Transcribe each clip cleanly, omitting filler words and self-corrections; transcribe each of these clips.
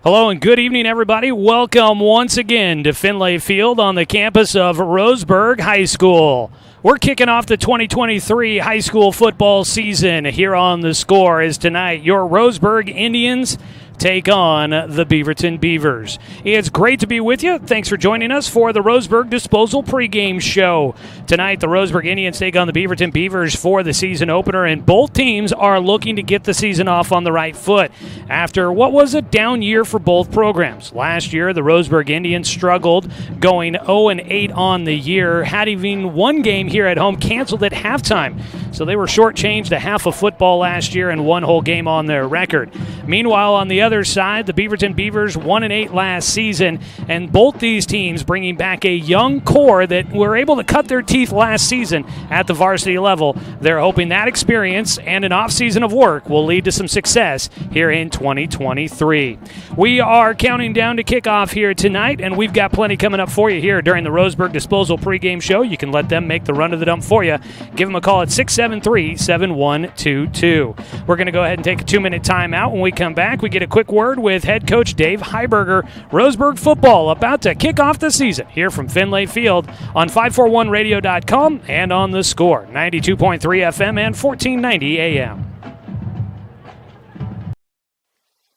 Hello and good evening, everybody. Welcome once again to Finlay Field on the campus of Roseburg High School. We're kicking off the 2023 high school football season. Here on The Score is tonight your Roseburg Indians take on the Beaverton Beavers. It's great to be with you. Thanks for joining us for the Roseburg Disposal pregame show. Tonight, the Roseburg Indians take on the Beaverton Beavers for the season opener, and both teams are looking to get the season off on the right foot after what was a down year for both programs. Last year, the Roseburg Indians struggled, going 0-8 on the year, had even one game here at home canceled at halftime. So they were shortchanged a half of football last year and one whole game on their record. Meanwhile, on the other side, the Beaverton Beavers 1-8 last season, and both these teams bringing back a young core that were able to cut their teeth last season at the varsity level. They're hoping that experience and an off-season of work will lead to some success here in 2023. We are counting down to kickoff here tonight, and we've got plenty coming up for you here during the Roseburg Disposal pregame show. You can let them make the run of the dump for you. Give them a call at 673-7122. We're going to go ahead and take a 2-minute timeout. When we come back, we get a quick word with head coach Dave Heiberger. Roseburg football about to kick off the season here from Finlay Field on 541radio.com and on The Score, 92.3 FM and 1490 AM.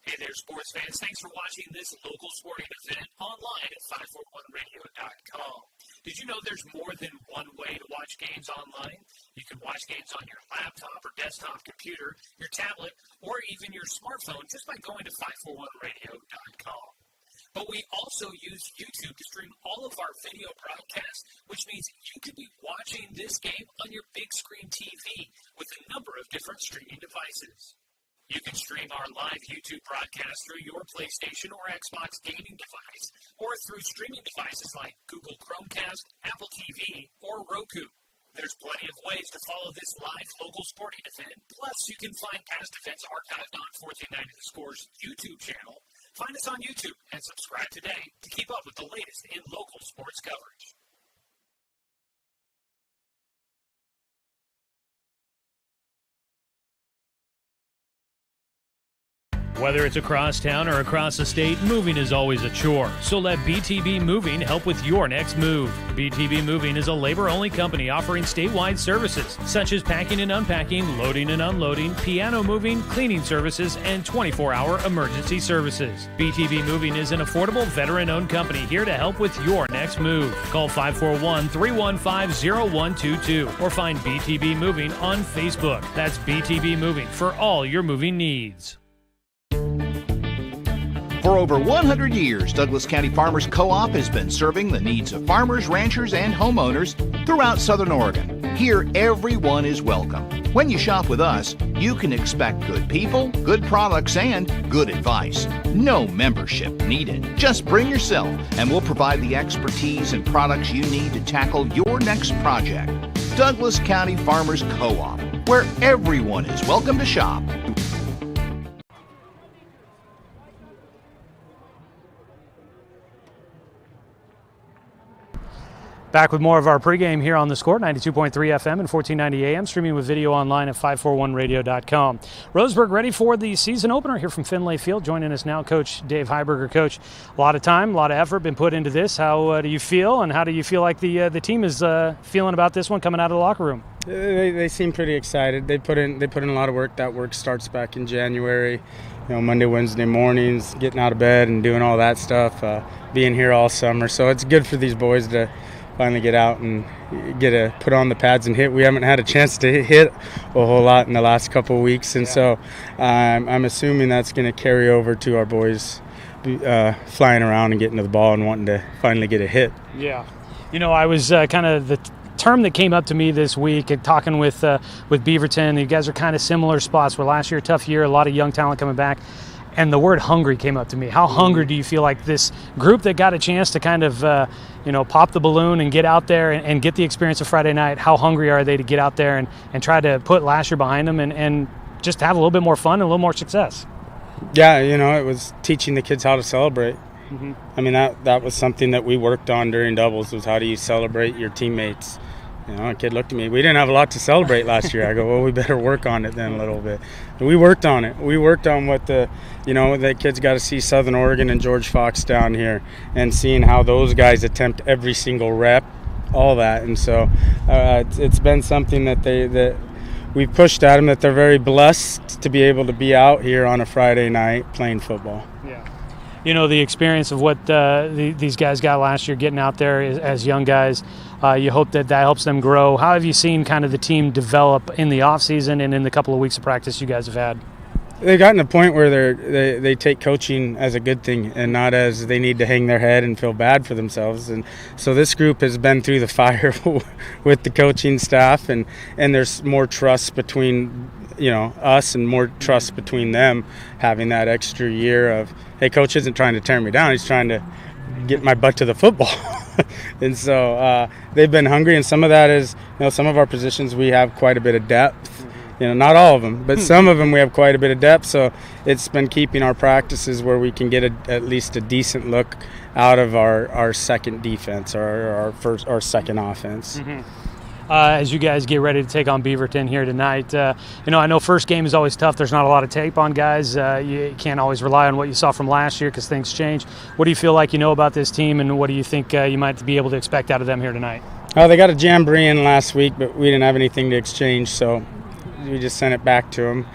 Hey there, sports fans. Thanks for watching this local sporting event online at 541radio.com. Did you know there's more than one way to watch games online? You can watch games on your laptop or desktop computer, your tablet, or even your smartphone just by going to 541radio.com. But we also use YouTube to stream all of our video broadcasts, which means you could be watching this game on your big screen TV with a number of different streaming devices. You can stream our live YouTube broadcast through your PlayStation or Xbox gaming device, or through streaming devices like Google Chromecast, Apple TV, or Roku. There's plenty of ways to follow this live local sporting event. Plus, you can find past events archived on 1490 The Score's YouTube channel. Find us on YouTube and subscribe today to keep up with the latest in local sports coverage. Whether it's across town or across the state, moving is always a chore. So let BTB Moving help with your next move. BTB Moving is a labor-only company offering statewide services such as packing and unpacking, loading and unloading, piano moving, cleaning services, and 24-hour emergency services. BTB Moving is an affordable veteran-owned company here to help with your next move. Call 541-315-0122 or find BTB Moving on Facebook. That's BTB Moving for all your moving needs. For over 100 years, Douglas County Farmers Co-op has been serving the needs of farmers, ranchers, and homeowners throughout Southern Oregon. Here, everyone is welcome. When you shop with us, you can expect good people, good products, and good advice. No membership needed. Just bring yourself, and we'll provide the expertise and products you need to tackle your next project. Douglas County Farmers Co-op, where everyone is welcome to shop. Back with more of our pregame here on The Score, 92.3 FM and 1490 AM, streaming with video online at 541radio.com. Roseburg ready for the season opener here from Finlay Field. Joining us now, Coach Dave Heiberger. Coach, a lot of time, a lot of effort been put into this. How do you feel, and how do you feel like the team is feeling about this one coming out of the locker room? They seem pretty excited. They put in a lot of work. That work starts back in January. Monday, Wednesday mornings, getting out of bed and doing all that stuff, being here all summer. So it's good for these boys to finally get out and put on the pads and hit. We haven't had a chance to hit a whole lot in the last couple of weeks, and so I'm assuming that's going to carry over to our boys flying around and getting to the ball and wanting to finally get a hit. Yeah. I was kind of the term that came up to me this week and talking with Beaverton. You guys are kind of similar spots where last year, tough year, a lot of young talent coming back. And the word hungry came up to me. How hungry do you feel like this group that got a chance to kind of, pop the balloon and get out there and get the experience of Friday night, how hungry are they to get out there and try to put last year behind them and just have a little bit more fun and a little more success? Yeah, it was teaching the kids how to celebrate. Mm-hmm. I mean, that was something that we worked on during doubles, was how do you celebrate your teammates. A kid looked at me. We didn't have a lot to celebrate last year. I go, well, we better work on it then a little bit. And we worked on it. We worked on what the kids got to see Southern Oregon and George Fox down here and seeing how those guys attempt every single rep, all that. And so it's been something that we've pushed at them, that they're very blessed to be able to be out here on a Friday night playing football. Yeah. The experience of what these guys got last year, getting out there as young guys, you hope that helps them grow. How have you seen kind of the team develop in the offseason and in the couple of weeks of practice you guys have had? They've gotten to the point where they take coaching as a good thing and not as they need to hang their head and feel bad for themselves. And so this group has been through the fire with the coaching staff, and there's more trust between us and more trust between them, having that extra year of, hey, coach isn't trying to tear me down, he's trying to get my butt to the football. And so they've been hungry, and some of that is, some of our positions we have quite a bit of depth. Not all of them, but some of them we have quite a bit of depth. So it's been keeping our practices where we can get at least a decent look out of our second defense or our second offense. Mm-hmm. As you guys get ready to take on Beaverton here tonight, I know first game is always tough. There's not a lot of tape on guys. You can't always rely on what you saw from last year because things change. What do you feel like you know about this team, and what do you think you might be able to expect out of them here tonight? They got a jamboree in last week, but we didn't have anything to exchange, so we just sent it back to them.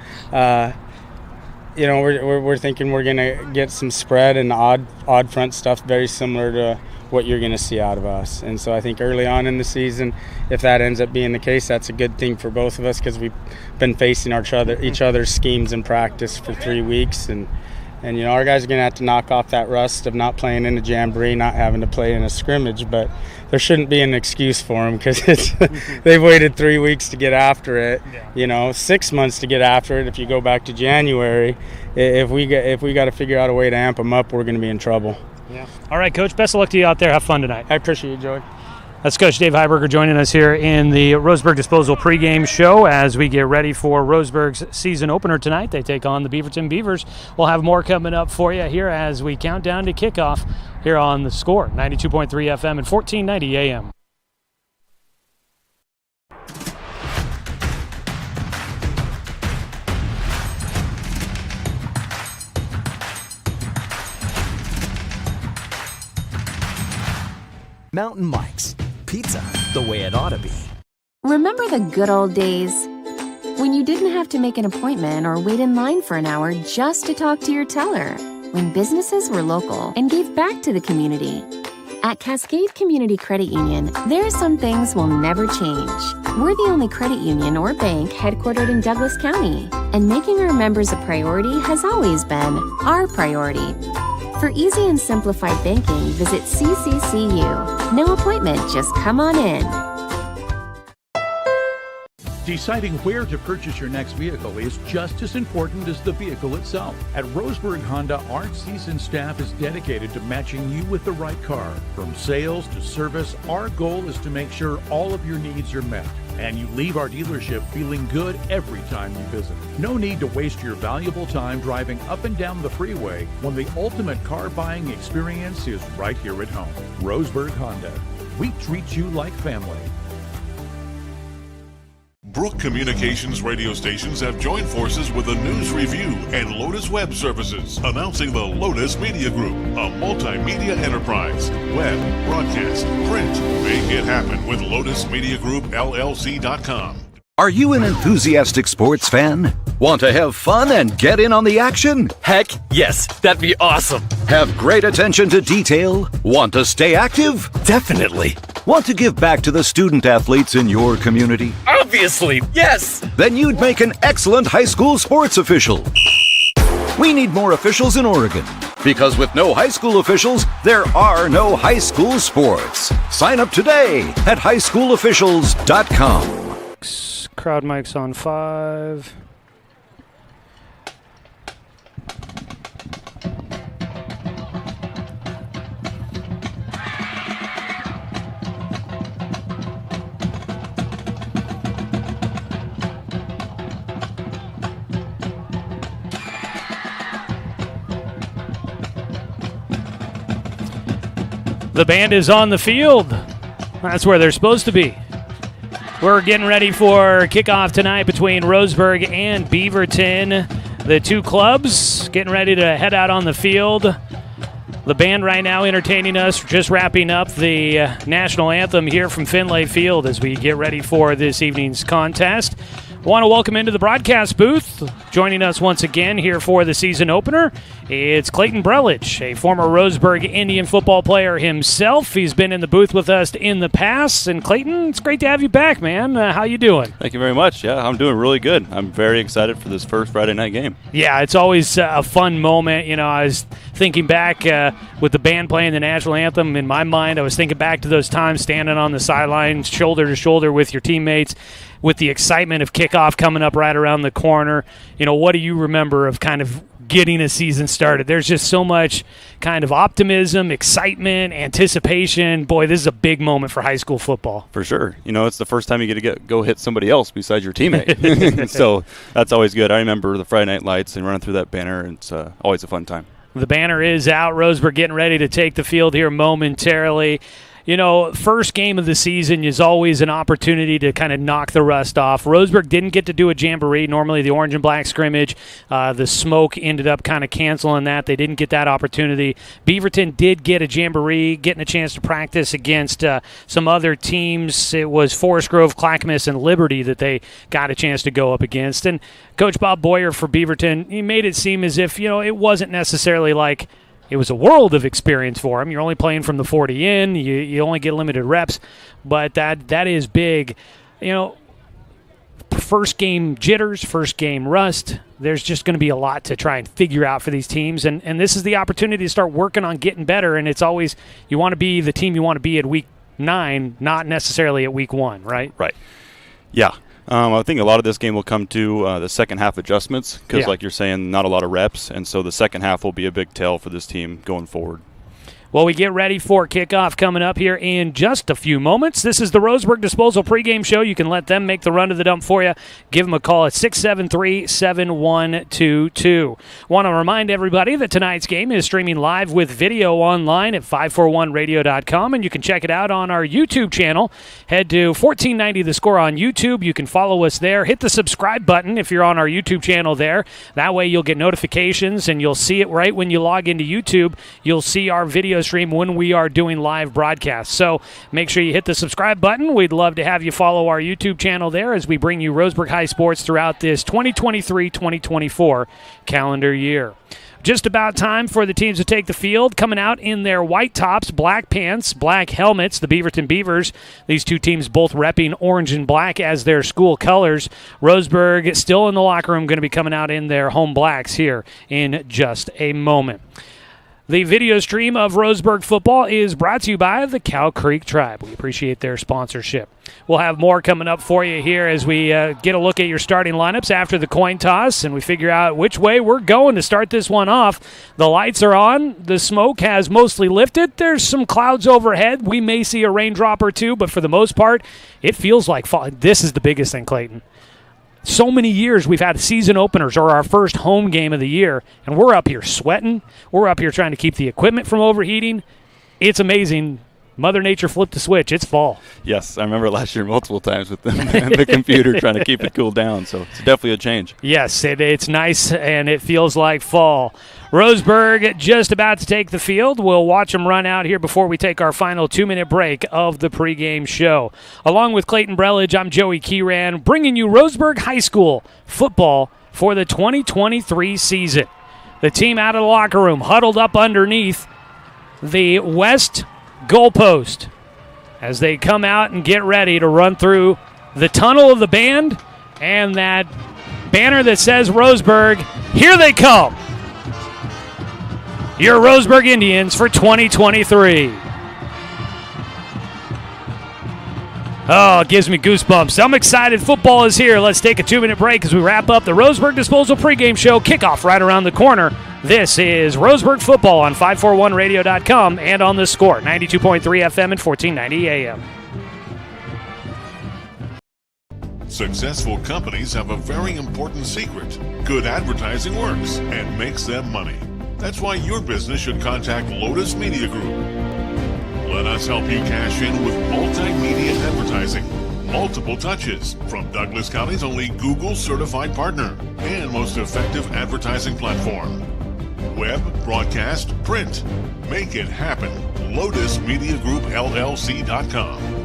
We're thinking we're going to get some spread and odd front stuff very similar to what you're going to see out of us. And so I think early on in the season, if that ends up being the case, that's a good thing for both of us because we've been facing each other's schemes in practice for 3 weeks. And our guys are going to have to knock off that rust of not playing in a jamboree, not having to play in a scrimmage. But there shouldn't be an excuse for them because they've waited 3 weeks to get after it. 6 months to get after it. If you go back to January, if we got to figure out a way to amp them up, we're going to be in trouble. Yeah. All right, Coach. Best of luck to you out there. Have fun tonight. I appreciate you, Joey. That's Coach Dave Heiberger joining us here in the Roseburg Disposal pregame show as we get ready for Roseburg's season opener tonight. They take on the Beaverton Beavers. We'll have more coming up for you here as we count down to kickoff here on The Score, 92.3 FM and 1490 AM. Mountain Mike's, pizza the way it ought to be. Remember the good old days? When you didn't have to make an appointment or wait in line for an hour just to talk to your teller. When businesses were local and gave back to the community. At Cascade Community Credit Union, there are some things will never change. We're the only credit union or bank headquartered in Douglas County, and making our members a priority has always been our priority. For easy and simplified banking, visit CCCU. No appointment, just come on in. Deciding where to purchase your next vehicle is just as important as the vehicle itself. At Roseburg Honda, our seasoned staff is dedicated to matching you with the right car. From sales to service, our goal is to make sure all of your needs are met, and you leave our dealership feeling good every time you visit. No need to waste your valuable time driving up and down the freeway when the ultimate car buying experience is right here at home. Roseburg Honda. We treat you like family. Brook Communications radio stations have joined forces with the News Review and Lotus Web Services, announcing the Lotus Media Group, a multimedia enterprise. Web, broadcast, print. Make it happen with Lotus Media Group, LLC.com. Are you an enthusiastic sports fan? Want to have fun and get in on the action? Heck, yes, that'd be awesome. Have great attention to detail? Want to stay active? Definitely. Want to give back to the student athletes in your community? Obviously, yes. Then you'd make an excellent high school sports official. We need more officials in Oregon, because with no high school officials, there are no high school sports. Sign up today at highschoolofficials.com. Crowd mics on 5. The band is on the field. That's where they're supposed to be. We're getting ready for kickoff tonight between Roseburg and Beaverton. The two clubs getting ready to head out on the field. The band right now entertaining us, just wrapping up the national anthem here from Finlay Field as we get ready for this evening's contest. I want to welcome into the broadcast booth, joining us once again here for the season opener, it's Clayton Brelich, a former Roseburg Indian football player himself. He's been in the booth with us in the past. And Clayton, it's great to have you back, man. How you doing? Thank you very much. Yeah, I'm doing really good. I'm very excited for this first Friday night game. Yeah, it's always a fun moment. You know, I was thinking back with the band playing the national anthem. In my mind, I was thinking back to those times standing on the sidelines, shoulder to shoulder with your teammates, with the excitement of kickoff coming up right around the corner. You know, what do you remember of kind of getting a season started? There's just so much kind of optimism, excitement, anticipation. Boy, this is a big moment for high school football. For sure. You know, it's the first time you get to go hit somebody else besides your teammate. So that's always good. I remember the Friday Night Lights and running through that banner. And it's always a fun time. The banner is out. Roseburg getting ready to take the field here momentarily. You know, first game of the season is always an opportunity to kind of knock the rust off. Roseburg didn't get to do a jamboree. Normally the orange and black scrimmage, the smoke ended up kind of canceling that. They didn't get that opportunity. Beaverton did get a jamboree, getting a chance to practice against some other teams. It was Forest Grove, Clackamas, and Liberty that they got a chance to go up against. And Coach Bob Boyer for Beaverton, he made it seem as if, you know, it wasn't necessarily like it was a world of experience for him. You're only playing from the 40 in. You only get limited reps, but that is big. You know, first game jitters, first game rust. There's just going to be a lot to try and figure out for these teams, and this is the opportunity to start working on getting better. And it's always you want to be the team you want to be at week 9, not necessarily at week 1, right? Right. Yeah. I think a lot of this game will come to the second half adjustments because, like you're saying, not a lot of reps, and so the second half will be a big tell for this team going forward. Well, we get ready for kickoff coming up here in just a few moments. This is the Roseburg Disposal pregame show. You can let them make the run to the dump for you. Give them a call at 673-7122. Want to remind everybody that tonight's game is streaming live with video online at 541radio.com, and you can check it out on our YouTube channel. Head to 1490 The Score on YouTube. You can follow us there. Hit the subscribe button if you're on our YouTube channel there. That way you'll get notifications, and you'll see it right when you log into YouTube. You'll see our video stream when we are doing live broadcasts. So make sure you hit the subscribe button. We'd love to have you follow our YouTube channel there as we bring you Roseburg High sports throughout this 2023-2024 calendar year. Just about time for the teams to take the field. Coming out in their white tops, black pants, black helmets, the Beaverton Beavers. These two teams both repping orange and black as their school colors. Roseburg still in the locker room, going to be coming out in their home blacks here in just a moment. The video stream of Roseburg football is brought to you by the Cow Creek Tribe. We appreciate their sponsorship. We'll have more coming up for you here as we get a look at your starting lineups after the coin toss, and we figure out which way we're going to start this one off. The lights are on. The smoke has mostly lifted. There's some clouds overhead. We may see a raindrop or two, but for the most part, it feels like fall. This is the biggest thing, Clayton. So many years we've had season openers or our first home game of the year, and we're up here sweating. We're up here trying to keep the equipment from overheating. It's amazing. Mother Nature flipped the switch. It's fall. Yes, I remember last year multiple times with the computer trying to keep it cooled down, so it's definitely a change. Yes, it's nice, and it feels like fall. Roseburg just about to take the field. We'll watch them run out here before we take our final 2-minute break of the pregame show. Along with Clayton Brelich, I'm Joey Kieran, bringing you Roseburg High School football for the 2023 season. The team out of the locker room, huddled up underneath the west goalpost as they come out and get ready to run through the tunnel of the band and that banner that says Roseburg. Here they come. Your Roseburg Indians for 2023. Oh, it gives me goosebumps. I'm excited. Football is here. Let's take a 2-minute break as we wrap up the Roseburg Disposal pregame show. Kickoff right around the corner. This is Roseburg football on 541radio.com and on The Score, 92.3 FM and 1490 AM. Successful companies have a very important secret. Good advertising works and makes them money. That's why your business should contact Lotus Media Group. Let us help you cash in with multimedia advertising. multiple touches from Douglas County's only Google certified partner and most effective advertising platform. Web, broadcast, print. Make it happen. LotusMediaGroupLLC.com.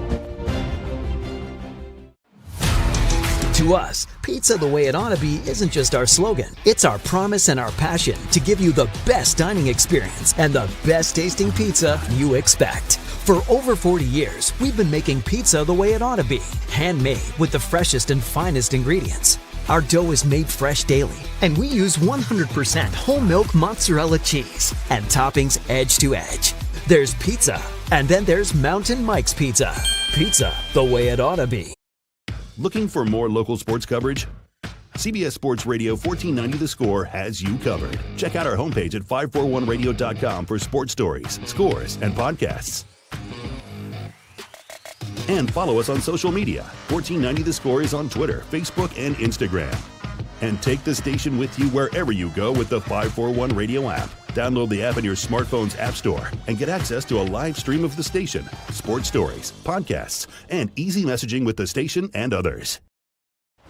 To us, pizza the way it ought to be isn't just our slogan. It's our promise and our passion to give you the best dining experience and the best tasting pizza you expect. For over 40 years, we've been making pizza the way it ought to be. Handmade with the freshest and finest ingredients. Our dough is made fresh daily, and we use 100% whole milk mozzarella cheese and toppings edge to edge. There's pizza, and then there's Mountain Mike's Pizza. Pizza the way it ought to be. Looking for more local sports coverage? CBS Sports Radio 1490 The Score has you covered. Check out our homepage at 541radio.com for sports stories, scores, and podcasts. And follow us on social media. 1490 The Score is on Twitter, Facebook, and Instagram. And take the station with you wherever you go with the 541 Radio app. Download the app in your smartphone's app store and get access to a live stream of the station, sports stories, podcasts, and easy messaging with the station and others.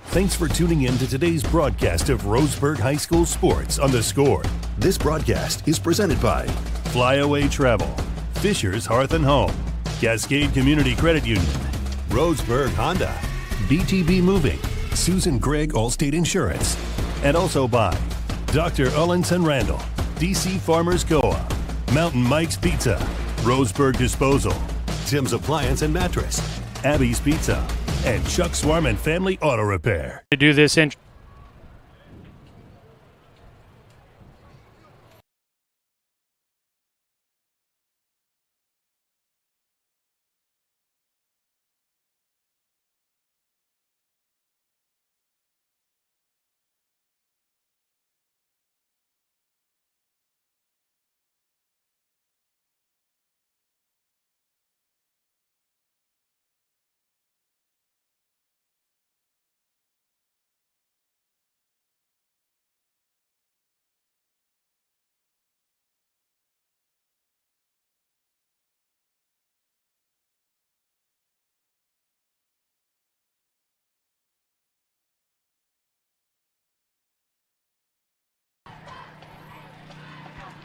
Thanks for tuning in to today's broadcast of Roseburg High School Sports on The Score. This broadcast is presented by Flyaway Travel, Fisher's Hearth and Home, Cascade Community Credit Union, Roseburg Honda, BTB Moving, Susan Gregg Allstate Insurance, and also by Dr. Ullenson Randall, DC Farmers Co-op, Mountain Mike's Pizza, Roseburg Disposal, Tim's Appliance and Mattress, Abby's Pizza, and Chuck Swarman Family Auto Repair. To do this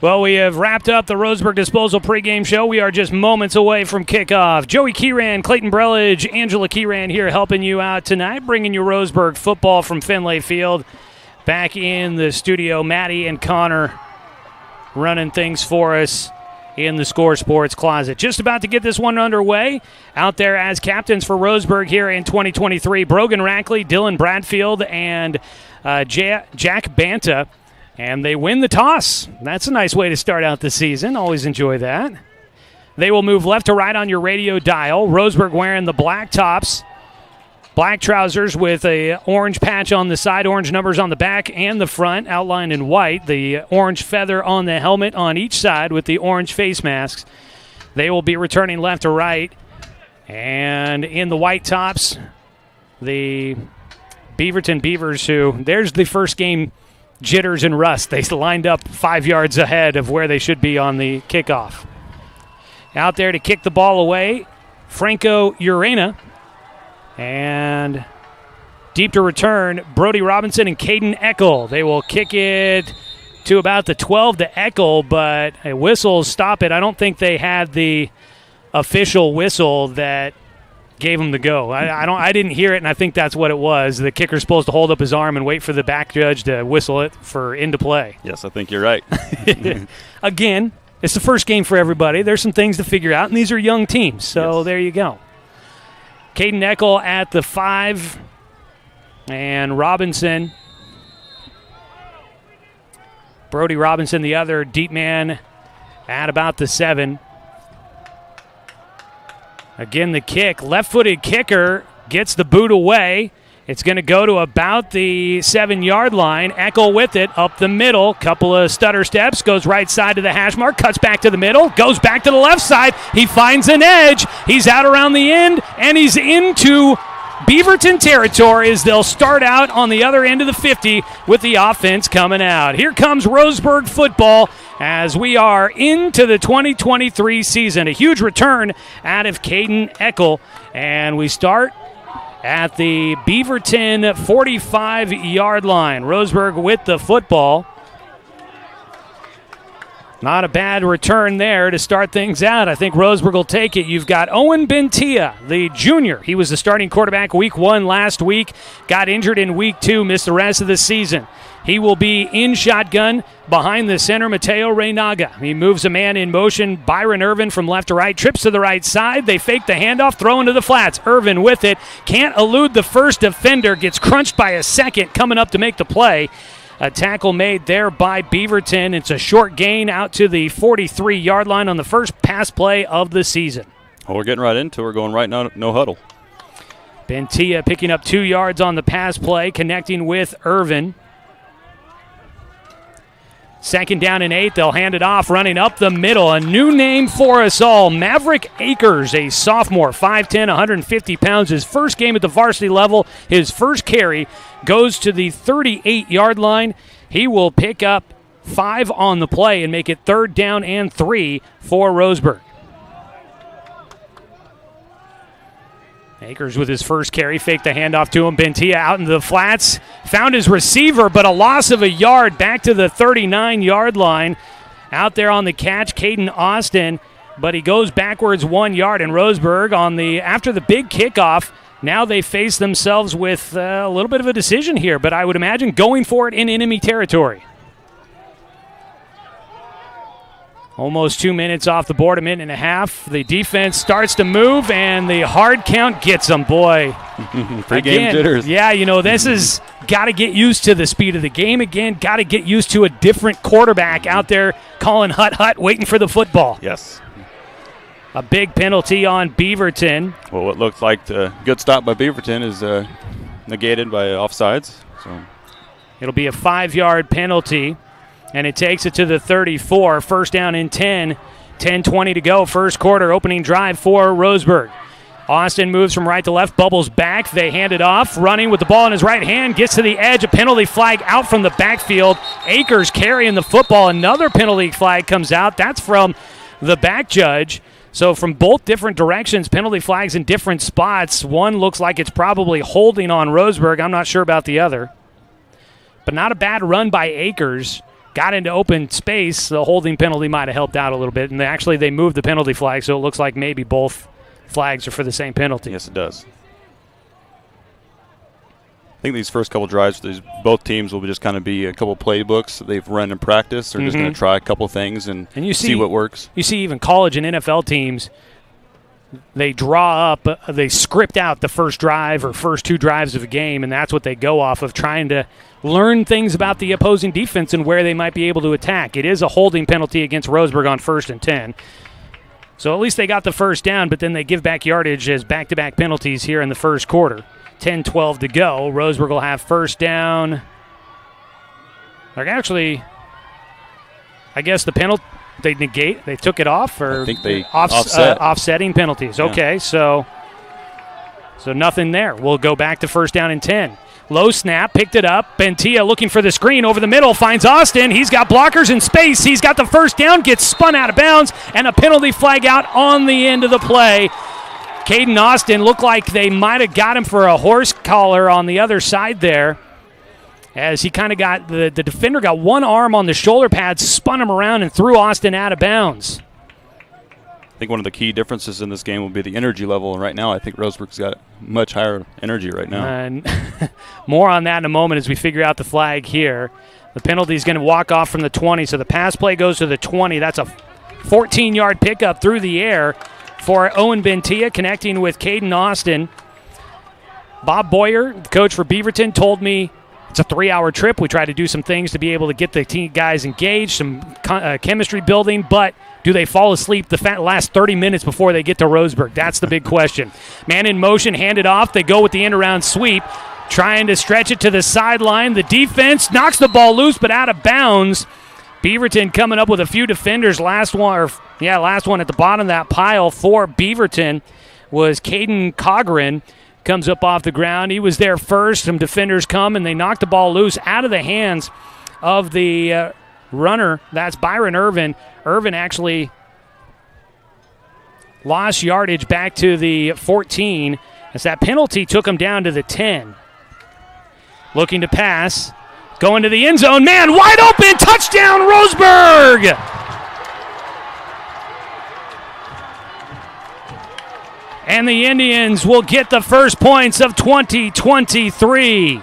Well, we have wrapped up the Roseburg Disposal pregame show. We are just moments away from kickoff. Joey Kieran, Clayton Brelage, Angela Kieran here helping you out tonight, bringing you Roseburg football from Finlay Field. Back in the studio, Maddie and Connor running things for us in the Score Sports Closet. Just about to get this one underway. Out there as captains for Roseburg here in 2023, Brogan Rackley, Dylan Bradfield, and Jack Banta. And they win the toss. That's a nice way to start out the season. Always enjoy that. They will move left to right on your radio dial. Roseburg wearing the black tops, black trousers with a orange patch on the side, orange numbers on the back and the front, outlined in white. The orange feather on the helmet on each side with the orange face masks. They will be returning left to right. And in the white tops, the Beaverton Beavers, who, there's the first game jitters and rust. They lined up 5 yards ahead of where they should be on the kickoff. Out there to kick the ball away, Franco Urena. And deep to return, Brody Robinson and Caden Eckel. They will kick it to about the 12 to Eckel, but a whistle stop it. I don't think they had the official whistle that gave him the go. I didn't hear it, and I think that's what it was. The kicker's supposed to hold up his arm and wait for the back judge to whistle it for into play. Yes, I think you're right. Again, it's the first game for everybody. There's some things to figure out, and these are young teams, so yes. There you go. Caden Eckel at the 5, and Robinson, Brody Robinson, the other deep man, at about the 7. Again, the kick, left-footed kicker gets the boot away. It's going to go to about the 7-yard line. Eckel with it, up the middle. Couple of stutter steps, goes right side to the hash mark, cuts back to the middle, goes back to the left side. He finds an edge. He's out around the end, and he's into Beaverton territory as they'll start out on the other end of the 50 with the offense coming out. Here comes Roseburg football as we are into the 2023 season. A huge return out of Caden Eckel, and we start at the Beaverton 45-yard line. Roseburg with the football. Not a bad return there to start things out. I think Roseburg will take it. You've got Owen Bentia, the junior. He was the starting quarterback week 1 last week. Got injured in week 2, missed the rest of the season. He will be in shotgun behind the center, Mateo Reynaga. He moves a man in motion. Byron Irvin from left to right, trips to the right side. They fake the handoff, throw into the flats. Irvin with it. Can't elude the first defender. Gets crunched by a second coming up to make the play. A tackle made there by Beaverton. It's a short gain out to the 43-yard line on the first pass play of the season. Well, we're getting right into it. We're going right now, no huddle. Bentia picking up 2 yards on the pass play, connecting with Irvin. 2nd down and 8. They'll hand it off, running up the middle. A new name for us all, Maverick Akers, a sophomore, 5'10", 150 pounds. His first game at the varsity level, his first carry goes to the 38-yard line. He will pick up 5 on the play and make it 3rd down and 3 for Roseburg. Akers with his first carry, faked the handoff to him. Bentia out into the flats, found his receiver, but a loss of a yard back to the 39-yard line. Out there on the catch, Caden Austin, but he goes backwards 1 yard. And Roseburg after the big kickoff, now they face themselves with a little bit of a decision here, but I would imagine going for it in enemy territory. Almost 2 minutes off the board, 1.5 minutes. The defense starts to move, and the hard count gets them. Boy. Pre-game jitters. Yeah, this is got to get used to the speed of the game again. Got to get used to a different quarterback out there calling hut, waiting for the football. Yes. A big penalty on Beaverton. Well, what looked like a good stop by Beaverton is negated by offsides. So it'll be a 5-yard penalty. And it takes it to the 34. 1st down and 10. 10:20 to go. First quarter opening drive for Roseburg. Austin moves from right to left, bubbles back. They hand it off. Running with the ball in his right hand. Gets to the edge. A penalty flag out from the backfield. Akers carrying the football. Another penalty flag comes out. That's from the back judge. So from both different directions, penalty flags in different spots. One looks like it's probably holding on Roseburg. I'm not sure about the other. But not a bad run by Akers. Got into open space. The holding penalty might have helped out a little bit. And they moved the penalty flag, so it looks like maybe both flags are for the same penalty. Yes, it does. I think these first couple drives, both teams will just kind of be a couple playbooks that they've run in practice. They're just going to try a couple things and you see what works. You see even college and NFL teams, they draw up, they script out the first drive or first 2 drives of a game, and that's what they go off of, trying to learn things about the opposing defense and where they might be able to attack. It is a holding penalty against Roseburg on 1st and 10. So at least they got the first down, but then they give back yardage as back-to-back penalties here in the first quarter. 10-12 to go. Roseburg will have first down. Actually, I guess the penalty, they took it off, or I think they offsetting penalties. Yeah. Okay, so nothing there. We'll go back to first down and 10. Low snap, picked it up. Bentia looking for the screen over the middle, finds Austin. He's got blockers in space. He's got the first down, gets spun out of bounds, and a penalty flag out on the end of the play. Caden Austin looked like they might have got him for a horse collar on the other side there, as he kind of got the defender got one arm on the shoulder pads, spun him around, and threw Austin out of bounds. I think one of the key differences in this game will be the energy level, and right now I think Roseburg's got much higher energy right now. And more on that in a moment as we figure out the flag here. The penalty is going to walk off from the 20, so the pass play goes to the 20. That's a 14-yard pickup through the air for Owen Bentia, connecting with Caden Austin. Bob Boyer, the coach for Beaverton, told me it's a 3-hour trip. We try to do some things to be able to get the team guys engaged, some chemistry building, but do they fall asleep the last 30 minutes before they get to Roseburg? That's the big question. Man in motion, handed off. They go with the end-around sweep, trying to stretch it to the sideline. The defense knocks the ball loose, but out of bounds. Beaverton coming up with a few defenders. Last one at the bottom of that pile for Beaverton was Caden Cogren. Comes up off the ground. He was there first. Some defenders come, and they knock the ball loose out of the hands of the runner. That's Byron Irvin. Irvin actually lost yardage back to the 14 as that penalty took him down to the 10. Looking to pass, going to the end zone. Man, wide open, touchdown, Roseburg! And the Indians will get the first points of 2023.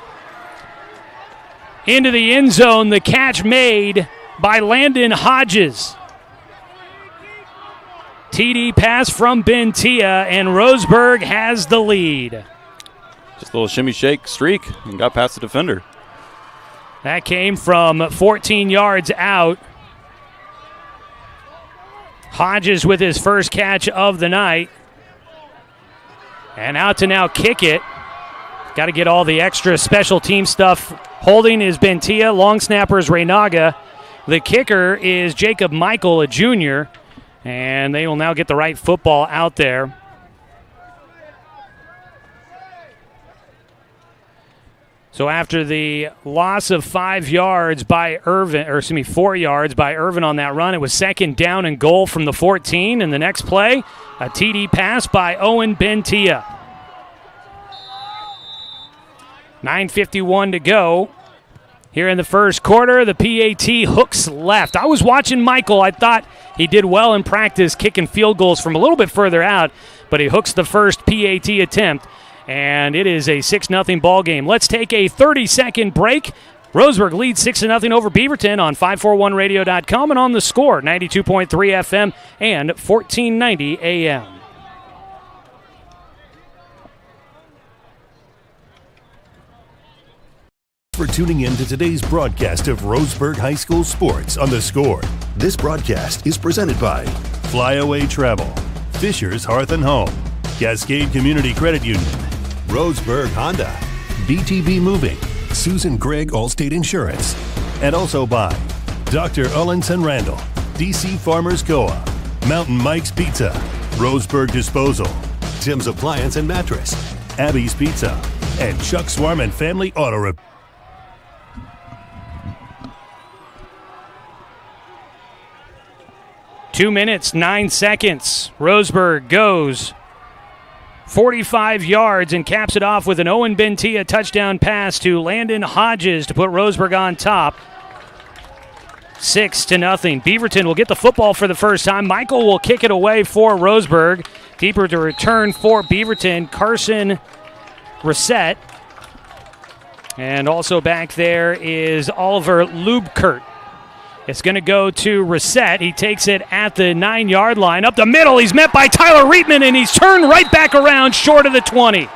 Into the end zone, the catch made by Landon Hodges. TD pass from Bentia, and Roseburg has the lead. Just a little shimmy shake streak and got past the defender. That came from 14 yards out. Hodges with his first catch of the night. And out to now kick it. Got to get all the extra special team stuff. Holding is Bentia. Long snapper is Reynaga. The kicker is Jacob Michael, a junior. And they will now get the right football out there. So after the loss of 4 yards by Irvin on that run, it was second down and goal from the 14. And the next play, a TD pass by Owen Bentia. 9:51 to go. Here in the first quarter, the PAT hooks left. I was watching Michael. I thought he did well in practice kicking field goals from a little bit further out, but he hooks the first PAT attempt, and it is a 6-0 ball game. Let's take a 30-second break. Roseburg leads 6-0 over Beaverton on 541radio.com and on the Score, 92.3 FM and 1490 AM. For tuning in to today's broadcast of Roseburg High School sports on the Score. This broadcast is presented by Flyaway Travel, Fisher's Hearth and Home, Cascade Community Credit Union, Roseburg Honda, BTB Moving, Susan Gregg Allstate Insurance, and also by Dr. Ullenson Randall, DC Farmers Co-op, Mountain Mike's Pizza, Roseburg Disposal, Tim's Appliance and Mattress, Abby's Pizza, and Chuck Swarman Family Auto Repair. 2 minutes, 9 seconds. Roseburg goes 45 yards and caps it off with an Owen Bentia touchdown pass to Landon Hodges to put Roseburg on top. 6-0. Beaverton will get the football for the first time. Michael will kick it away for Roseburg. Keeper to return for Beaverton, Carson Reset. And also back there is Oliver Lubkert. It's going to go to Reset. He takes it at the 9-yard line. Up the middle, he's met by Tyler Reitman, and he's turned right back around short of the 20.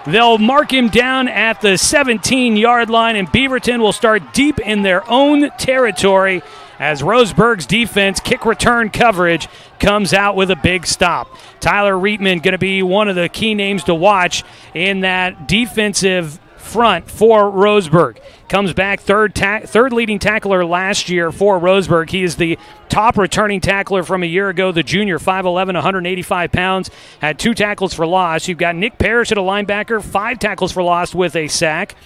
They'll mark him down at the 17-yard line, and Beaverton will start deep in their own territory as Roseburg's defense kick return coverage comes out with a big stop. Tyler Reitman going to be one of the key names to watch in that defensive front for Roseburg. Comes back third leading tackler last year for Roseburg. He is the top returning tackler from a year ago, the junior, 5'11", 185 pounds, had 2 tackles for loss. You've got Nick Parrish at a linebacker, 5 tackles for loss with a sack.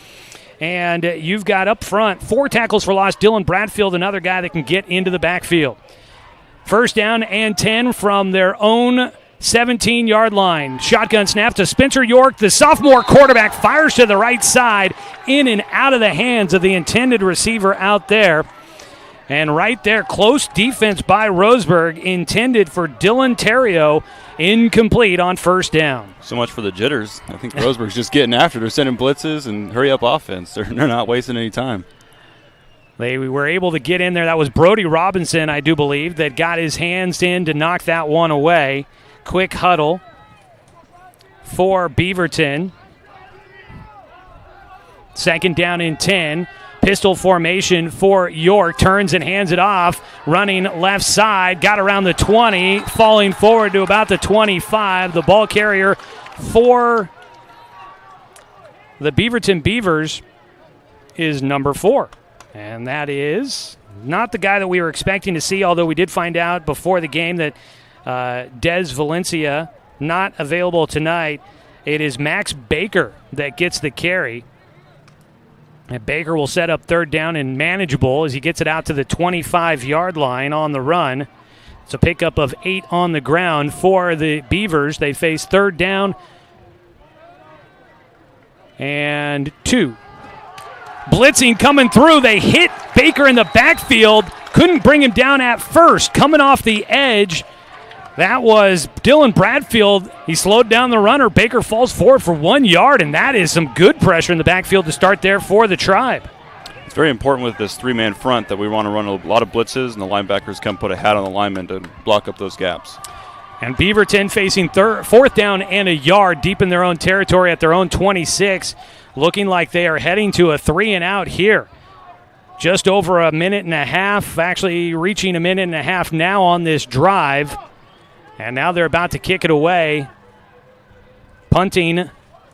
And you've got up front 4 tackles for loss, Dylan Bradfield, another guy that can get into the backfield. First down and 10 from their own 17-yard line. Shotgun snap to Spencer York. The sophomore quarterback fires to the right side, in and out of the hands of the intended receiver out there. And right there, close defense by Roseburg, intended for Dylan Terrio, incomplete on first down. So much for the jitters. I think Roseburg's just getting after it. They're sending blitzes and hurry-up offense. They're not wasting any time. They were able to get in there. That was Brody Robinson, I do believe, that got his hands in to knock that one away. Quick huddle for Beaverton. Second down and 10. Pistol formation for York. Turns and hands it off. Running left side. Got around the 20. Falling forward to about the 25. The ball carrier for the Beaverton Beavers is number 4. And that is not the guy that we were expecting to see, although we did find out before the game that Des Valencia not available tonight. It is Max Baker that gets the carry. And Baker will set up third down and manageable as he gets it out to the 25-yard line on the run. It's a pickup of 8 on the ground for the Beavers. They face third down and 2. Blitzing coming through. They hit Baker in the backfield. Couldn't bring him down at first. Coming off the edge, that was Dylan Bradfield. He slowed down the runner. Baker falls forward for 1 yard, and that is some good pressure in the backfield to start there for the Tribe. It's very important with this 3-man front that we want to run a lot of blitzes, and the linebackers come put a hat on the linemen to block up those gaps. And Beaverton facing 4th down and a yard deep in their own territory at their own 26, looking like they are heading to a 3-and-out here. Just over a minute and a half, actually reaching a minute and a half now on this drive. And now they're about to kick it away. Punting,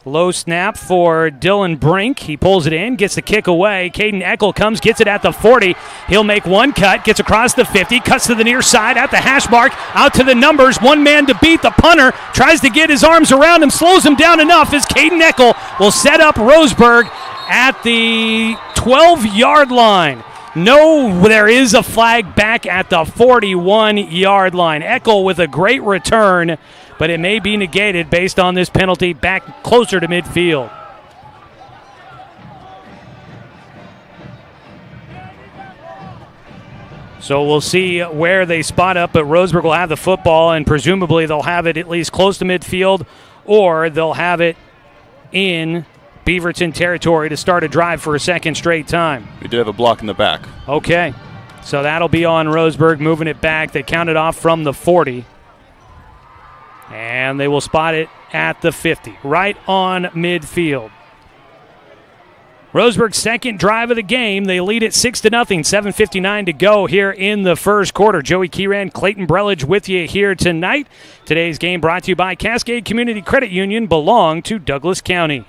low snap for Dylan Brink. He pulls it in, gets the kick away. Caden Eckel comes, gets it at the 40. He'll make one cut, gets across the 50, cuts to the near side at the hash mark, out to the numbers. One man to beat. The punter tries to get his arms around him, slows him down enough as Caden Eckel will set up Roseburg at the 12-yard line. No, there is a flag back at the 41-yard line. Eckel with a great return, but it may be negated based on this penalty back closer to midfield. So we'll see where they spot up, but Roseburg will have the football, and presumably they'll have it at least close to midfield, or they'll have it in Beaverton territory to start a drive for a second straight time. We did have a block in the back. Okay, so that'll be on Roseburg, moving it back. They count it off from the 40. And they will spot it at the 50, right on midfield. Roseburg's second drive of the game. They lead it 6-0, 7:59 to go here in the first quarter. Joey Kieran, Clayton Brelage with you here tonight. Today's game brought to you by Cascade Community Credit Union, belong to Douglas County.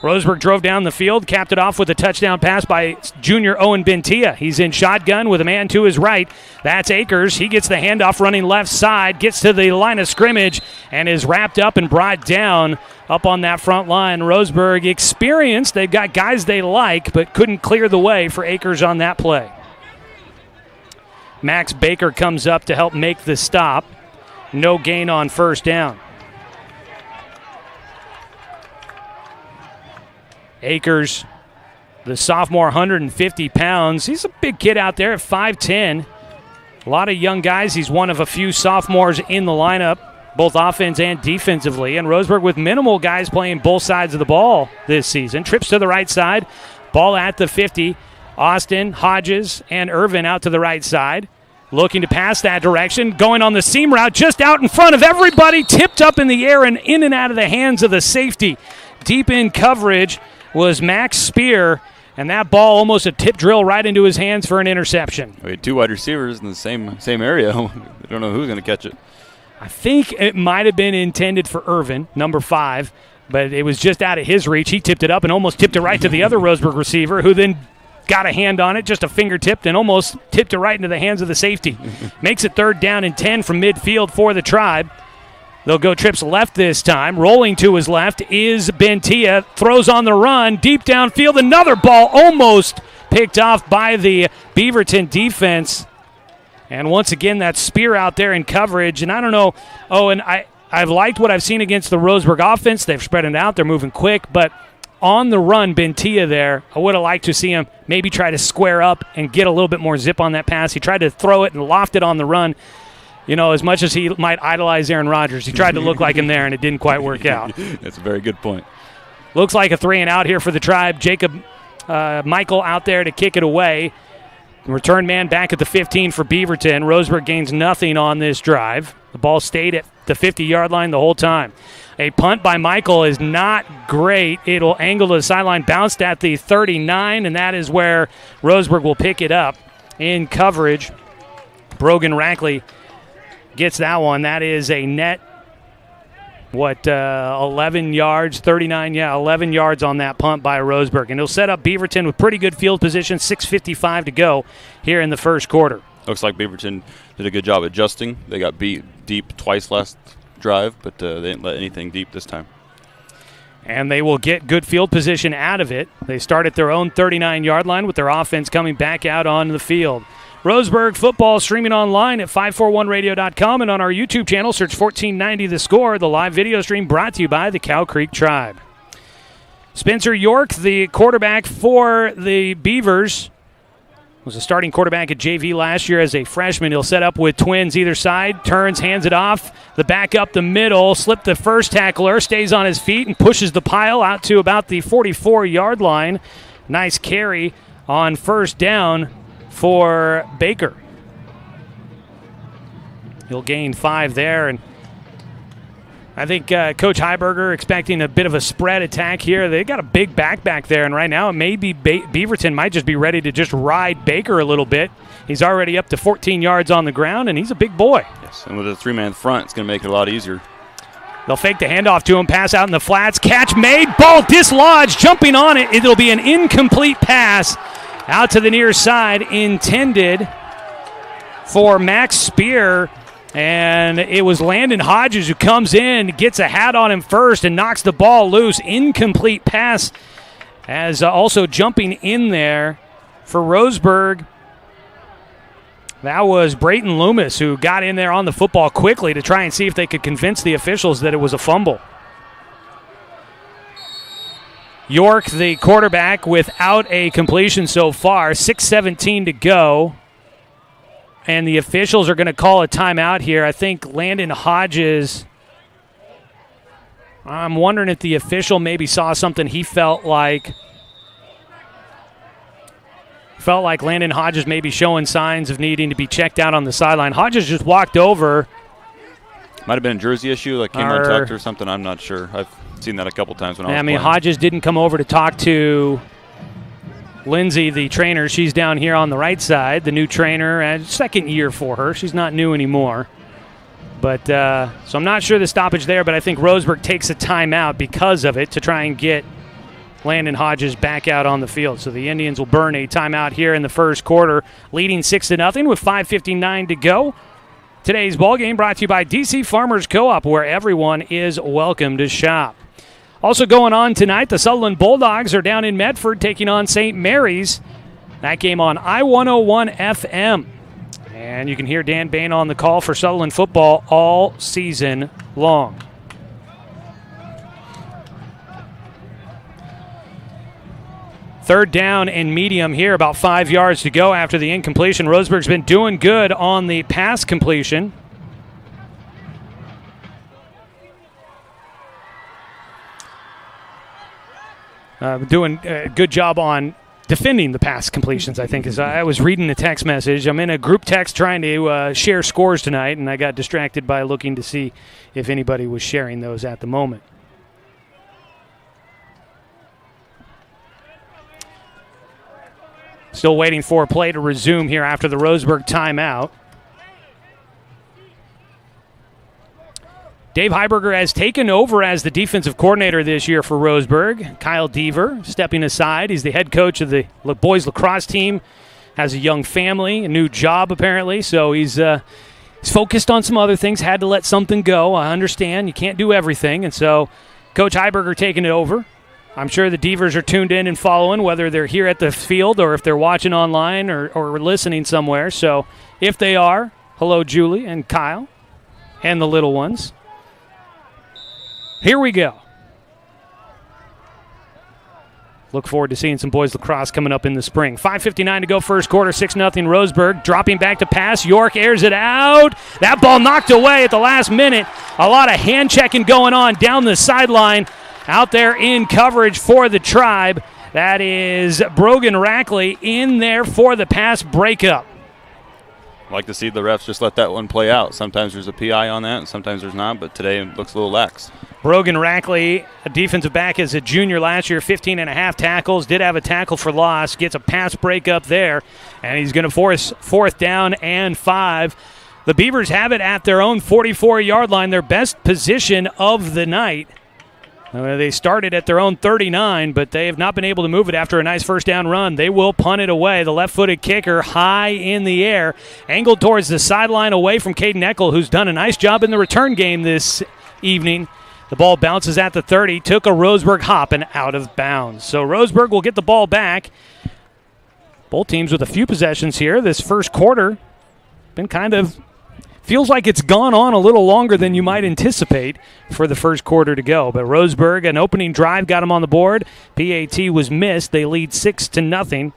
Roseburg drove down the field, capped it off with a touchdown pass by junior Owen Bentia. He's in shotgun with a man to his right. That's Akers. He gets the handoff running left side, gets to the line of scrimmage, and is wrapped up and brought down up on that front line. Roseburg experienced. They've got guys they like, but couldn't clear the way for Akers on that play. Max Baker comes up to help make the stop. No gain on first down. Akers, the sophomore, 150 pounds. He's a big kid out there at 5'10". A lot of young guys. He's one of a few sophomores in the lineup, both offense and defensively. And Roseburg with minimal guys playing both sides of the ball this season. Trips to the right side, ball at the 50. Austin, Hodges, and Irvin out to the right side. Looking to pass that direction, going on the seam route, just out in front of everybody, tipped up in the air and in and out of the hands of the safety. Deep in coverage was Max Spear, and that ball almost a tip drill right into his hands for an interception. We had 2 wide receivers in the same area. I don't know who's going to catch it. I think it might have been intended for Irvin, number 5, but it was just out of his reach. He tipped it up and almost tipped it right to the other Roseburg receiver, who then got a hand on it, just a fingertip, and almost tipped it right into the hands of the safety. Makes it 3rd down and 10 from midfield for the Tribe. They'll go trips left this time. Rolling to his left is Bentia. Throws on the run. Deep downfield. Another ball almost picked off by the Beaverton defense. And once again, that Spear out there in coverage. And I don't know. And I've liked what I've seen against the Roseburg offense. They've spread it out. They're moving quick. But on the run, Bentia there, I would have liked to see him maybe try to square up and get a little bit more zip on that pass. He tried to throw it and loft it on the run. You know, as much as he might idolize Aaron Rodgers, he tried to look like him there, and it didn't quite work out. That's a very good point. Looks like a 3-and-out here for the Tribe. Jacob Michael out there to kick it away. Return man back at the 15 for Beaverton. Roseburg gains nothing on this drive. The ball stayed at the 50-yard line the whole time. A punt by Michael is not great. It'll angle to the sideline, bounced at the 39, and that is where Roseburg will pick it up in coverage. Brogan Rackley gets that one. That is a net, 11 yards, 39, 11 yards on that punt by Roseburg. And he'll set up Beaverton with pretty good field position, 6:55 to go here in the first quarter. Looks like Beaverton did a good job adjusting. They got beat deep twice last drive, but they didn't let anything deep this time. And they will get good field position out of it. They start at their own 39-yard line with their offense coming back out on the field. Roseburg football streaming online at 541radio.com and on our YouTube channel. Search 1490 The Score. The live video stream brought to you by the Cow Creek Tribe. Spencer York, the quarterback for the Beavers, was a starting quarterback at JV last year as a freshman. He'll set up with twins either side, turns, hands it off, the back up the middle, slip the first tackler, stays on his feet and pushes the pile out to about the 44-yard line. Nice carry on first down for Baker. He'll gain 5 there, and I think Coach Heiberger expecting a bit of a spread attack here. They got a big back there, and right now it may be Beaverton might just be ready to just ride Baker a little bit. He's already up to 14 yards on the ground, and he's a big boy. Yes, and with a 3-man front, it's going to make it a lot easier. They'll fake the handoff to him, pass out in the flats, catch made, ball dislodged, jumping on it. It'll be an incomplete pass out to the near side, intended for Max Spear. And it was Landon Hodges who comes in, gets a hat on him first, and knocks the ball loose. Incomplete pass, as also jumping in there for Roseburg. That was Brayton Loomis, who got in there on the football quickly to try and see if they could convince the officials that it was a fumble. York, the quarterback, without a completion so far. 6:17 to go. And the officials are going to call a timeout here. I think Landon Hodges, I'm wondering if the official maybe saw something he felt like Landon Hodges may be showing signs of needing to be checked out on the sideline. Hodges just walked over. Might have been a jersey issue, like came untucked or something. I'm not sure. I've seen that a couple times when I was playing. Hodges didn't come over to talk to Lindsay, the trainer. She's down here on the right side, the new trainer, second year for her. She's not new anymore. But so I'm not sure the stoppage there, but I think Roseburg takes a timeout because of it to try and get Landon Hodges back out on the field. So the Indians will burn a timeout here in the first quarter, leading 6-0 with 5:59 to go. Today's ball game brought to you by DC Farmers Co-op, where everyone is welcome to shop. Also going on tonight, the Sutherland Bulldogs are down in Medford taking on St. Mary's. That game on I-101 FM. And you can hear Dan Bain on the call for Sutherland football all season long. Third down and medium here, about 5 yards to go after the incompletion. Roseburg's been doing good on the pass completion. Doing a good job on defending the pass completions, I think. As I was reading the text message, I'm in a group text trying to share scores tonight, and I got distracted by looking to see if anybody was sharing those at the moment. Still waiting for a play to resume here after the Roseburg timeout. Dave Heiberger has taken over as the defensive coordinator this year for Roseburg. Kyle Deaver stepping aside. He's the head coach of the boys lacrosse team. Has a young family, a new job apparently, so he's focused on some other things. Had to let something go. I understand you can't do everything, and so Coach Heiberger taking it over. I'm sure the Beavers are tuned in and following, whether they're here at the field or if they're watching online or listening somewhere. So if they are, hello Julie and Kyle and the little ones. Here we go. Look forward to seeing some boys lacrosse coming up in the spring. 5:59 to go first quarter, 6-0 Roseburg. Dropping back to pass. York airs it out. That ball knocked away at the last minute. A lot of hand checking going on down the sideline. Out there in coverage for the Tribe. That is Brogan Rackley in there for the pass breakup. I like to see the refs just let that one play out. Sometimes there's a PI on that, and sometimes there's not, but today it looks a little lax. Brogan Rackley, a defensive back as a junior last year, 15.5 tackles, did have a tackle for loss, gets a pass breakup there, and he's going to force 4th down and 5. The Beavers have it at their own 44-yard line, their best position of the night. They started at their own 39, but they have not been able to move it after a nice first down run. They will punt it away. The left-footed kicker high in the air, angled towards the sideline away from Caden Eckel, who's done a nice job in the return game this evening. The ball bounces at the 30, took a Roseburg hop and out of bounds. So Roseburg will get the ball back. Both teams with a few possessions here. This first quarter been kind of Feels like it's gone on a little longer than you might anticipate for the first quarter to go. But Roseburg, an opening drive, got them on the board. PAT was missed. They lead 6-0.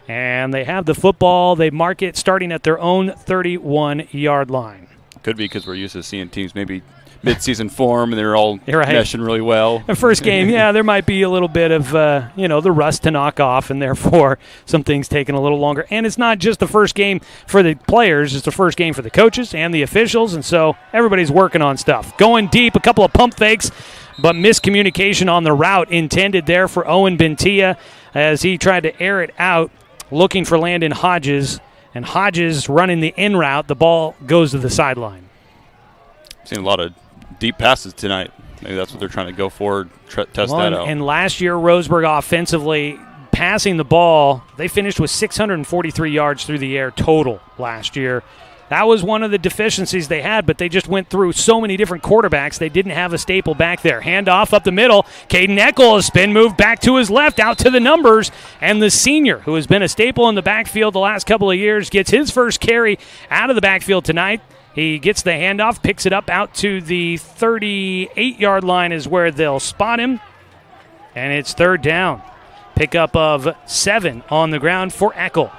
And they have the football. They mark it starting at their own 31-yard line. Could be because we're used to seeing teams maybe mid-season form and they're all meshing really well. The first game, yeah, there might be a little bit of, the rust to knock off, and therefore some things taking a little longer. And it's not just the first game for the players. It's the first game for the coaches and the officials, and so everybody's working on stuff. Going deep, a couple of pump fakes, but miscommunication on the route intended there for Owen Bentia as he tried to air it out, looking for Landon Hodges, and Hodges running the in route. The ball goes to the sideline. Seen a lot of deep passes tonight. Maybe that's what they're trying to go for, test that out. And last year, Roseburg offensively passing the ball, they finished with 643 yards through the air total last year. That was one of the deficiencies they had, but they just went through so many different quarterbacks. They didn't have a staple back there. Handoff up the middle. Caden Eckel, a spin move back to his left, out to the numbers. And the senior, who has been a staple in the backfield the last couple of years, gets his first carry out of the backfield tonight. He gets the handoff, picks it up out to the 38-yard line is where they'll spot him. And it's third down. Pickup of 7 on the ground for Eckel.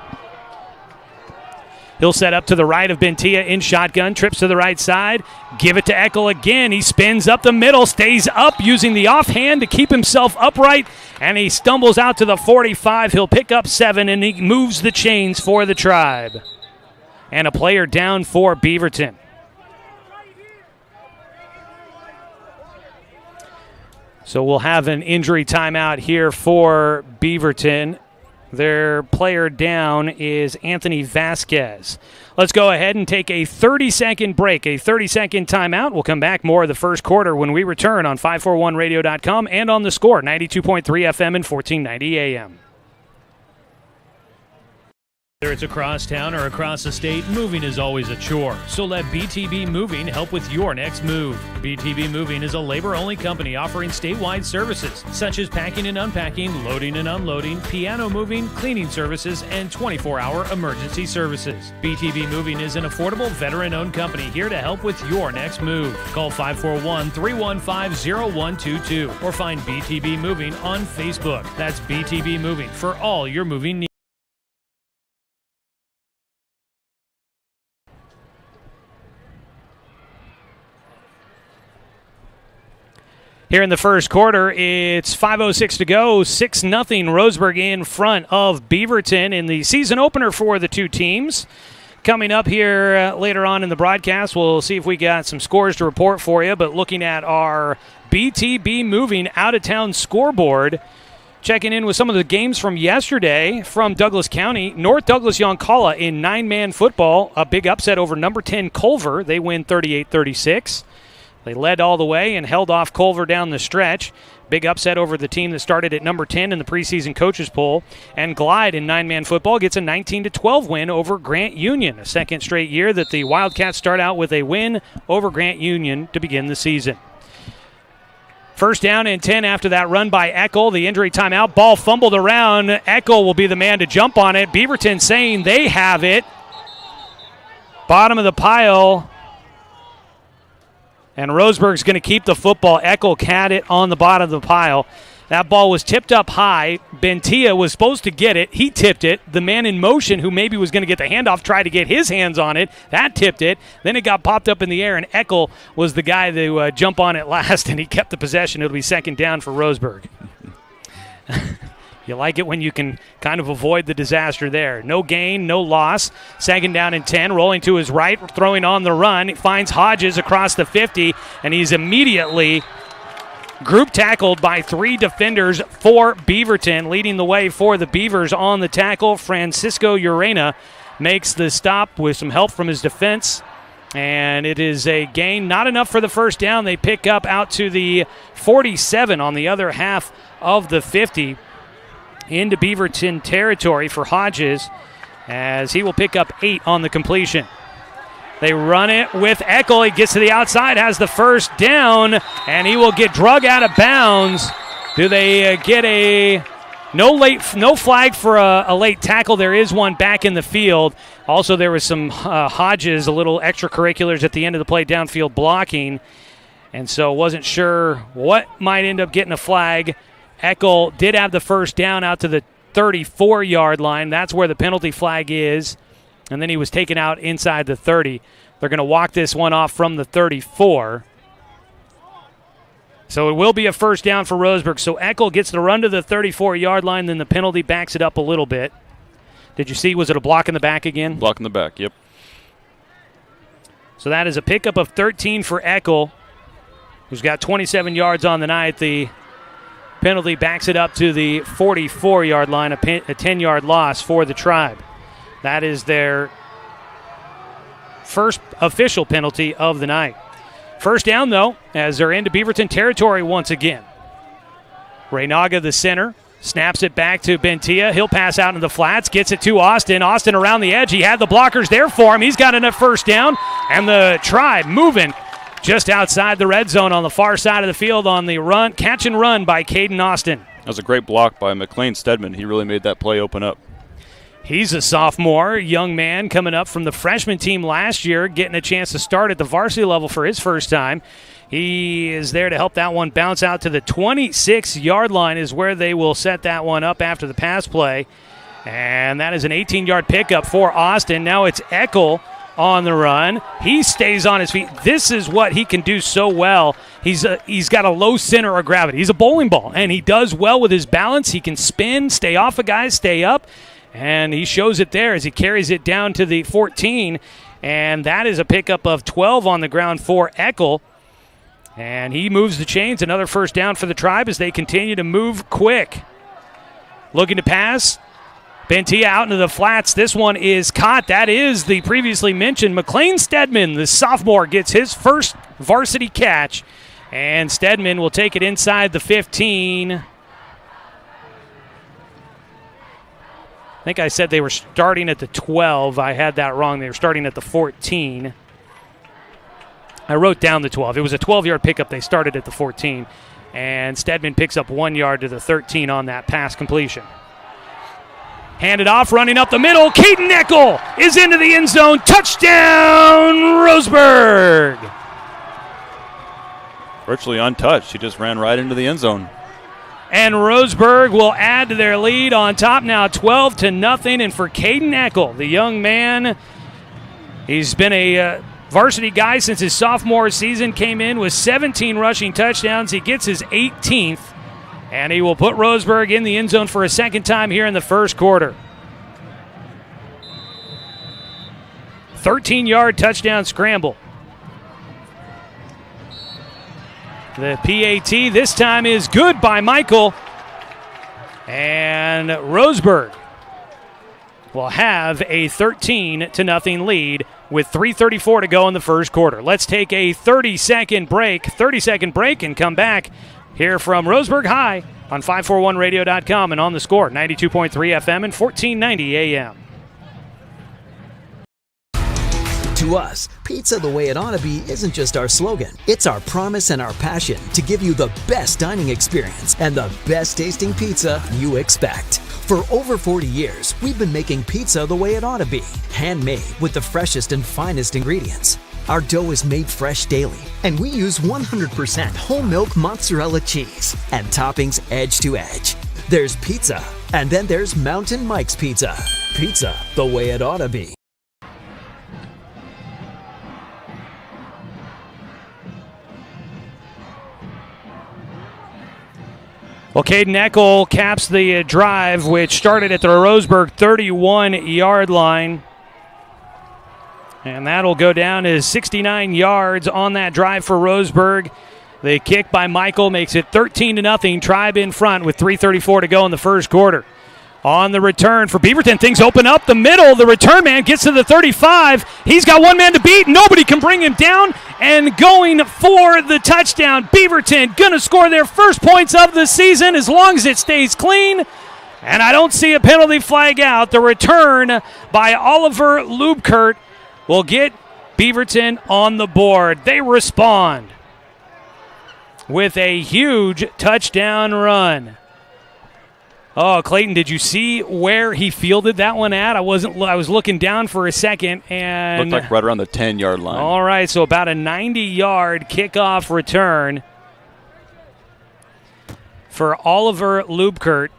He'll set up to the right of Bentia in shotgun, trips to the right side, give it to Eckel again. He spins up the middle, stays up using the offhand to keep himself upright, and he stumbles out to the 45. He'll pick up 7, and he moves the chains for the Tribe. And a player down for Beaverton. So we'll have an injury timeout here for Beaverton. Their player down is Anthony Vasquez. Let's go ahead and take a 30-second break, a 30-second timeout. We'll come back more of the first quarter when we return on 541radio.com and on The Score, 92.3 FM and 1490 AM. Whether it's across town or across the state, moving is always a chore. So let BTB Moving help with your next move. BTB Moving is a labor-only company offering statewide services, such as packing and unpacking, loading and unloading, piano moving, cleaning services, and 24-hour emergency services. BTB Moving is an affordable, veteran-owned company here to help with your next move. Call 541-315-0122 or find BTB Moving on Facebook. That's BTB Moving for all your moving needs. Here in the first quarter, it's 5:06 to go, 6-0 Roseburg in front of Beaverton in the season opener for the two teams. Coming up here later on in the broadcast, we'll see if we got some scores to report for you, but looking at our BTB Moving out-of-town scoreboard, checking in with some of the games from yesterday from Douglas County. North Douglas Yoncalla in 9-man football, a big upset over number 10 Culver. They win 38-36. They led all the way and held off Culver down the stretch. Big upset over the team that started at number 10 in the preseason coaches poll. And Glide in 9-man football gets a 19-12 win over Grant Union. A second straight year that the Wildcats start out with a win over Grant Union to begin the season. First down and 10 after that run by Eckel. The injury timeout. Ball fumbled around. Eckel will be the man to jump on it. Beaverton saying they have it. Bottom of the pile. And Roseburg's going to keep the football. Eckel had it on the bottom of the pile. That ball was tipped up high. Bentia was supposed to get it. He tipped it. The man in motion who maybe was going to get the handoff tried to get his hands on it. That tipped it. Then it got popped up in the air, and Eckel was the guy to jump on it last, and he kept the possession. It'll be second down for Roseburg. You like it when you can kind of avoid the disaster there. No gain, no loss. Second down and 10, rolling to his right, throwing on the run. He finds Hodges across the 50, and he's immediately group tackled by 3 defenders for Beaverton. Leading the way for the Beavers on the tackle, Francisco Urena makes the stop with some help from his defense. And it is a gain, not enough for the first down. They pick up out to the 47 on the other half of the 50. Into Beaverton territory for Hodges as he will pick up 8 on the completion. They run it with Eckel. He gets to the outside, has the first down, and he will get drug out of bounds. Do they get a No flag for a late tackle. There is one back in the field. Also, there was some Hodges, a little extracurriculars at the end of the play, downfield blocking. And so wasn't sure what might end up getting a flag. Eckel did have the first down out to the 34-yard line. That's where the penalty flag is. And then he was taken out inside the 30. They're going to walk this one off from the 34. So it will be a first down for Roseburg. So Eckel gets the run to the 34-yard line, then the penalty backs it up a little bit. Did you see, was it a block in the back again? Block in the back, yep. So that is a pickup of 13 for Eckel, who's got 27 yards on the night. The penalty backs it up to the 44-yard line, a 10-yard loss for the Tribe. That is their first official penalty of the night. First down, though, as they're into Beaverton territory once again. Reynaga, the center, snaps it back to Bentia. He'll pass out into the flats, gets it to Austin. Austin around the edge. He had the blockers there for him. He's got enough first down, and the Tribe moving just outside the red zone on the far side of the field on the run, catch and run by Caden Austin. That was a great block by McLean Stedman. He really made that play open up. He's a sophomore, young man coming up from the freshman team last year, getting a chance to start at the varsity level for his first time. He is there to help that one bounce out to the 26-yard line is where they will set that one up after the pass play. And that is an 18-yard pickup for Austin. Now it's Eckel on the run. He stays on his feet. This is what he can do so well. He's got a low center of gravity. He's a bowling ball, and he does well with his balance. He can spin, stay off of guys, stay up. And he shows it there as he carries it down to the 14. And that is a pickup of 12 on the ground for Eckel. And he moves the chains. Another first down for the Tribe as they continue to move quick. Looking to pass. Bentia out into the flats. This one is caught. That is the previously mentioned McLean Stedman. The sophomore gets his first varsity catch. And Stedman will take it inside the 15. I think I said they were starting at the 12. I had that wrong. They were starting at the 14. I wrote down the 12. It was a 12-yard pickup. They started at the 14. And Stedman picks up 1 yard to the 13 on that pass completion. Handed off, running up the middle. Caden Eckel is into the end zone. Touchdown, Roseburg. Virtually untouched. He just ran right into the end zone. And Roseburg will add to their lead on top now 12-0. And for Caden Eckel, the young man, he's been a varsity guy since his sophomore season, came in with 17 rushing touchdowns. He gets his 18th, and he will put Roseburg in the end zone for a second time here in the first quarter. 13-yard touchdown scramble. The PAT this time is good by Michael. And Roseburg will have a 13-0 lead with 3:34 to go in the first quarter. Let's take a 30-second break and come back here from Roseburg High on 541radio.com and on the Score, 92.3 FM and 1490 AM. To us, pizza the way it ought to be isn't just our slogan. It's our promise and our passion to give you the best dining experience and the best tasting pizza you expect. For over 40 years, we've been making pizza the way it ought to be. Handmade with the freshest and finest ingredients. Our dough is made fresh daily, and we use 100% whole milk mozzarella cheese and toppings edge to edge. There's pizza, and then there's Mountain Mike's Pizza. Pizza the way it ought to be. Well, Caden Eckel caps the drive, which started at the Roseburg 31-yard line. And that'll go down as 69 yards on that drive for Roseburg. The kick by Michael makes it 13-0. Tribe in front with 3:34 to go in the first quarter. On the return for Beaverton, things open up the middle. The return man gets to the 35. He's got one man to beat. Nobody can bring him down. And going for the touchdown, Beaverton going to score their first points of the season as long as it stays clean. And I don't see a penalty flag out. The return by Oliver Lubkert will get Beaverton on the board. They respond with a huge touchdown run. Oh, Clayton, did you see where he fielded that one at? I was looking down for a second and looked like right around the 10-yard line. All right, so about a 90-yard kickoff return for Oliver Lubkert.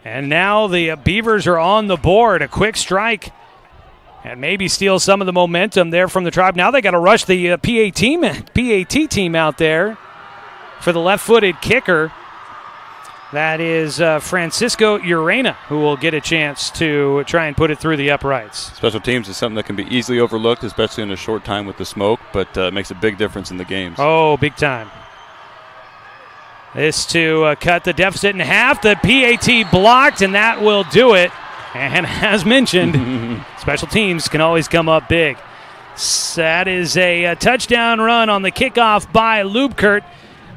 And now the Beavers are on the board. A quick strike and maybe steal some of the momentum there from the Tribe. Now they got to rush the PAT team out there for the left-footed kicker. That is Francisco Urena, who will get a chance to try and put it through the uprights. Special teams is something that can be easily overlooked, especially in a short time with the smoke, but it makes a big difference in the games. Oh, big time. This to cut the deficit in half. The PAT blocked, and that will do it. And as mentioned, special teams can always come up big. That is a touchdown run on the kickoff by Lubkert.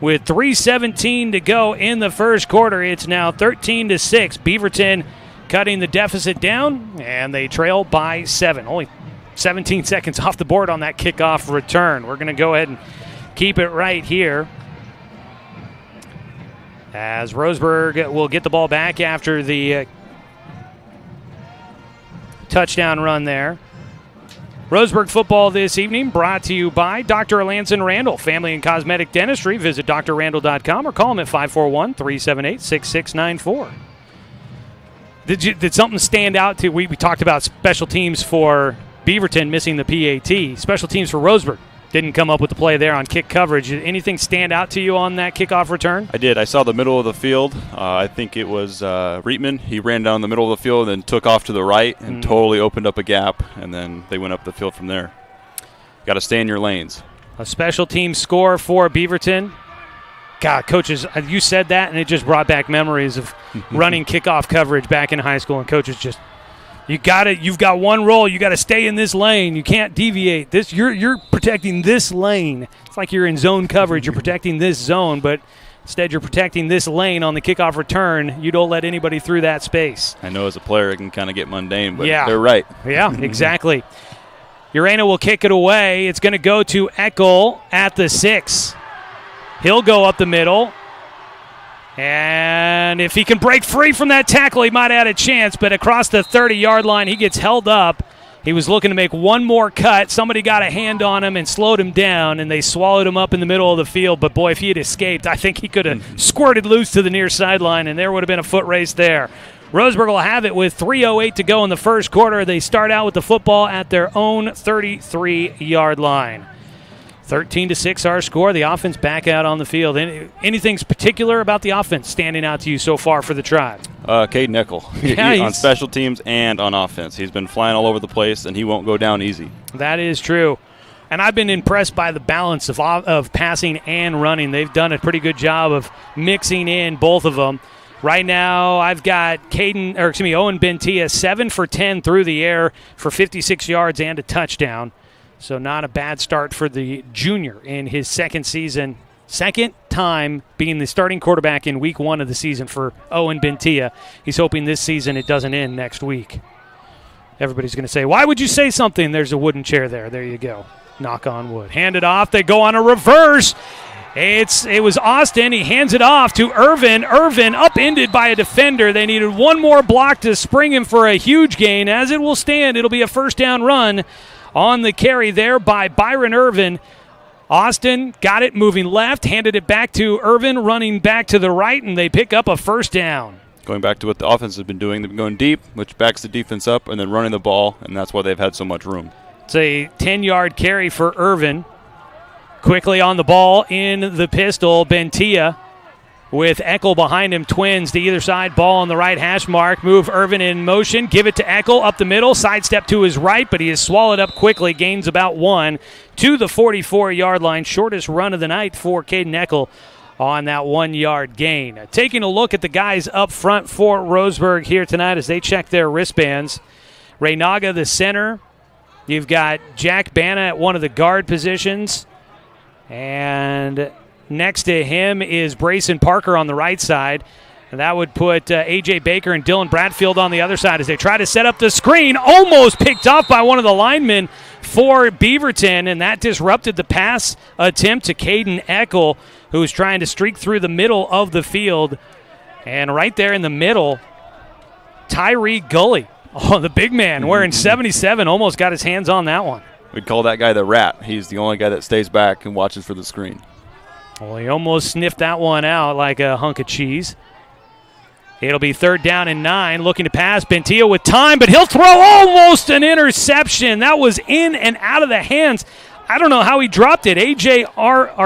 With 3:17 to go in the first quarter, it's now 13-6. Beaverton cutting the deficit down, and they trail by 7. Only 17 seconds off the board on that kickoff return. We're going to go ahead and keep it right here, as Roseburg will get the ball back after the touchdown run there. Roseburg football this evening brought to you by Dr. Alanson Randall, Family and Cosmetic Dentistry. Visit drrandall.com or call him at 541-378-6694. Did something stand out to you? We talked about special teams for Beaverton missing the PAT. Special teams for Roseburg didn't come up with the play there on kick coverage. Did anything stand out to you on that kickoff return? I did. I saw the middle of the field. I think it was Reitman. He ran down the middle of the field and took off to the right and totally opened up a gap, and then they went up the field from there. Got to stay in your lanes. A special team score for Beaverton. God, coaches, you said that, and it just brought back memories of running kickoff coverage back in high school, and coaches just, you've got one role. You got to stay in this lane. You can't deviate. You're protecting this lane. It's like you're in zone coverage. You're protecting this zone, but instead you're protecting this lane on the kickoff return. You don't let anybody through that space. I know as a player it can kind of get mundane, but yeah, they're right. Yeah, exactly. Urena will kick it away. It's going to go to Eckel at the 6. He'll go up the middle. And if he can break free from that tackle, he might have a chance. But across the 30-yard line, he gets held up. He was looking to make one more cut. Somebody got a hand on him and slowed him down, and they swallowed him up in the middle of the field. But, boy, if he had escaped, I think he could have squirted loose to the near sideline, and there would have been a foot race there. Roseburg will have it with 3:08 to go in the first quarter. They start out with the football at their own 33-yard line. 13-6 our score. The offense back out on the field. Anything particular about the offense standing out to you so far for the Tribe? Caden Eckel. Yeah, on special teams and on offense. He's been flying all over the place, and he won't go down easy. That is true. And I've been impressed by the balance of passing and running. They've done a pretty good job of mixing in both of them. Right now, I've got Owen Bentia 7 for 10 through the air for 56 yards and a touchdown. So not a bad start for the junior in his second season. Second time being the starting quarterback in week 1 of the season for Owen Bentia. He's hoping this season it doesn't end next week. Everybody's going to say, why would you say something? There's a wooden chair there. There you go. Knock on wood. Hand it off. They go on a reverse. It was Austin. He hands it off to Irvin. Irvin upended by a defender. They needed one more block to spring him for a huge gain. As it will stand, it'll be a first down run on the carry there by Byron Irvin. Austin got it moving left, handed it back to Irvin, running back to the right, and they pick up a first down. Going back to what the offense has been doing, they've been going deep, which backs the defense up, and then running the ball, and that's why they've had so much room. It's a 10-yard carry for Irvin. Quickly on the ball in the pistol, Bentia with Eckel behind him, twins to either side, ball on the right hash mark, move Irvin in motion, give it to Eckel up the middle, sidestep to his right, but he is swallowed up quickly, gains about 1 to the 44-yard line, shortest run of the night for Caden Eckel on that 1-yard gain. Taking a look at the guys up front for Roseburg here tonight as they check their wristbands. Reynaga, the center. You've got Jack Banna at one of the guard positions, and next to him is Brayson Parker on the right side. And that would put A.J. Baker and Dylan Bradfield on the other side as they try to set up the screen. Almost picked off by one of the linemen for Beaverton, and that disrupted the pass attempt to Caden Eckel, who was trying to streak through the middle of the field. And right there in the middle, Tyree Gully, the big man, wearing 77, almost got his hands on that one. We'd call that guy the rat. He's the only guy that stays back and watches for the screen. Well, he almost sniffed that one out like a hunk of cheese. It'll be 3rd down and 9, looking to pass. Bentia with time, but he'll throw almost an interception. That was in and out of the hands. I don't know how he dropped it. A.J. Arneson.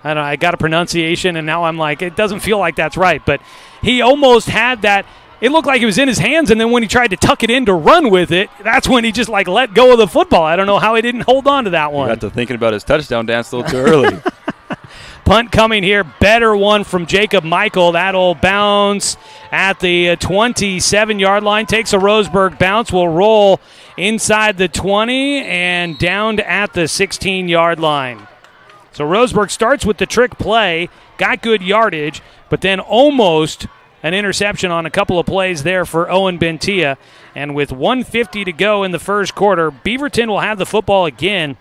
I don't know, I got a pronunciation, and now I'm like, it doesn't feel like that's right. But he almost had that. It looked like it was in his hands, and then when he tried to tuck it in to run with it, that's when he just, let go of the football. I don't know how he didn't hold on to that one. Got to thinking about his touchdown dance a little too early. Punt coming here. Better one from Jacob Michael. That'll bounce at the 27-yard line. Takes a Roseburg bounce. Will roll inside the 20 and down at the 16-yard line. So Roseburg starts with the trick play, got good yardage, but then almost an interception on a couple of plays there for Owen Bentia. And with 1:50 to go in the first quarter, Beaverton will have the football again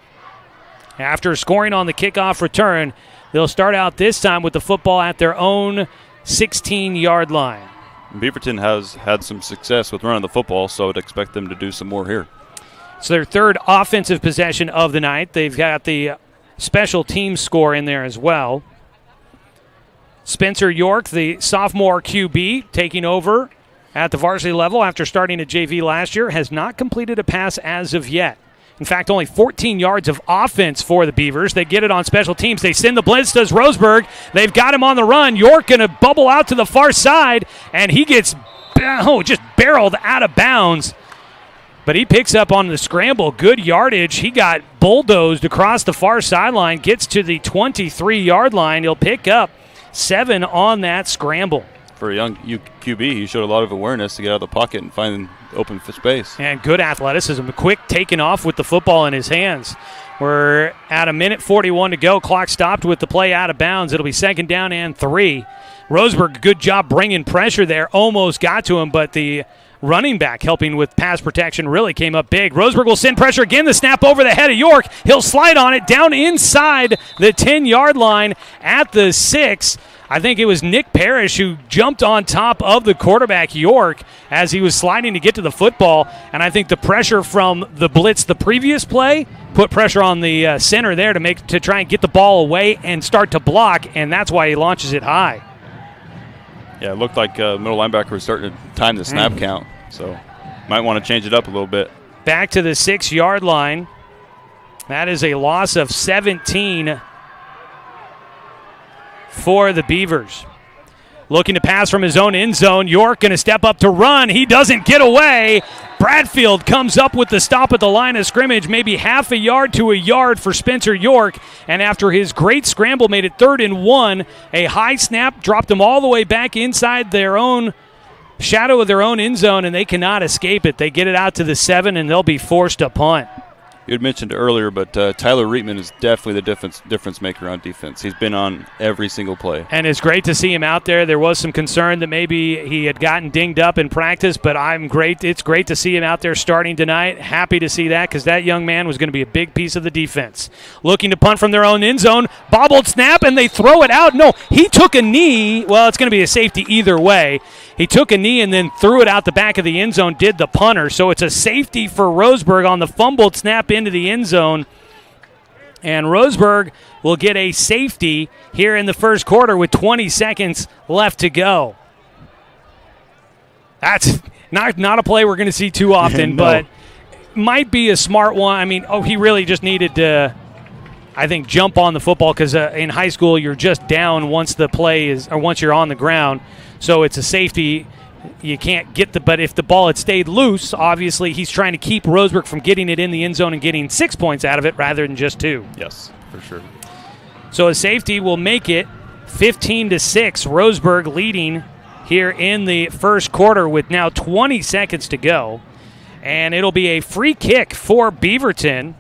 after scoring on the kickoff return. They'll start out this time with the football at their own 16-yard line. Beaverton has had some success with running the football, so I'd expect them to do some more here. It's their 3rd offensive possession of the night. They've got the special team score in there as well. Spencer York, the sophomore QB, taking over at the varsity level after starting at JV last year, has not completed a pass as of yet. In fact, only 14 yards of offense for the Beavers. They get it on special teams. They send the blitz, does Roseburg. They've got him on the run. York going to bubble out to the far side, and he gets just barreled out of bounds. But he picks up on the scramble. Good yardage. He got bulldozed across the far sideline, gets to the 23-yard line. He'll pick up 7 on that scramble. For a young QB, he showed a lot of awareness to get out of the pocket and find open space. And good athleticism. Quick taking off with the football in his hands. We're at 1:41 to go. Clock stopped with the play out of bounds. It'll be 2nd down and 3. Roseburg, good job bringing pressure there. Almost got to him, but the running back helping with pass protection really came up big. Roseburg will send pressure again. The snap over the head of York. He'll slide on it down inside the 10-yard line at the 6. I think it was Nick Parrish who jumped on top of the quarterback, York, as he was sliding to get to the football. And I think the pressure from the blitz the previous play put pressure on the center there to try and get the ball away and start to block, and that's why he launches it high. Yeah, it looked like middle linebacker was starting to time the snap count, so might want to change it up a little bit. Back to the 6-yard line. That is a loss of 17 for the Beavers. Looking to pass from his own end zone. York going to step up to run. He doesn't get away. Bradfield comes up with the stop at the line of scrimmage, maybe half a yard to a yard for Spencer York. And after his great scramble, made it 3rd and 1. A high snap dropped them all the way back inside their own shadow of their own end zone, and they cannot escape it. They get it out to the 7, and they'll be forced to punt. You had mentioned earlier, but Tyler Reitman is definitely the difference maker on defense. He's been on every single play. And it's great to see him out there. There was some concern that maybe he had gotten dinged up in practice, but it's great to see him out there starting tonight. Happy to see that because that young man was going to be a big piece of the defense. Looking to punt from their own end zone. Bobbled snap, and they throw it out. No, he took a knee. Well, it's going to be a safety either way. He took a knee and then threw it out the back of the end zone, did the punter. So it's a safety for Roseburg on the fumbled snap into the end zone. And Roseburg will get a safety here in the first quarter with 20 seconds left to go. That's not a play we're going to see too often, No. but might be a smart one. I mean, he really just needed to, I think, jump on the football because in high school you're just down once the play is, or once you're on the ground. So it's a safety. You can't get but if the ball had stayed loose, obviously he's trying to keep Roseburg from getting it in the end zone and getting 6 points out of it rather than just 2. Yes, for sure. So a safety will make it 15-6. Roseburg leading here in the first quarter with now 20 seconds to go. And it'll be a free kick for Beaverton.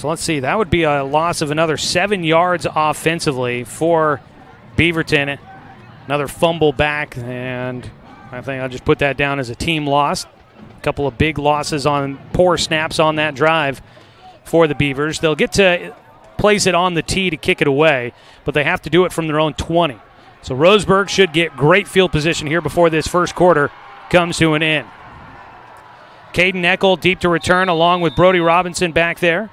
So let's see. That would be a loss of another 7 yards offensively for Beaverton. Another fumble back, and I think I'll just put that down as a team loss. A couple of big losses on poor snaps on that drive for the Beavers. They'll get to place it on the tee to kick it away, but they have to do it from their own 20. So Roseburg should get great field position here before this first quarter comes to an end. Caden Eckel deep to return along with Brody Robinson back there.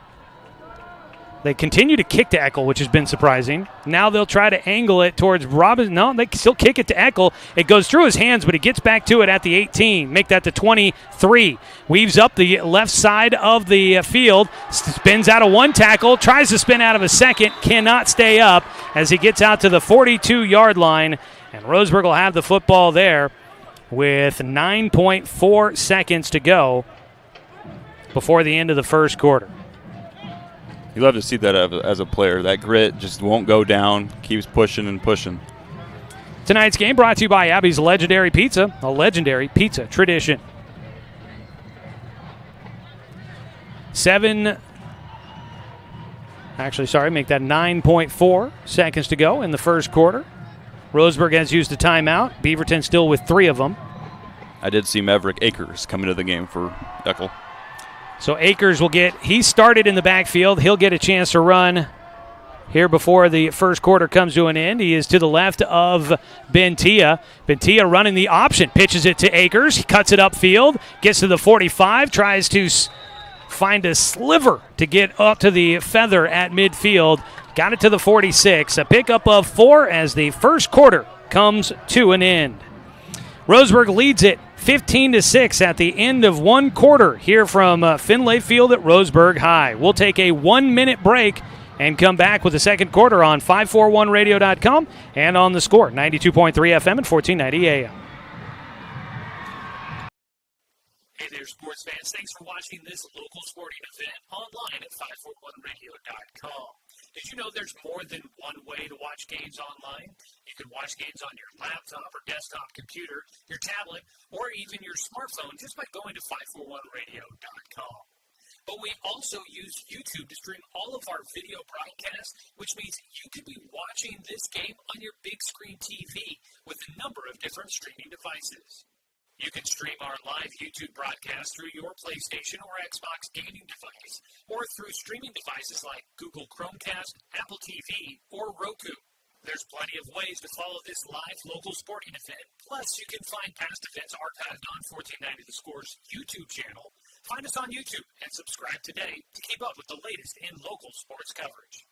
They continue to kick to Eckel, which has been surprising. Now they'll try to angle it towards Robinson. No, they still kick it to Eckel. It goes through his hands, but he gets back to it at the 18. Make that the 23. Weaves up the left side of the field. Spins out of one tackle. Tries to spin out of a second. Cannot stay up as he gets out to the 42-yard line. And Roseburg will have the football there with 9.4 seconds to go before the end of the first quarter. You love to see that as a player. That grit just won't go down, keeps pushing and pushing. Tonight's game brought to you by Abby's Legendary Pizza, a legendary pizza tradition. Make that 9.4 seconds to go in the first quarter. Roseburg has used a timeout. Beaverton still with 3 of them. I did see Maverick Akers come into the game for Eckel. So Akers he started in the backfield. He'll get a chance to run here before the first quarter comes to an end. He is to the left of Bentia. Bentia running the option, pitches it to Akers. He cuts it upfield, gets to the 45, tries to find a sliver to get up to the feather at midfield. Got it to the 46. A pickup of 4 as the first quarter comes to an end. Roseburg leads it 15-6 at the end of one quarter here from Finlay Field at Roseburg High. We'll take a 1-minute break and come back with the second quarter on 541radio.com and on the Score, 92.3 FM and 1490 AM. Hey there, sports fans. Thanks for watching this local sporting event online at 541radio.com. Did you know there's more than one way to watch games online? You can watch games on your laptop or desktop computer, your tablet, or even your smartphone just by going to 541radio.com. But we also use YouTube to stream all of our video broadcasts, which means you could be watching this game on your big screen TV with a number of different streaming devices. You can stream our live YouTube broadcast through your PlayStation or Xbox gaming device, or through streaming devices like Google Chromecast, Apple TV, or Roku. There's plenty of ways to follow this live local sporting event. Plus, you can find past events archived on 1490 The Score's YouTube channel. Find us on YouTube and subscribe today to keep up with the latest in local sports coverage.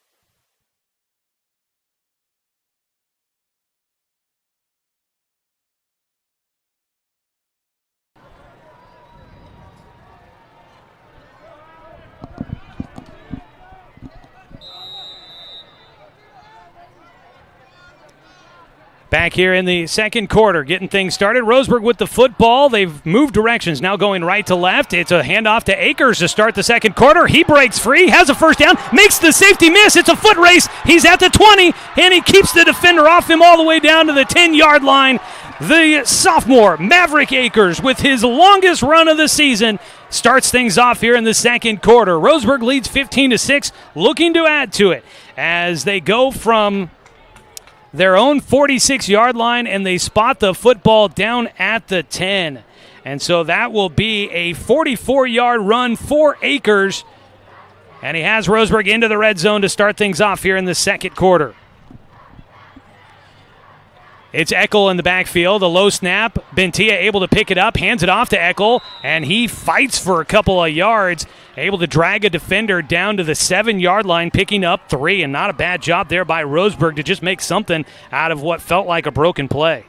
Back here in the second quarter, getting things started. Roseburg with the football. They've moved directions, now going right to left. It's a handoff to Akers to start the second quarter. He breaks free, has a first down, makes the safety miss. It's a foot race. He's at the 20, and he keeps the defender off him all the way down to the 10-yard line. The sophomore, Maverick Akers, with his longest run of the season, starts things off here in the second quarter. Roseburg leads 15-6, looking to add to it as they go from their own 46-yard line, and they spot the football down at the 10. And so that will be a 44-yard run for Akers, and he has Roseburg into the red zone to start things off here in the second quarter. It's Eckel in the backfield, a low snap. Bentia able to pick it up, hands it off to Eckel, and he fights for a couple of yards, able to drag a defender down to the 7-yard line, picking up 3, and not a bad job there by Roseburg to just make something out of what felt like a broken play.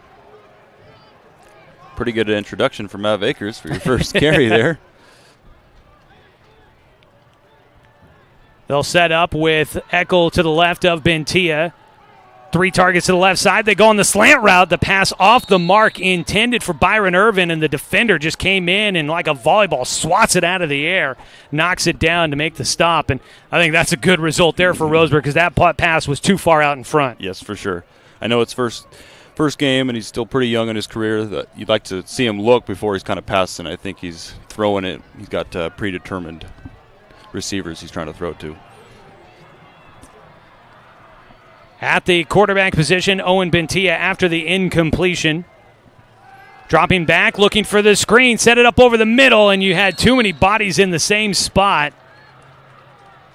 Pretty good introduction for Mav Akers for your first carry there. They'll set up with Eckel to the left of Bentia. 3 targets to the left side. They go on the slant route. The pass off the mark intended for Byron Irvin, and the defender just came in and like a volleyball swats it out of the air, knocks it down to make the stop. And I think that's a good result there for Roseburg because that pass was too far out in front. Yes, for sure. I know it's first game, and he's still pretty young in his career. You'd like to see him look before he's kind of passing. I think he's throwing it. He's got predetermined receivers he's trying to throw to. At the quarterback position, Owen Bentia after the incompletion. Dropping back, looking for the screen, set it up over the middle, and you had too many bodies in the same spot.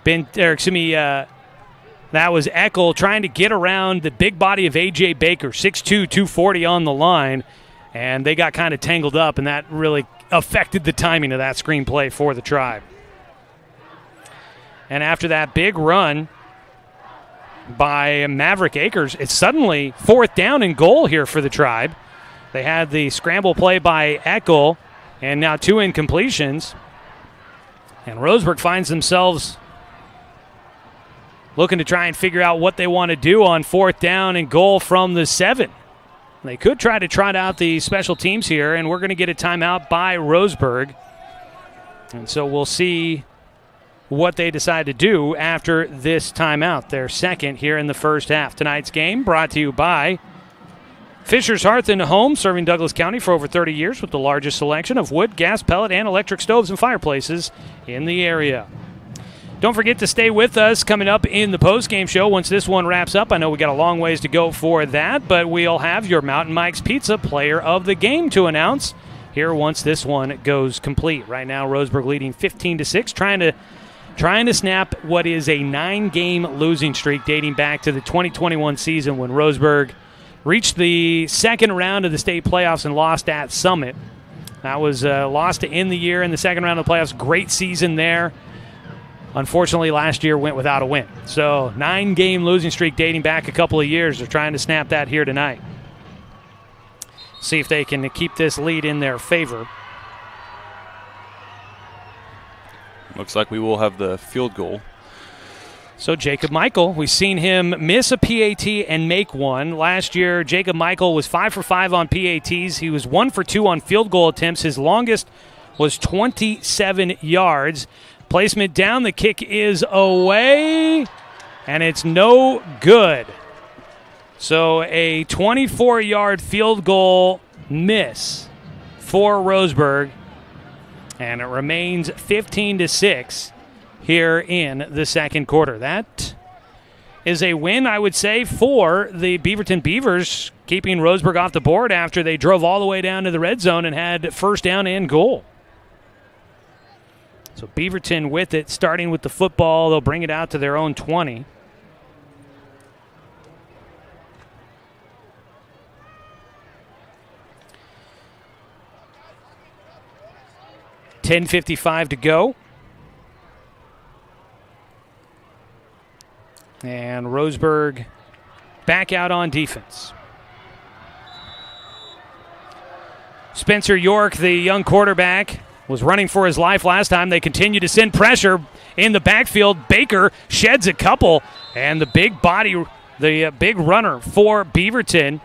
That was Eckel trying to get around the big body of A.J. Baker, 6'2", 240 on the line, and they got kind of tangled up, and that really affected the timing of that screen play for the Tribe. And after that big run by Maverick Akers, it's suddenly 4th down and goal here for the Tribe. They had the scramble play by Eckel, and now 2 incompletions. And Roseburg finds themselves looking to try and figure out what they want to do on 4th down and goal from the 7. They could try to trot out the special teams here, and we're going to get a timeout by Roseburg. And so we'll see what they decide to do after this timeout, their second here in the first half. Tonight's game brought to you by Fisher's Hearth and Home, serving Douglas County for over 30 years with the largest selection of wood, gas, pellet, and electric stoves and fireplaces in the area. Don't forget to stay with us coming up in the postgame show once this one wraps up. I know we got a long ways to go for that, but we'll have your Mountain Mike's Pizza player of the game to announce here once this one goes complete. Right now, Roseburg leading 15-6, trying to snap what is a 9-game losing streak dating back to the 2021 season when Roseburg reached the second round of the state playoffs and lost at Summit. That was lost to end the year in the second round of the playoffs. Great season there. Unfortunately, last year went without a win. So 9-game losing streak dating back a couple of years. They're trying to snap that here tonight. See if they can keep this lead in their favor. Looks like we will have the field goal. So Jacob Michael, we've seen him miss a PAT and make one. Last year, Jacob Michael was 5 for 5 on PATs. He was 1 for 2 on field goal attempts. His longest was 27 yards. Placement down, the kick is away, and it's no good. So a 24-yard field goal miss for Roseburg, and it remains 15-6 here in the second quarter. That is a win, I would say, for the Beaverton Beavers, keeping Roseburg off the board after they drove all the way down to the red zone and had first down and goal. So Beaverton with it, starting with the football. They'll bring it out to their own 20. $10:55 to go. And Roseburg back out on defense. Spencer York, the young quarterback, was running for his life last time. They continue to send pressure in the backfield. Baker sheds a couple, and the big body, the big runner for Beaverton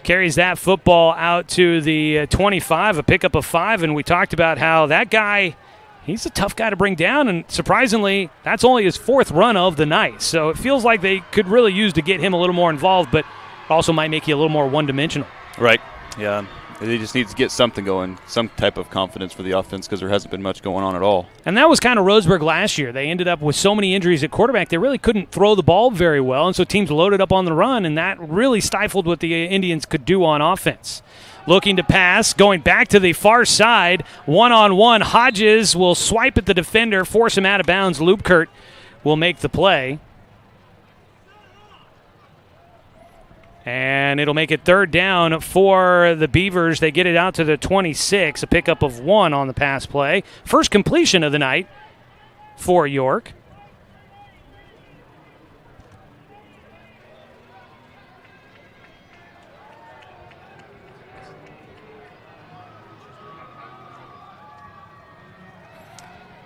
carries that football out to the 25, a pickup of 5, and we talked about how that guy, he's a tough guy to bring down, and surprisingly, that's only his 4th run of the night. So it feels like they could really use to get him a little more involved, but also might make you a little more one-dimensional. Right, yeah. They just need to get something going, some type of confidence for the offense because there hasn't been much going on at all. And that was kind of Roseburg last year. They ended up with so many injuries at quarterback, they really couldn't throw the ball very well, and so teams loaded up on the run, and that really stifled what the Indians could do on offense. Looking to pass, going back to the far side, one-on-one. Hodges will swipe at the defender, force him out of bounds. Loopkert will make the play. And it'll make it 3rd down for the Beavers. They get it out to the 26, a pickup of 1 on the pass play. First completion of the night for York.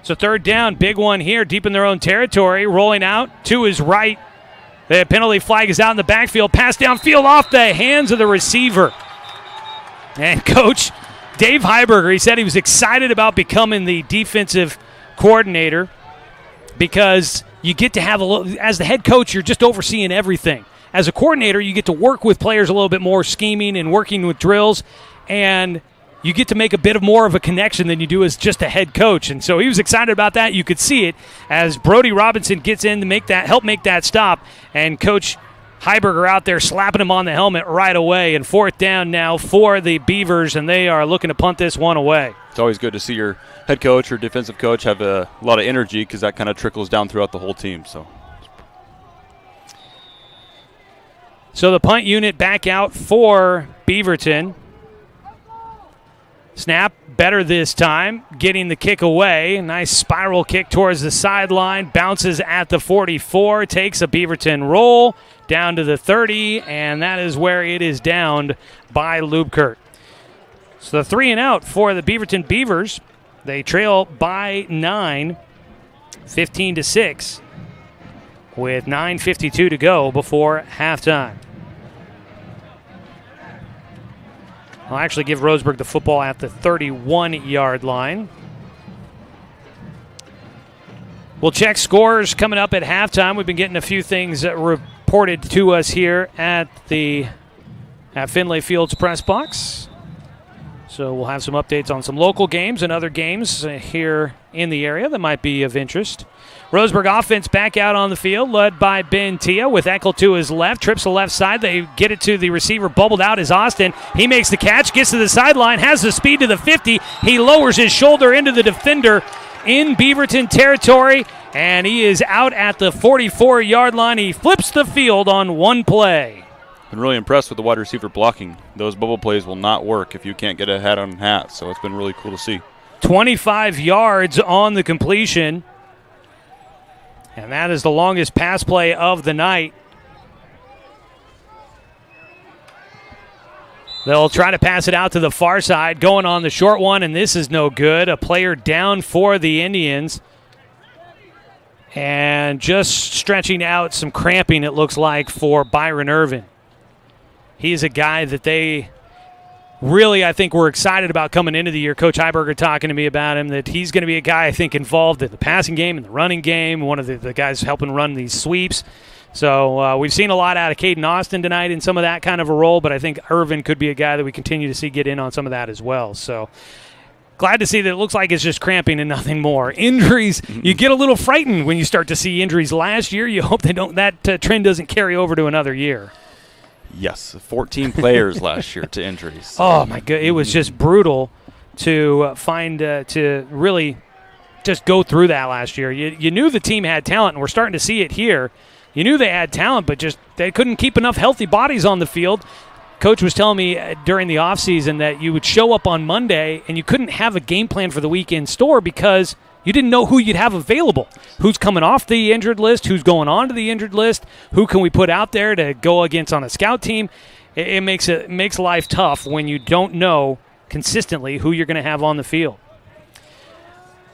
So 3rd down, big one here, deep in their own territory. Rolling out to his right. The penalty flag is out in the backfield. Pass downfield off the hands of the receiver. And Coach Dave Heiberger, he said he was excited about becoming the defensive coordinator because you get to have a little, as the head coach, you're just overseeing everything. As a coordinator, you get to work with players a little bit more, scheming and working with drills. And you get to make a bit of more of a connection than you do as just a head coach. And so he was excited about that. You could see it as Brody Robinson gets in to help make that stop, and Coach Heiberger out there slapping him on the helmet right away. And 4th down now for the Beavers, and they are looking to punt this one away. It's always good to see your head coach or defensive coach have a lot of energy, because that kind of trickles down throughout the whole team. So the punt unit back out for Beaverton. Snap better this time, getting the kick away. Nice spiral kick towards the sideline, bounces at the 44, takes a Beaverton roll down to the 30, and that is where it is downed by Lubkert. So the 3 and out for the Beaverton Beavers. They trail by 9, 15-6, with 9:52 to go before halftime. I'll actually give Roseburg the football at the 31-yard line. We'll check scores coming up at halftime. We've been getting a few things reported to us here at Finlay Field's press box. So we'll have some updates on some local games and other games here in the area that might be of interest. Roseburg offense back out on the field, led by Ben Tia with Eckel to his left, trips the left side. They get it to the receiver, bubbled out is Austin. He makes the catch, gets to the sideline, has the speed to the 50. He lowers his shoulder into the defender in Beaverton territory, and he is out at the 44-yard line. He flips the field on one play. Been really impressed with the wide receiver blocking. Those bubble plays will not work if you can't get a hat on hat, so it's been really cool to see. 25 yards on the completion. And that is the longest pass play of the night. They'll try to pass it out to the far side, going on the short one, and this is no good. A player down for the Indians. And just stretching out some cramping, it looks like, for Byron Irvin. He's a guy that they really, I think, were excited about coming into the year. Coach Heiberger talking to me about him, that he's going to be a guy, I think, involved in the passing game and the running game, one of the guys helping run these sweeps. So we've seen a lot out of Caden Austin tonight in some of that kind of a role, but I think Irvin could be a guy that we continue to see get in on some of that as well. So glad to see that it looks like it's just cramping and nothing more. Injuries, you get a little frightened when you start to see injuries. Last year, you hope that trend doesn't carry over to another year. Yes, 14 players last year to injuries. So. Oh, my God. It was just brutal to find, to really just go through that last year. You knew the team had talent, and we're starting to see it here. You knew they had talent, but just they couldn't keep enough healthy bodies on the field. Coach was telling me during the offseason that you would show up on Monday, and you couldn't have a game plan for the week in store because you didn't know who you'd have available. Who's coming off the injured list? Who's going on to the injured list? Who can we put out there to go against on a scout team? It makes life tough when you don't know consistently who you're going to have on the field.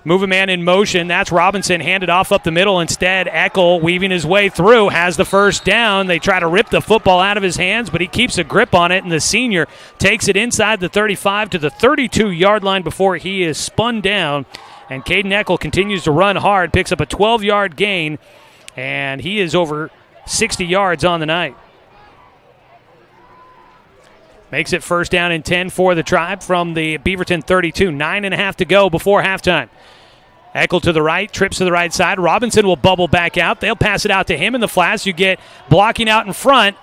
Move a man in motion. That's Robinson handed off up the middle. Instead, Eckel weaving his way through has the first down. They try to rip the football out of his hands, but he keeps a grip on it, and the senior takes it inside the 35 to the 32-yard line before he is spun down. And Caden Eckel continues to run hard, picks up a 12-yard gain, and he is over 60 yards on the night. Makes it first down and 10 for the Tribe from the Beaverton 32. 9.5 to go before halftime. Eckel to the right, trips to the right side. Robinson will bubble back out. They'll pass it out to him in the flats. You get blocking out in front,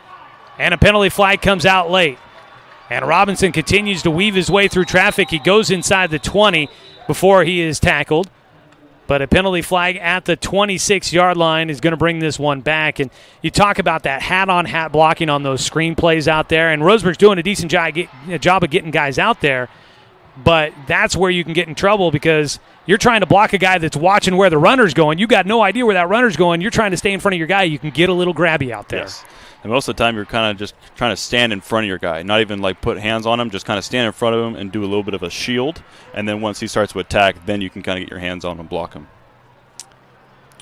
and a penalty flag comes out late. And Robinson continues to weave his way through traffic. He goes inside the 20 before he is tackled. But a penalty flag at the 26-yard line is going to bring this one back. And you talk about that hat-on-hat blocking on those screen plays out there. And Roseburg's doing a decent job of getting guys out there. But that's where you can get in trouble because you're trying to block a guy that's watching where the runner's going. You got no idea where that runner's going. You're trying to stay in front of your guy. You can get a little grabby out there. Yes. And most of the time, you're kind of just trying to stand in front of your guy, not even like put hands on him, just kind of stand in front of him and do a little bit of a shield. And then once he starts to attack, then you can kind of get your hands on him and block him.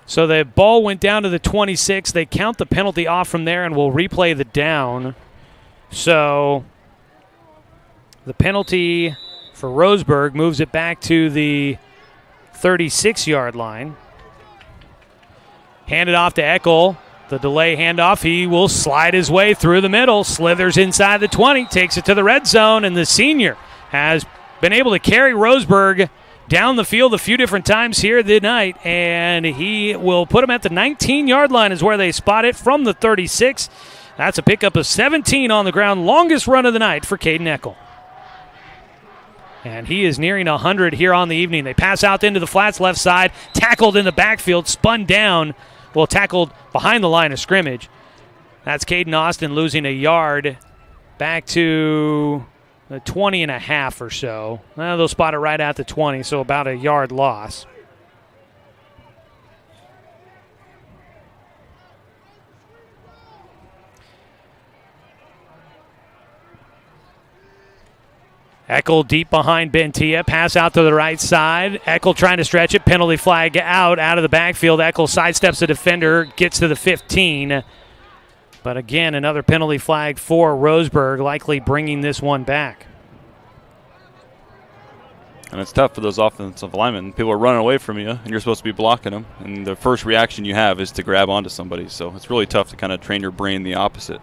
So the ball went down to the 26. They count the penalty off from there and will replay the down. So the penalty for Roseburg moves it back to the 36-yard line. Handed off to Eckel. The delay handoff, he will slide his way through the middle, slithers inside the 20, takes it to the red zone, and the senior has been able to carry Roseburg down the field a few different times here tonight, and he will put him at the 19-yard line is where they spot it from the 36. That's a pickup of 17 on the ground, longest run of the night for Caden Eckel. And he is nearing 100 here on the evening. They pass out into the flats left side, tackled in the backfield, spun down, tackled behind the line of scrimmage. That's Caden Austin losing a yard back to the 20 and a half or so. Well, they'll spot it right at the 20, so about a yard loss. Eckel deep behind Bentia. Pass out to the right side. Eckel trying to stretch it. Penalty flag out of the backfield. Eckel sidesteps the defender, gets to the 15. But again, another penalty flag for Roseburg, likely bringing this one back. And it's tough for those offensive linemen. People are running away from you, and you're supposed to be blocking them. And the first reaction you have is to grab onto somebody. So it's really tough to kind of train your brain the opposite.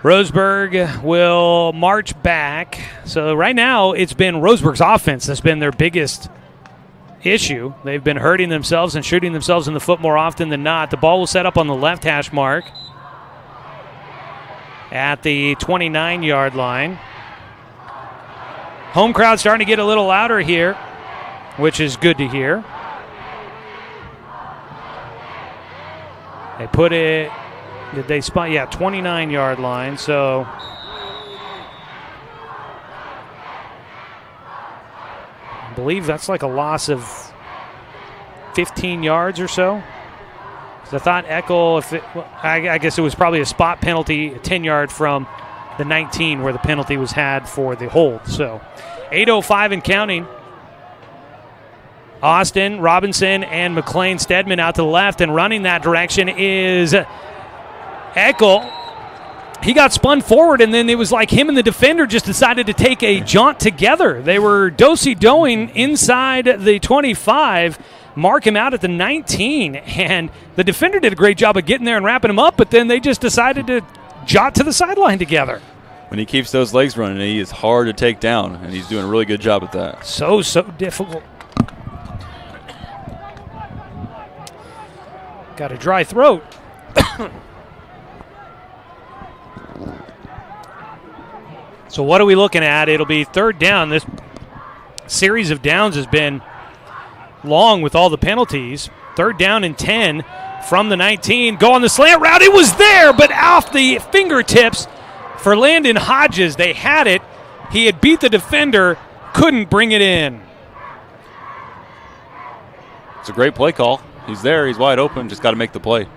Roseburg will march back. So right now it's been Roseburg's offense that's been their biggest issue. They've been hurting themselves and shooting themselves in the foot more often than not. The ball will set up on the left hash mark at the 29-yard line. Home crowd starting to get a little louder here, which is good to hear. They put it, did they spot? Yeah, 29-yard line. So I believe that's like a loss of 15 yards or so. So I thought Eckel, I guess it was probably a spot penalty, a 10-yard from the 19 where the penalty was had for the hold. So 8:05 and counting. Austin, Robinson, and McLean Stedman out to the left, and running that direction is Eckel. He got spun forward, and then it was like him and the defender just decided to take a jaunt together. They were do-si-doing inside the 25, mark him out at the 19, and the defender did a great job of getting there and wrapping him up, but then they just decided to jot to the sideline together. When he keeps those legs running, he is hard to take down, and he's doing a really good job at that. So difficult. Got a dry throat. So what are we looking at? It'll be third down. This series of downs has been long with all the penalties. Third down and 10 from the 19. Go on the slant route. It was there, but off the fingertips for Landon Hodges. They had it. He had beat the defender, couldn't bring it in. It's a great play call. He's there. He's wide open. Just got to make the play.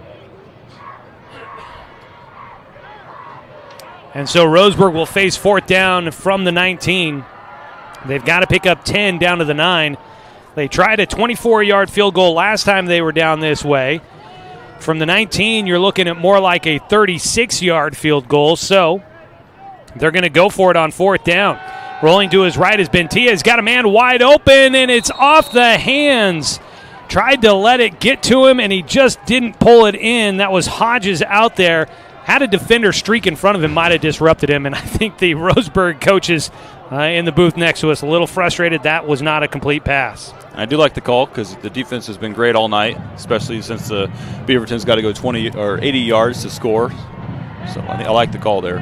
And so Roseburg will face fourth down from the 19. They've got to pick up 10 down to the 9. They tried a 24-yard field goal last time they were down this way. From the 19, you're looking at more like a 36-yard field goal. So they're going to go for it on fourth down. Rolling to his right is Bentia. He's got a man wide open, and it's off the hands. Tried to let it get to him, and he just didn't pull it in. That was Hodges out there. Had a defender streak in front of him, might have disrupted him, and I think the Roseburg coaches in the booth next to us a little frustrated that was not a complete pass. I do like the call because the defense has been great all night, especially since the Beaverton's got to go 20 or 80 yards to score. So I like the call there.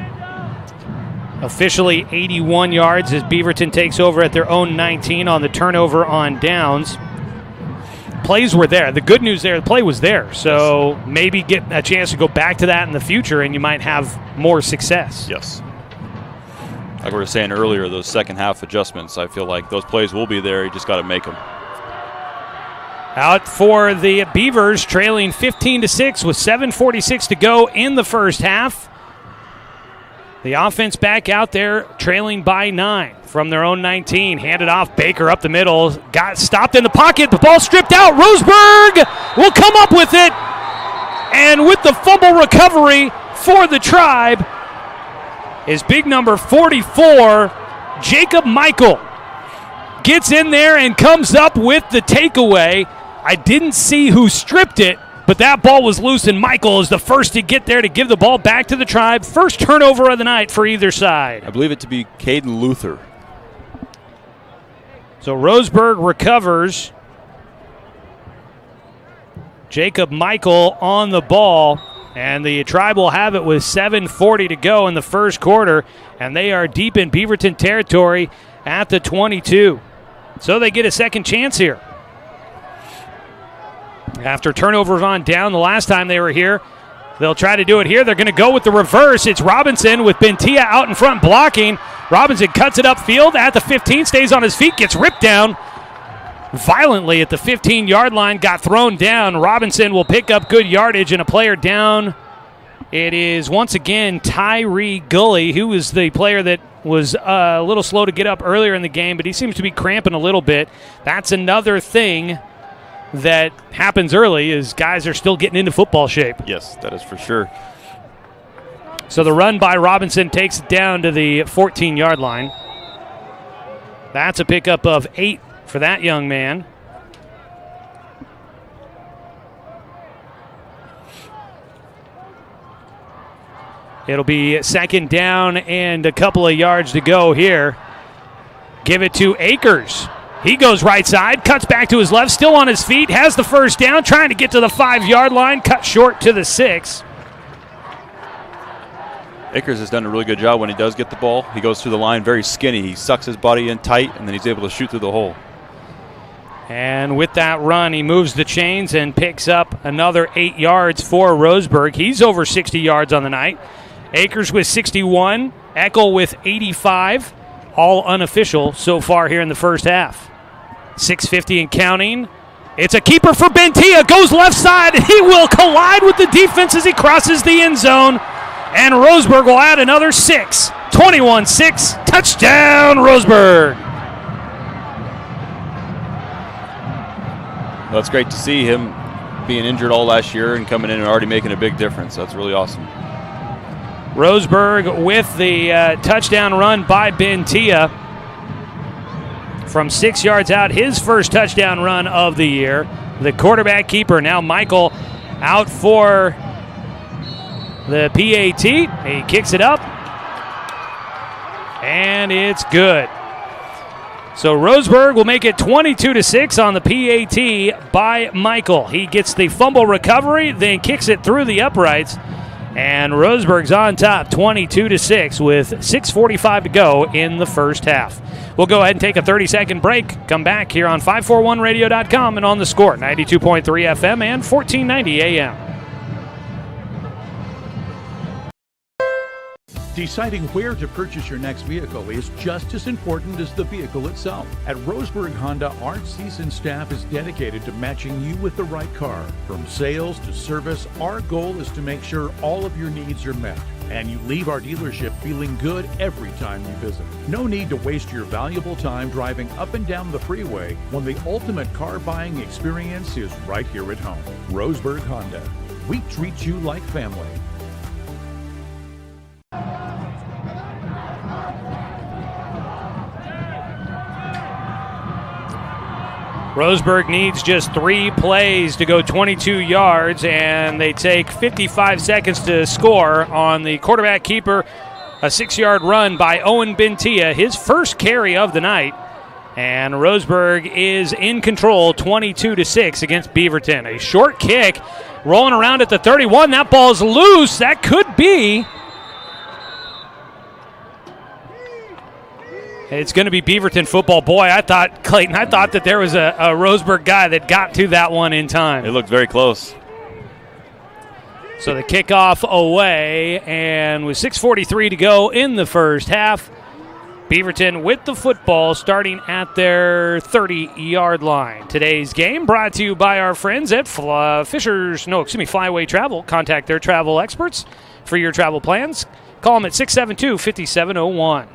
Officially 81 yards as Beaverton takes over at their own 19 on the turnover on downs. Plays were there. The good news there, the play was there. So maybe get a chance to go back to that in the future and you might have more success. Yes. Like we were saying earlier, those second half adjustments, I feel like those plays will be there. You just got to make them. Out for the Beavers, trailing 15-6 with 7:46 to go in the first half. The offense back out there, trailing by 9 from their own 19. Handed off, Baker up the middle. Got stopped in the pocket. The ball stripped out. Roseburg will come up with it. And with the fumble recovery for the Tribe is big number 44, Jacob Michael. Gets in there and comes up with the takeaway. I didn't see who stripped it, But that ball was loose, and Michael is the first to get there to give the ball back to the Tribe. First turnover of the night for either side. I believe it to be Caden Luther. So Roseburg recovers. Jacob Michael on the ball, and the Tribe will have it with 7:40 to go in the first quarter, and they are deep in Beaverton territory at the 22. So they get a second chance here. After turnovers on down the last time they were here, they'll try to do it here. They're going to go with the reverse. It's Robinson with Bentia out in front blocking. Robinson cuts it upfield at the 15, stays on his feet, gets ripped down violently at the 15-yard line, got thrown down. Robinson will pick up good yardage and a player down. It is once again Tyree Gully, who is the player that was a little slow to get up earlier in the game, but he seems to be cramping a little bit. That's another thing that happens early is guys are still getting into football shape. Yes, that is for sure. So the run by Robinson takes it down to the 14-yard line. That's a pickup of 8 for that young man. It'll be second down and a couple of yards to go here. Give it to Akers. He goes right side, cuts back to his left, still on his feet, has the first down, trying to get to the 5-yard line, cut short to the 6. Akers has done a really good job when he does get the ball. He goes through the line very skinny. He sucks his body in tight, and then he's able to shoot through the hole. And with that run, he moves the chains and picks up another 8 yards for Roseburg. He's over 60 yards on the night. Akers with 61, Eckel with 85, all unofficial so far here in the first half. 6:50 and counting. It's a keeper for Bentia, goes left side, and he will collide with the defense as he crosses the end zone. And Roseburg will add another 6. 21-6, touchdown Roseburg. Well, it's great to see him being injured all last year and coming in and already making a big difference. That's really awesome. Roseburg with the touchdown run by Bentia from 6 yards out, his first touchdown run of the year. The quarterback keeper, now Michael, out for the PAT. He kicks it up, and it's good. So Roseburg will make it 22-6 on the PAT by Michael. He gets the fumble recovery, then kicks it through the uprights. And Roseburg's on top, 22-6, with 6:45 to go in the first half. We'll go ahead and take a 30-second break. Come back here on 541radio.com and on the Score, 92.3 FM and 1490 AM. Deciding where to purchase your next vehicle is just as important as the vehicle itself. At Roseburg Honda, our seasoned staff is dedicated to matching you with the right car. From sales to service, our goal is to make sure all of your needs are met, and you leave our dealership feeling good every time you visit. No need to waste your valuable time driving up and down the freeway when the ultimate car buying experience is right here at home. Roseburg Honda. We treat you like family. Roseburg needs just 3 plays to go 22 yards, and they take 55 seconds to score on the quarterback keeper. A 6-yard run by Owen Bentia, his first carry of the night. And Roseburg is in control, 22-6 against Beaverton. A short kick rolling around at the 31. That ball's loose. That could be. It's going to be Beaverton football. Boy, Clayton, I thought that there was a Roseburg guy that got to that one in time. It looked very close. So the kickoff away, and with 6:43 to go in the first half, Beaverton with the football starting at their 30-yard line. Today's game brought to you by our friends at Flyway Travel. Contact their travel experts for your travel plans. Call them at 672-5701.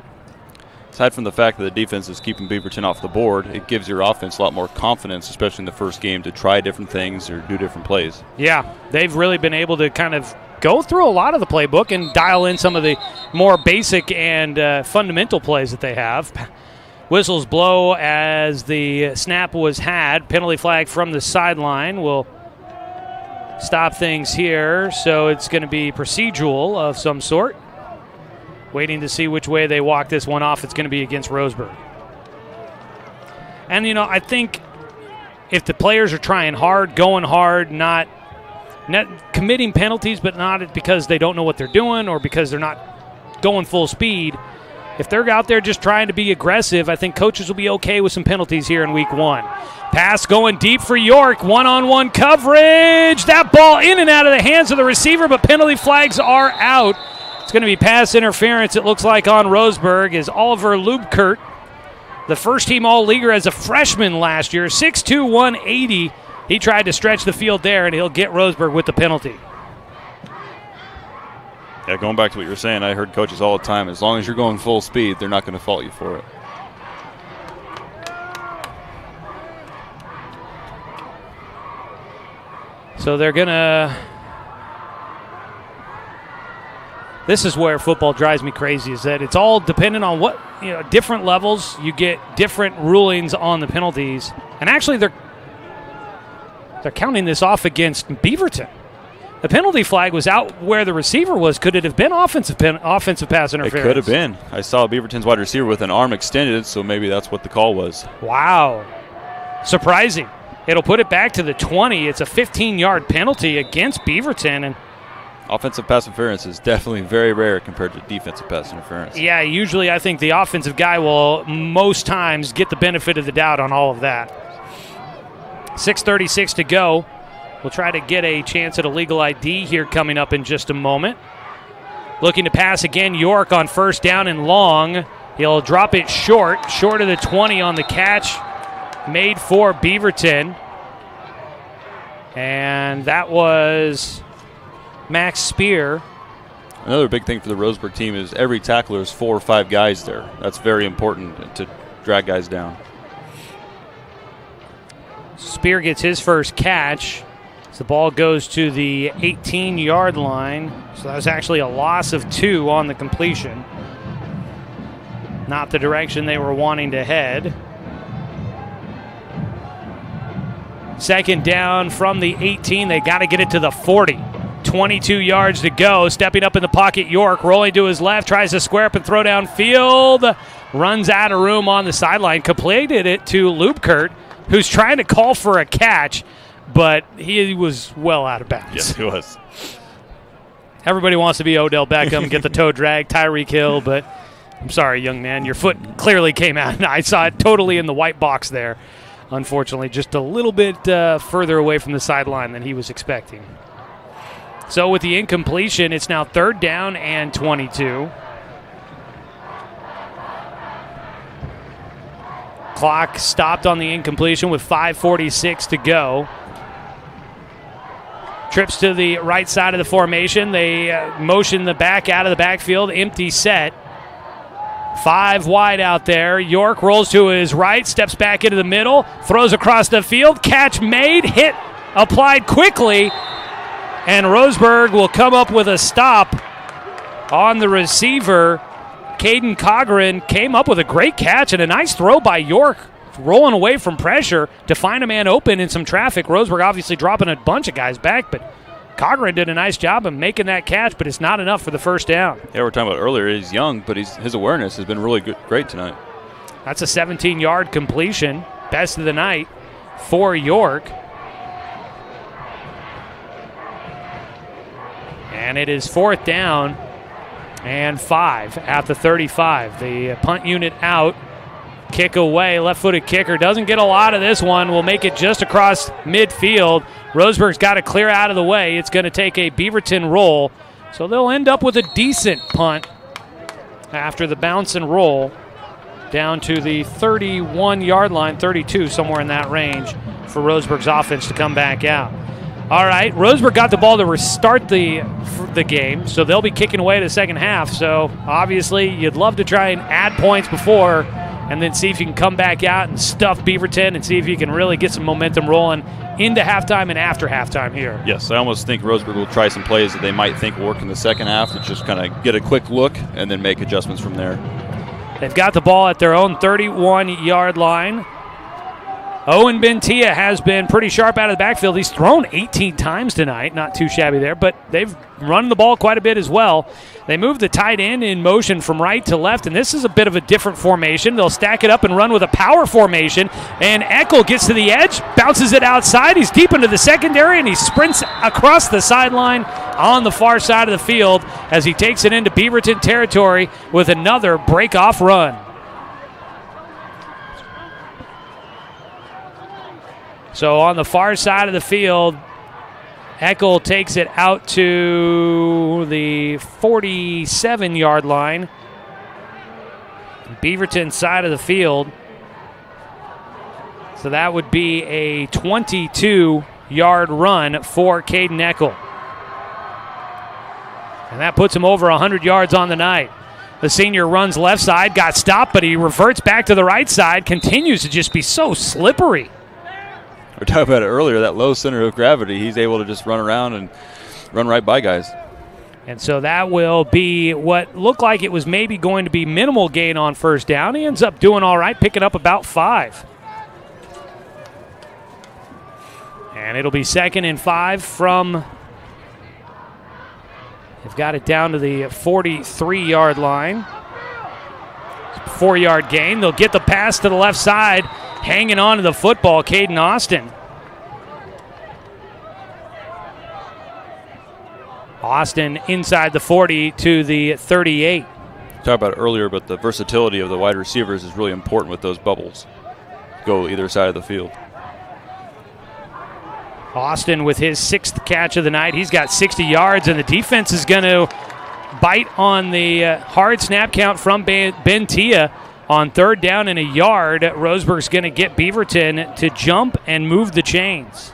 Aside from the fact that the defense is keeping Beaverton off the board, it gives your offense a lot more confidence, especially in the first game, to try different things or do different plays. Yeah, they've really been able to kind of go through a lot of the playbook and dial in some of the more basic and fundamental plays that they have. Whistles blow as the snap was had. Penalty flag from the sideline will stop things here, so it's going to be procedural of some sort. Waiting to see which way they walk this one off. It's going to be against Roseburg. And, I think if the players are trying hard, going hard, not committing penalties, but not because they don't know what they're doing or because they're not going full speed, if they're out there just trying to be aggressive, I think coaches will be okay with some penalties here in week 1. Pass going deep for York. One-on-one coverage. That ball in and out of the hands of the receiver, but penalty flags are out. It's going to be pass interference, it looks like, on Roseburg, as Oliver Lubkert, the first-team All-Leaguer as a freshman last year, 6'2", 180. He tried to stretch the field there, and he'll get Roseburg with the penalty. Yeah, going back to what you were saying, I heard coaches all the time, as long as you're going full speed, they're not going to fault you for it. So they're going to... This is where football drives me crazy, is that it's all dependent on what, different levels. You get different rulings on the penalties. And actually, they're counting this off against Beaverton. The penalty flag was out where the receiver was. Could it have been offensive pass interference? It could have been. I saw Beaverton's wide receiver with an arm extended, so maybe that's what the call was. Wow. Surprising. It'll put it back to the 20. It's a 15-yard penalty against Beaverton. And offensive pass interference is definitely very rare compared to defensive pass interference. Yeah, usually I think the offensive guy will most times get the benefit of the doubt on all of that. 6:36 to go. We'll try to get a chance at a legal ID here coming up in just a moment. Looking to pass again, York on first down and long. He'll drop it short of the 20 on the catch made for Beaverton. And that was Max Spear. Another big thing for the Roseburg team is every tackler is 4 or 5 guys there. That's very important to drag guys down. Spear gets his first catch. The ball goes to the 18-yard line. So that was actually a loss of 2 on the completion. Not the direction they were wanting to head. Second down from the 18. They got to get it to the 40. 22 yards to go. Stepping up in the pocket, York rolling to his left. Tries to square up and throw downfield. Runs out of room on the sideline. Completed it to Lubkert, who's trying to call for a catch, but he was well out of bounds. Yes, he was. Everybody wants to be Odell Beckham, get the toe drag, Tyreek Hill, but I'm sorry, young man. Your foot clearly came out. I saw it totally in the white box there. Unfortunately, just a little bit further away from the sideline than he was expecting. So with the incompletion, it's now 3rd down and 22. Clock stopped on the incompletion with 5:46 to go. Trips to the right side of the formation. They motion the back out of the backfield. Empty set. 5 wide out there. York rolls to his right, steps back into the middle, throws across the field. Catch made, hit applied quickly, and Roseburg will come up with a stop on the receiver. Caden Cochran came up with a great catch and a nice throw by York, rolling away from pressure to find a man open in some traffic. Roseburg obviously dropping a bunch of guys back, but Cochran did a nice job of making that catch, but it's not enough for the first down. Yeah, we were talking about earlier, he's young, but his awareness has been really great tonight. That's a 17-yard completion, best of the night for York. And it is 4th down and 5 at the 35. The punt unit out. Kick away, left-footed kicker. Doesn't get a lot of this one. Will make it just across midfield. Roseburg's got to clear out of the way. It's going to take a Beaverton roll. So they'll end up with a decent punt after the bounce and roll down to the 31-yard line, 32, somewhere in that range for Roseburg's offense to come back out. All right, Roseburg got the ball to restart the game, so they'll be kicking away the second half. So obviously you'd love to try and add points before and then see if you can come back out and stuff Beaverton and see if you can really get some momentum rolling into halftime and after halftime here. Yes, I almost think Roseburg will try some plays that they might think will work in the second half to just kind of get a quick look and then make adjustments from there. They've got the ball at their own 31-yard line. Owen Bentia has been pretty sharp out of the backfield. He's thrown 18 times tonight. Not too shabby there, but they've run the ball quite a bit as well. They move the tight end in motion from right to left, and this is a bit of a different formation. They'll stack it up and run with a power formation, and Eckel gets to the edge, bounces it outside. He's deep into the secondary, and he sprints across the sideline on the far side of the field as he takes it into Beaverton territory with another break-off run. So on the far side of the field, Eckel takes it out to the 47-yard line. Beaverton side of the field. So that would be a 22-yard run for Caden Eckel. And that puts him over 100 yards on the night. The senior runs left side, got stopped, but he reverts back to the right side, continues to just be so slippery. We were talking about it earlier, that low center of gravity. He's able to just run around and run right by guys. And so that will be what looked like it was maybe going to be minimal gain on first down. He ends up doing all right, picking up about 5. And it'll be 2nd and 5 from, they've got it down to the 43-yard line. 4-yard gain. They'll get the pass to the left side. Hanging on to the football, Caden Austin. Austin inside the 40 to the 38. Talked about it earlier, but the versatility of the wide receivers is really important with those bubbles. Go either side of the field. Austin with his 6th catch of the night. He's got 60 yards, and the defense is going to bite on the hard snap count from Bentia. On 3rd down and a yard, Roseburg's going to get Beaverton to jump and move the chains.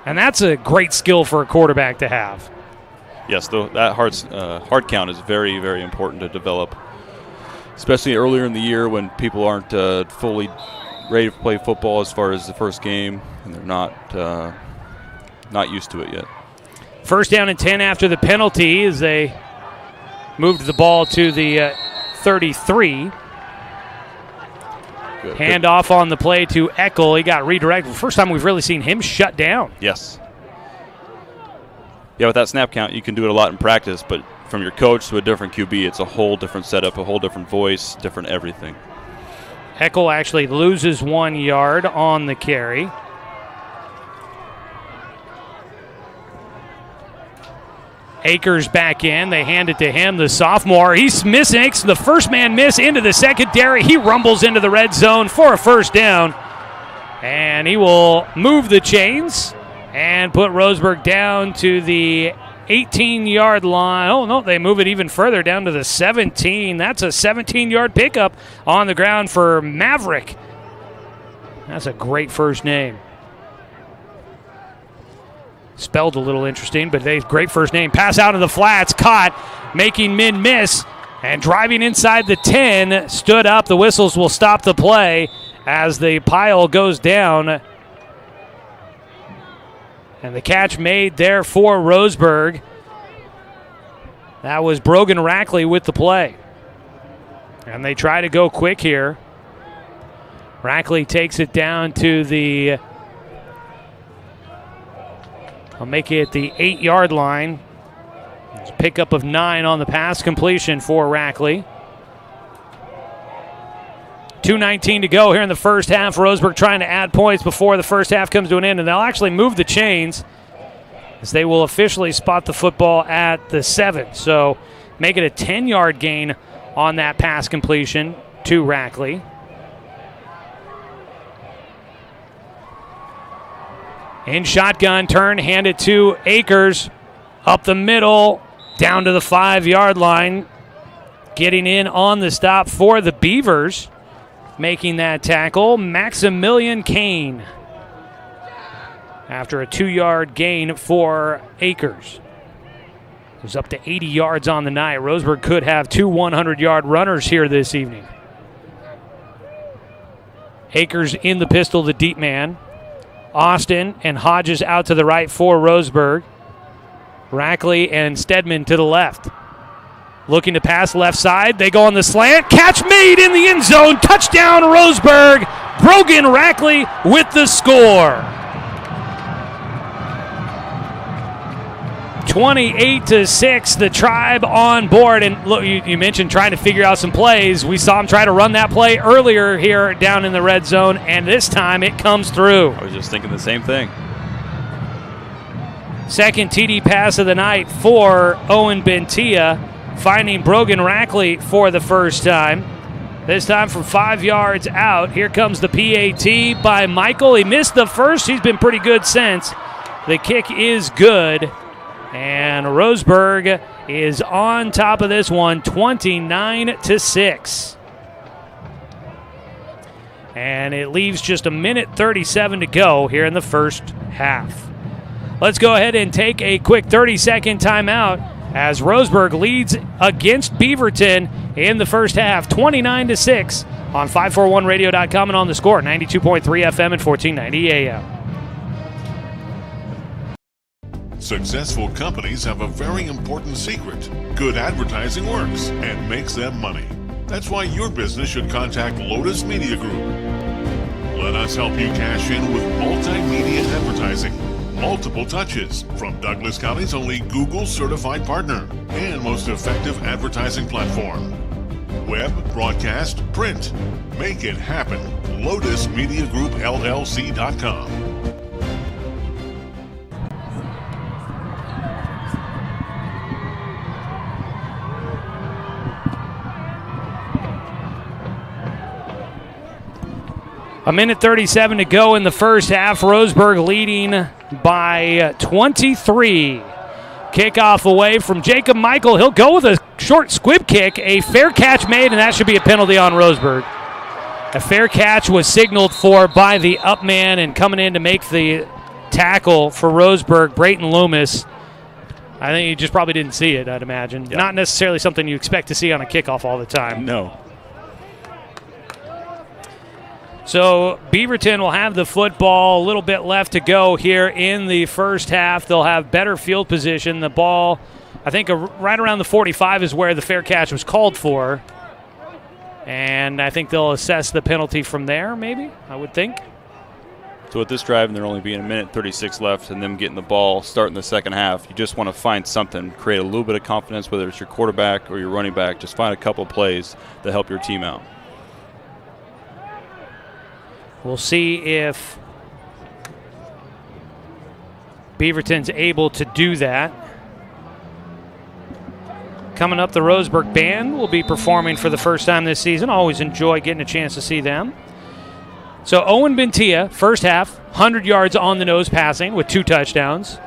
And that's a great skill for a quarterback to have. Yes, that hard count is very, very important to develop, especially earlier in the year when people aren't fully ready to play football as far as the first game, and they're not used to it yet. 1st down and 10 after the penalty as they moved the ball to the 33. Good. Handoff on the play to Eckel. He got redirected. First time we've really seen him shut down. Yes. Yeah, with that snap count, you can do it a lot in practice, but from your coach to a different QB, it's a whole different setup, a whole different voice, different everything. Eckel actually loses 1 yard on the carry. Akers back in. They hand it to him, the sophomore. He's makes the first man miss into the secondary. He rumbles into the red zone for a 1st down. And he will move the chains and put Roseburg down to the 18-yard line. Oh, no, they move it even further down to the 17. That's a 17-yard pickup on the ground for Maverick. That's a great first name. Spelled a little interesting, but great first name. Pass out of the flats, caught, making Min miss, and driving inside the 10, stood up. The whistles will stop the play as the pile goes down. And the catch made there for Roseburg. That was Brogan Rackley with the play. And they try to go quick here. Rackley takes it down to the, I'll make it the 8-yard line. It's a pickup of 9 on the pass completion for Rackley. 2:19 to go here in the first half. Roseburg trying to add points before the first half comes to an end, and they'll actually move the chains as they will officially spot the football at the 7. So make it a 10-yard gain on that pass completion to Rackley. In shotgun turn, hand it to Akers. Up the middle, down to the 5-yard line. Getting in on the stop for the Beavers. Making that tackle, Maximilian Kane. After a 2-yard gain for Akers. It was up to 80 yards on the night. Roseburg could have 2 100-yard runners here this evening. Akers in the pistol, the deep man. Austin and Hodges out to the right for Roseburg. Rackley and Stedman to the left. Looking to pass left side. They go on the slant. Catch made in the end zone. Touchdown, Roseburg. Brogan Rackley with the score. 28-6, the Tribe on board. And look, you mentioned trying to figure out some plays. We saw him try to run that play earlier here down in the red zone, and this time it comes through. I was just thinking the same thing. Second TD pass of the night for Owen Bentia, finding Brogan Rackley for the first time. This time from 5 yards out. Here comes the PAT by Michael. He missed the first. He's been pretty good since. The kick is good. And Roseburg is on top of this one, 29-6. And it leaves just a minute 37 to go here in the first half. Let's go ahead and take a quick 30-second timeout as Roseburg leads against Beaverton in the first half, 29-6 on 541radio.com and on the score, 92.3 FM and 1490 AM. Successful companies have a very important secret. Good advertising works and makes them money. That's why your business should contact Lotus Media Group. Let us help you cash in with multimedia advertising. Multiple touches from Douglas County's only Google certified partner and most effective advertising platform. Web, broadcast, print. Make it happen. LotusMediaGroupLLC.com. A minute 37 to go in the first half. Roseburg leading by 23. Kickoff away from Jacob Michael. He'll go with a short squib kick. A fair catch made, and that should be a penalty on Roseburg. A fair catch was signaled for by the up man, and coming in to make the tackle for Roseburg, Brayton Loomis. I think he just probably didn't see it, I'd imagine. Yep. Not necessarily something you expect to see on a kickoff all the time. No. So Beaverton will have the football, a little bit left to go here in the first half. They'll have better field position. The ball, I think right around the 45 is where the fair catch was called for. And I think they'll assess the penalty from there, maybe, I would think. So with this drive, and there only being a minute 36 left and them getting the ball starting the second half, you just want to find something, create a little bit of confidence, whether it's your quarterback or your running back. Just find a couple of plays that help your team out. We'll see if Beaverton's able to do that. Coming up, the Roseburg Band will be performing for the first time this season. Always enjoy getting a chance to see them. So Owen Bentia, first half, 100 yards on the nose passing with 2 touchdowns.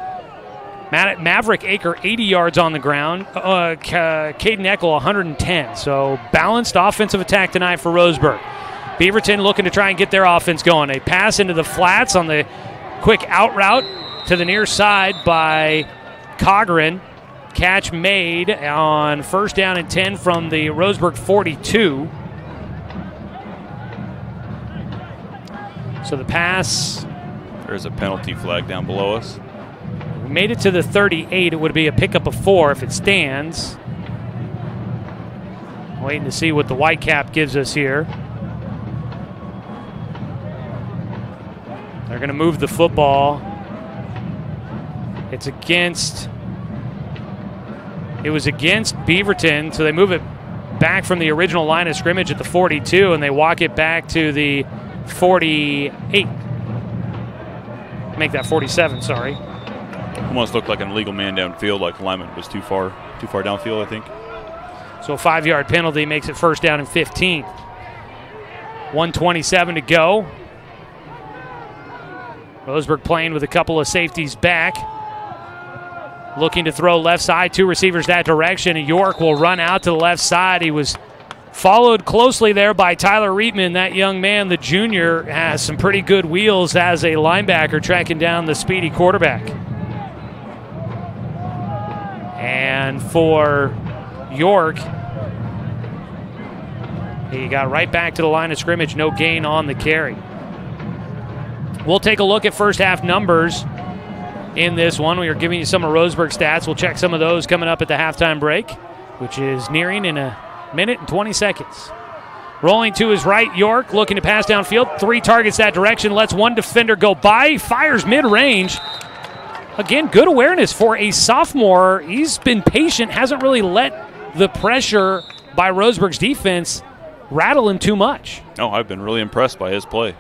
Maverick Aker, 80 yards on the ground. Caden Eckel, 110. So balanced offensive attack tonight for Roseburg. Beaverton looking to try and get their offense going. A pass into the flats on the quick out route to the near side by Cogren. Catch made on first down and 10 from the Roseburg 42. So the pass. There's a penalty flag down below us. We made it to the 38. It would be a pickup of 4 if it stands. Waiting to see what the white cap gives us here. They're going to move the football. It was against Beaverton, so they move it back from the original line of scrimmage at the 42, and they walk it back to the 48. Make that 47, sorry. Almost looked like an illegal man downfield, like the lineman was too far downfield, I think. So a 5-yard penalty makes it first down and 15. 1:27 to go. Roseburg playing with a couple of safeties back. Looking to throw left side, 2 receivers that direction. And York will run out to the left side. He was followed closely there by Tyler Reitman. That young man, the junior, has some pretty good wheels as a linebacker tracking down the speedy quarterback. And for York, he got right back to the line of scrimmage. No gain on the carry. We'll take a look at first half numbers in this one. We are giving you some of Roseburg stats. We'll check some of those coming up at the halftime break, which is nearing in a minute and 20 seconds. Rolling to his right, York looking to pass downfield. 3 targets that direction, lets one defender go by, fires mid-range. Again, good awareness for a sophomore. He's been patient, hasn't really let the pressure by Roseburg's defense rattle him too much. Oh, I've been really impressed by his play.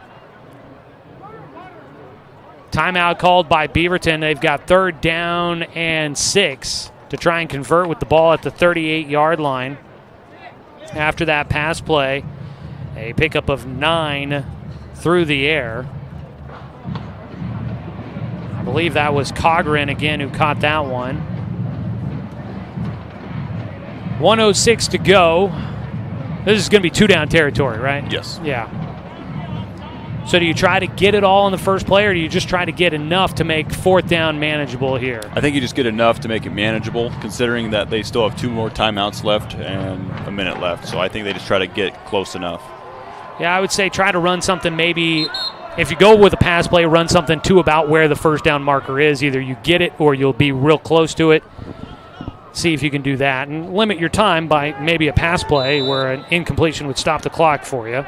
Timeout called by Beaverton. They've got 3rd down and 6 to try and convert with the ball at the 38-yard line. After that pass play, a pickup of 9 through the air. I believe that was Cogren again who caught that one. 1:06 to go. This is going to be 2-down territory, right? Yes. Yeah. So do you try to get it all in the first play, or do you just try to get enough to make 4th down manageable here? I think you just get enough to make it manageable, considering that they still have 2 more timeouts left and a minute left. So I think they just try to get close enough. Yeah, I would say try to run something maybe, if you go with a pass play, run something to about where the 1st down marker is. Either you get it or you'll be real close to it. See if you can do that. And limit your time by maybe a pass play where an incompletion would stop the clock for you.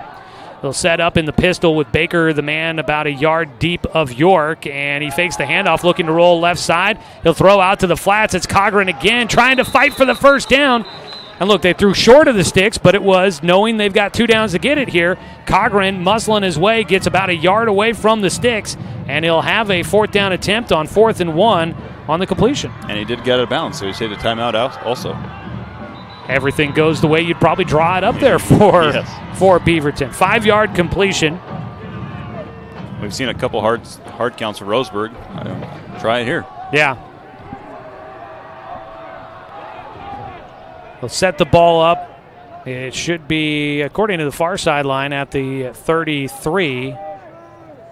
They'll set up in the pistol with Baker, the man about a yard deep of York, and he fakes the handoff, looking to roll left side. He'll throw out to the flats. It's Cogren again, trying to fight for the 1st down. And look, they threw short of the sticks, but it was knowing they've got 2 downs to get it here. Cogren muscling his way, gets about a yard away from the sticks, and he'll have a 4th down attempt on 4th and 1 on the completion. And he did get it balanced, so he saved a timeout also. Everything goes the way you'd probably draw it up there for Beaverton. 5-yard completion. We've seen a couple hard counts for Roseburg. Try it here. Yeah. They'll set the ball up. It should be, according to the far sideline, at the 33.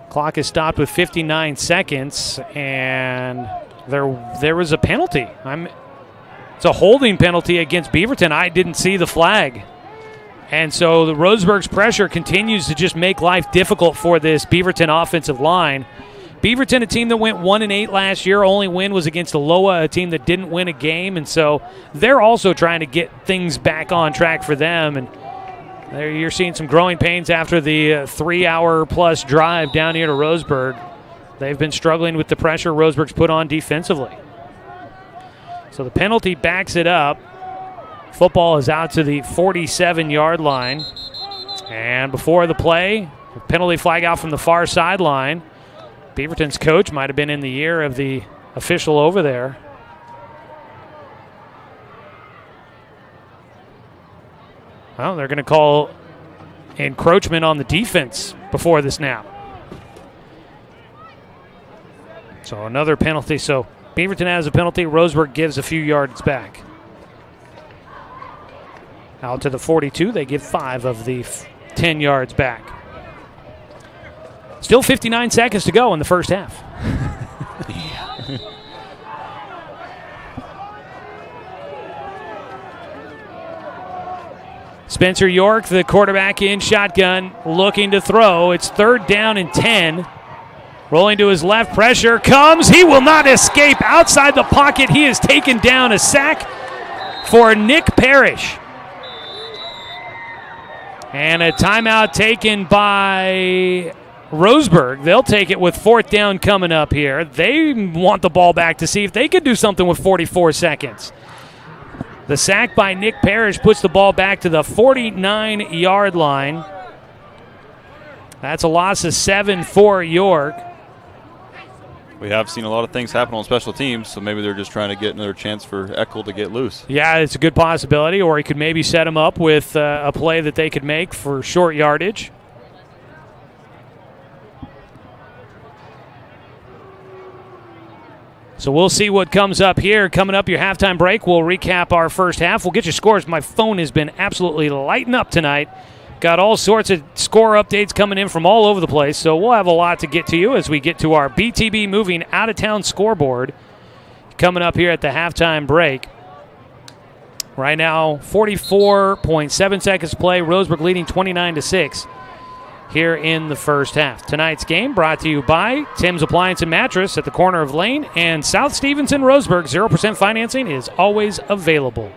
Clock is stopped with 59 seconds, and there was a penalty. It's a holding penalty against Beaverton. I didn't see the flag. And so the Roseburg's pressure continues to just make life difficult for this Beaverton offensive line. Beaverton, a team that went 1-8 last year, only win was against Aloha, a team that didn't win a game. And so they're also trying to get things back on track for them. And there you're seeing some growing pains after the 3-hour-plus drive down here to Roseburg. They've been struggling with the pressure Roseburg's put on defensively. So the penalty backs it up. Football is out to the 47-yard line. And before the play, a penalty flag out from the far sideline. Beaverton's coach might have been in the ear of the official over there. Well, they're going to call encroachment on the defense before the snap. So another penalty. So Beaverton has a penalty. Roseburg gives a few yards back. Out to the 42. They give 5 of the 10 yards back. Still 59 seconds to go in the first half. Spencer York, the quarterback in shotgun, looking to throw. It's 3rd down and 10. Rolling to his left, pressure comes. He will not escape outside the pocket. He is taken down. A sack for Nick Parrish. And a timeout taken by Roseburg. They'll take it with 4th down coming up here. They want the ball back to see if they could do something with 44 seconds. The sack by Nick Parrish puts the ball back to the 49-yard line. That's a loss of 7 for York. We have seen a lot of things happen on special teams, so maybe they're just trying to get another chance for Eckel to get loose. Yeah, it's a good possibility, or he could maybe set him up with a play that they could make for short yardage. So we'll see what comes up here. Coming up, your halftime break, we'll recap our first half. We'll get you scores. My phone has been absolutely lighting up tonight. Got all sorts of score updates coming in from all over the place, so we'll have a lot to get to you as we get to our BTB Moving Out-of-Town scoreboard coming up here at the halftime break. Right now, 44.7 seconds to play. Roseburg leading 29-6 here in the first half. Tonight's game brought to you by Tim's Appliance and Mattress at the corner of Lane and South Stevenson Roseburg. 0% financing is always available.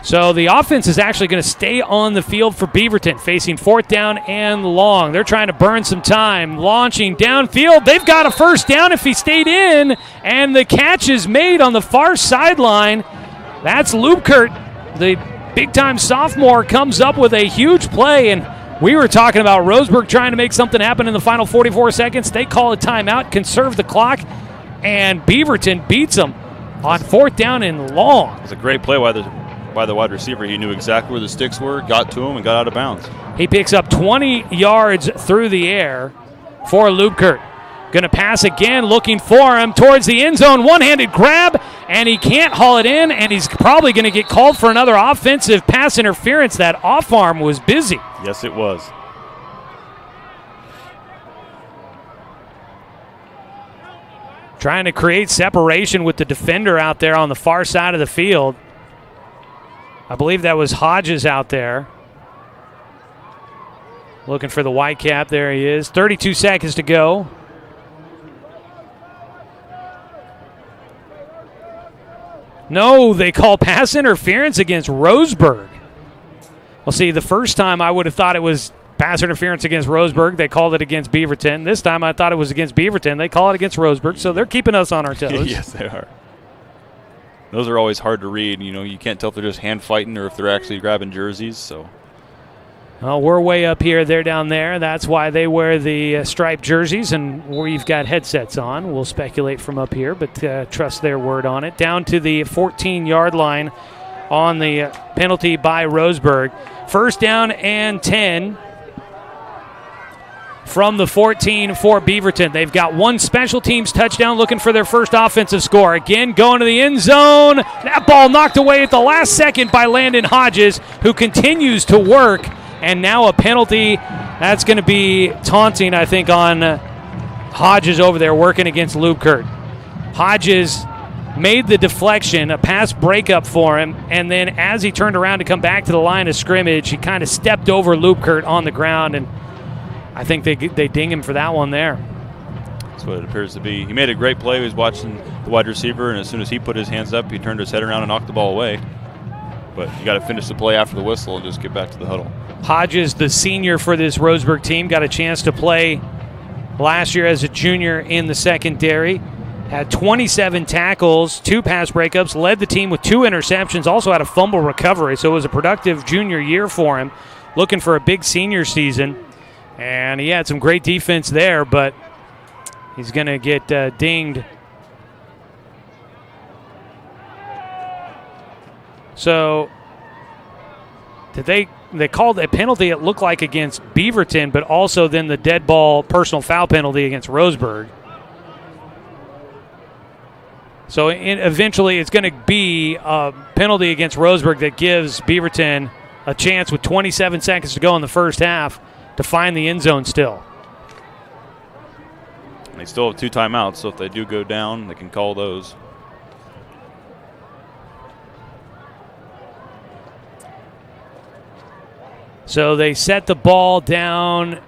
So the offense is actually going to stay on the field for Beaverton, facing 4th down and long. They're trying to burn some time, launching downfield. They've got a first down if he stayed in, and the catch is made on the far sideline. That's Lubkert, the big-time sophomore, comes up with a huge play, and we were talking about Roseburg trying to make something happen in the final 44 seconds. They call a timeout, conserve the clock, and Beaverton beats them on 4th down and long. It's a great play by the wide receiver. He knew exactly where the sticks were, got to him, and got out of bounds. He picks up 20 yards through the air for Lubkert. Going to pass again, looking for him towards the end zone. One-handed grab, and he can't haul it in, and he's probably going to get called for another offensive pass interference. That off arm was busy. Yes, it was. Trying to create separation with the defender out there on the far side of the field. I believe that was Hodges out there. Looking for the white cap. There he is. 32 seconds to go. No, they call pass interference against Roseburg. Well, see, the first time I would have thought it was pass interference against Roseburg. They called it against Beaverton. This time I thought it was against Beaverton. They call it against Roseburg, so they're keeping us on our toes. Yes, they are. Those are always hard to read. You know, you can't tell if they're just hand fighting or if they're actually grabbing jerseys. So, well, we're way up here. They're down there. That's why they wear the striped jerseys, and we've got headsets on. We'll speculate from up here, but trust their word on it. Down to the 14-yard line on the penalty by Roseburg. First down and 10 from the 14 for Beaverton. They've got one special teams touchdown, looking for their first offensive score. Again, going to the end zone. That ball knocked away at the last second by Landon Hodges, who continues to work. And now a penalty. That's going to be taunting, I think, on Hodges over there working against Lubkert. Hodges made the deflection, a pass breakup for him, and then as he turned around to come back to the line of scrimmage, he kind of stepped over Lubkert on the ground, and I think they ding him for that one there. That's what it appears to be. He made a great play. He was watching the wide receiver, and as soon as he put his hands up, he turned his head around and knocked the ball away. But you got to finish the play after the whistle and just get back to the huddle. Hodges, the senior for this Roseburg team, got a chance to play last year as a junior in the secondary. Had 27 tackles, 2 pass breakups, led the team with 2 interceptions, also had a fumble recovery, so it was a productive junior year for him. Looking for a big senior season. And he had some great defense there, but he's going to get dinged. So they called a penalty, it looked like, against Beaverton, but also then the dead ball personal foul penalty against Roseburg. So eventually it's going to be a penalty against Roseburg that gives Beaverton a chance with 27 seconds to go in the first half to find the end zone still. They still have 2 timeouts, so if they do go down, they can call those. So they set the ball down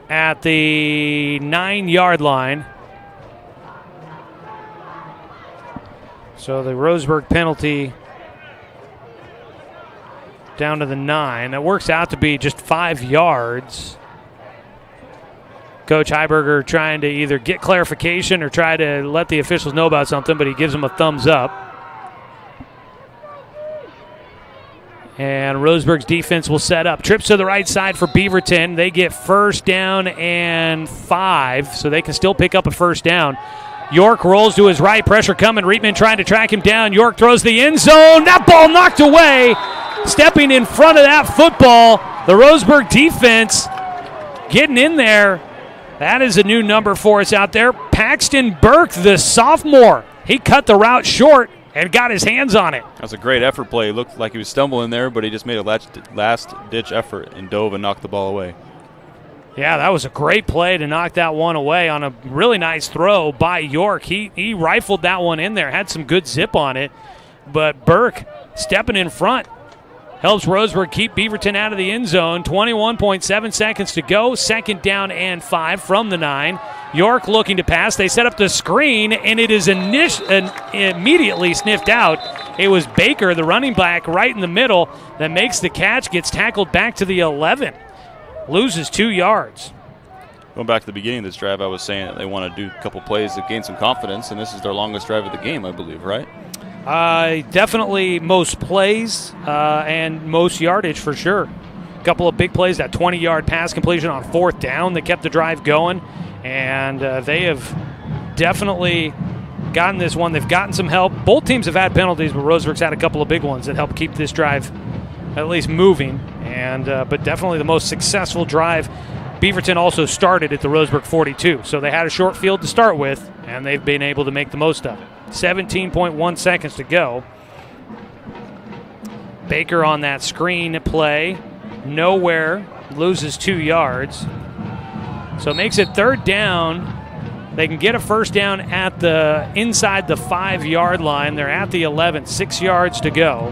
at the 9-yard line. So the Roseburg penalty down to the 9. That works out to be just 5 yards. Coach Heiberger trying to either get clarification or try to let the officials know about something, but he gives them a thumbs up. And Roseburg's defense will set up. Trips to the right side for Beaverton. They get first down and 5, so they can still pick up a first down. York rolls to his right. Pressure coming. Reitman trying to track him down. York throws the end zone. That ball knocked away. Stepping in front of that football, the Roseburg defense getting in there. That is a new number for us out there. Paxton Burke, the sophomore. He cut the route short and got his hands on it. That was a great effort play. It looked like he was stumbling there, but he just made a last-ditch effort and dove and knocked the ball away. Yeah, that was a great play to knock that one away on a really nice throw by York. He rifled that one in there, had some good zip on it, but Burke stepping in front helps Roseburg keep Beaverton out of the end zone. 21.7 seconds to go. Second down and 5 from the 9. York looking to pass. They set up the screen, and it is immediately sniffed out. It was Baker, the running back, right in the middle that makes the catch, gets tackled back to the 11. Loses 2 yards. Going back to the beginning of this drive, I was saying that they want to do a couple plays to gain some confidence, and this is their longest drive of the game, I believe, right? Definitely most plays and most yardage for sure. A couple of big plays, that 20-yard pass completion on 4th down that kept the drive going. And they have definitely gotten this one. They've gotten some help. Both teams have had penalties, but Roseburg's had a couple of big ones that help keep this drive at least moving. And but definitely the most successful drive. Beaverton also started at the Roseburg 42, so they had a short field to start with, and they've been able to make the most of it. 17.1 seconds to go. Baker on that screen play. Nowhere. Loses 2 yards. So it makes it 3rd down. They can get a first down at the inside the 5-yard line. They're at the 11, 6 yards to go.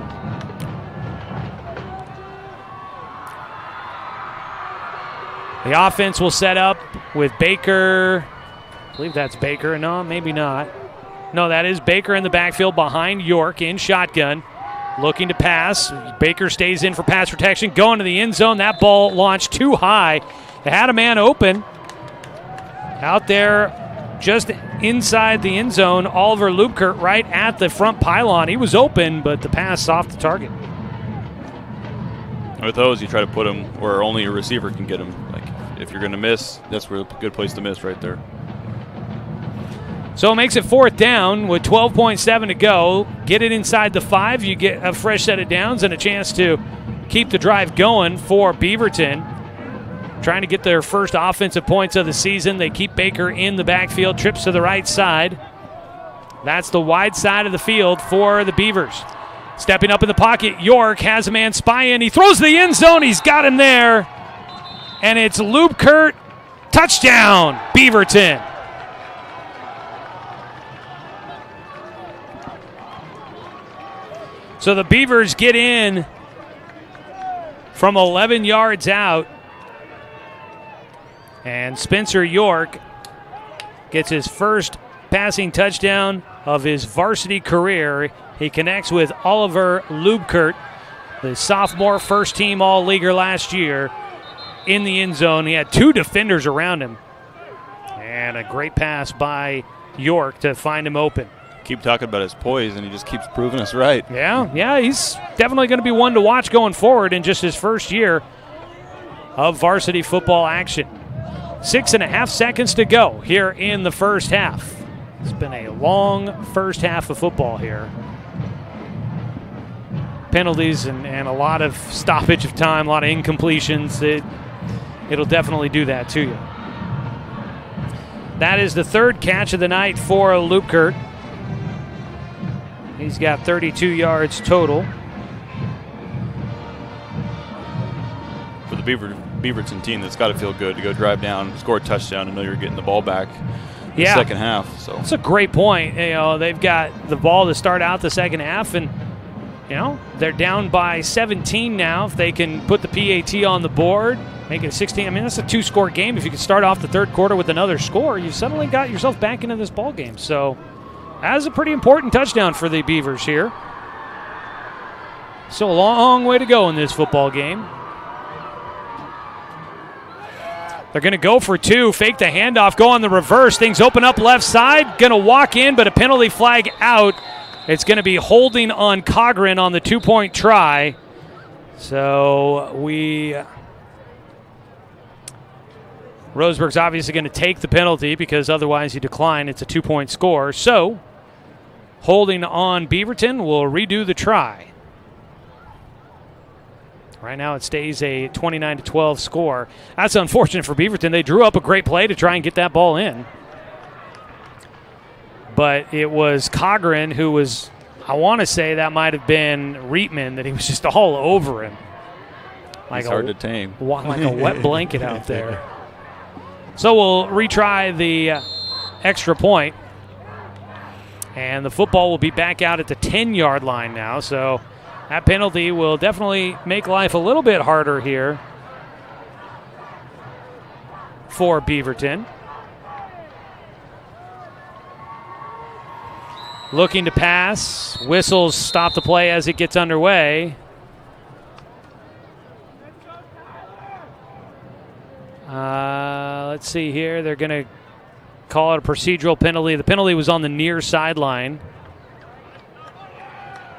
The offense will set up with Baker. I believe that's Baker. No, maybe not. No, that is Baker in the backfield behind York in shotgun. Looking to pass. Baker stays in for pass protection. Going to the end zone. That ball launched too high. They had a man open. Out there just inside the end zone, Oliver Lubkert right at the front pylon. He was open, but the pass off the target. With those, you try to put them where only a receiver can get them. Like, if you're going to miss, that's a good place to miss right there. So it makes it 4th down with 12.7 to go. Get it inside the 5. You get a fresh set of downs and a chance to keep the drive going for Beaverton. Trying to get their first offensive points of the season. They keep Baker in the backfield, trips to the right side. That's the wide side of the field for the Beavers. Stepping up in the pocket, York has a man spying. He throws the end zone. He's got him there. And it's Lubkert. Touchdown, Beaverton. So the Beavers get in from 11 yards out. And Spencer York gets his first passing touchdown of his varsity career. He connects with Oliver Lubkert, the sophomore first-team All-Leaguer last year, in the end zone. He had 2 defenders around him. And a great pass by York to find him open. Keep talking about his poise, and he just keeps proving us right. Yeah, he's definitely going to be one to watch going forward in just his first year of varsity football action. 6.5 seconds to go here in the first half. It's been a long first half of football here. Penalties and a lot of stoppage of time, a lot of incompletions. It'll definitely do that to you. That is the 3rd catch of the night for Lubkert. He's got 32 yards total. For the Beaverton team, that's got to feel good to go drive down, score a touchdown, and know you're getting the ball back in the second half. So that's a great point. They've got the ball to start out the second half, and they're down by 17 now. If they can put the PAT on the board, make it 16. I mean, that's a 2-score game. If you can start off the 3rd quarter with another score, you've suddenly got yourself back into this ball game. So that's a pretty important touchdown for the Beavers here. So a long way to go in this football game. They're going to go for 2, fake the handoff, go on the reverse. Things open up left side. Going to walk in, but a penalty flag out. It's going to be holding on Cochran on the 2-point try. So Roseburg's obviously going to take the penalty because otherwise you decline. It's a 2-point score. So holding on Beaverton will redo the try. Right now it stays a 29-12 score. That's unfortunate for Beaverton. They drew up a great play to try and get that ball in. But it was Cochran who was, I want to say that might have been Reitman, that he was just all over him. It's hard to tame. Like a wet blanket out there. So we'll retry the extra point. And the football will be back out at the 10-yard line now. So that penalty will definitely make life a little bit harder here for Beaverton. looking to pass. Whistles stop the play as it gets underway. Let's see here. They're going to call it a procedural penalty. The penalty was on the near sideline.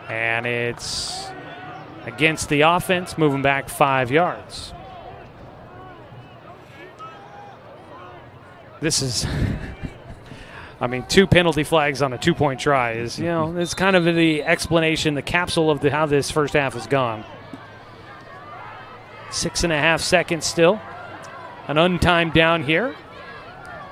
And it's against the offense, moving back 5 yards. This is, I mean, 2 penalty flags on a 2-point try is, it's kind of the explanation, the capsule of how this first half has gone. 6.5 seconds still. An untimed down here.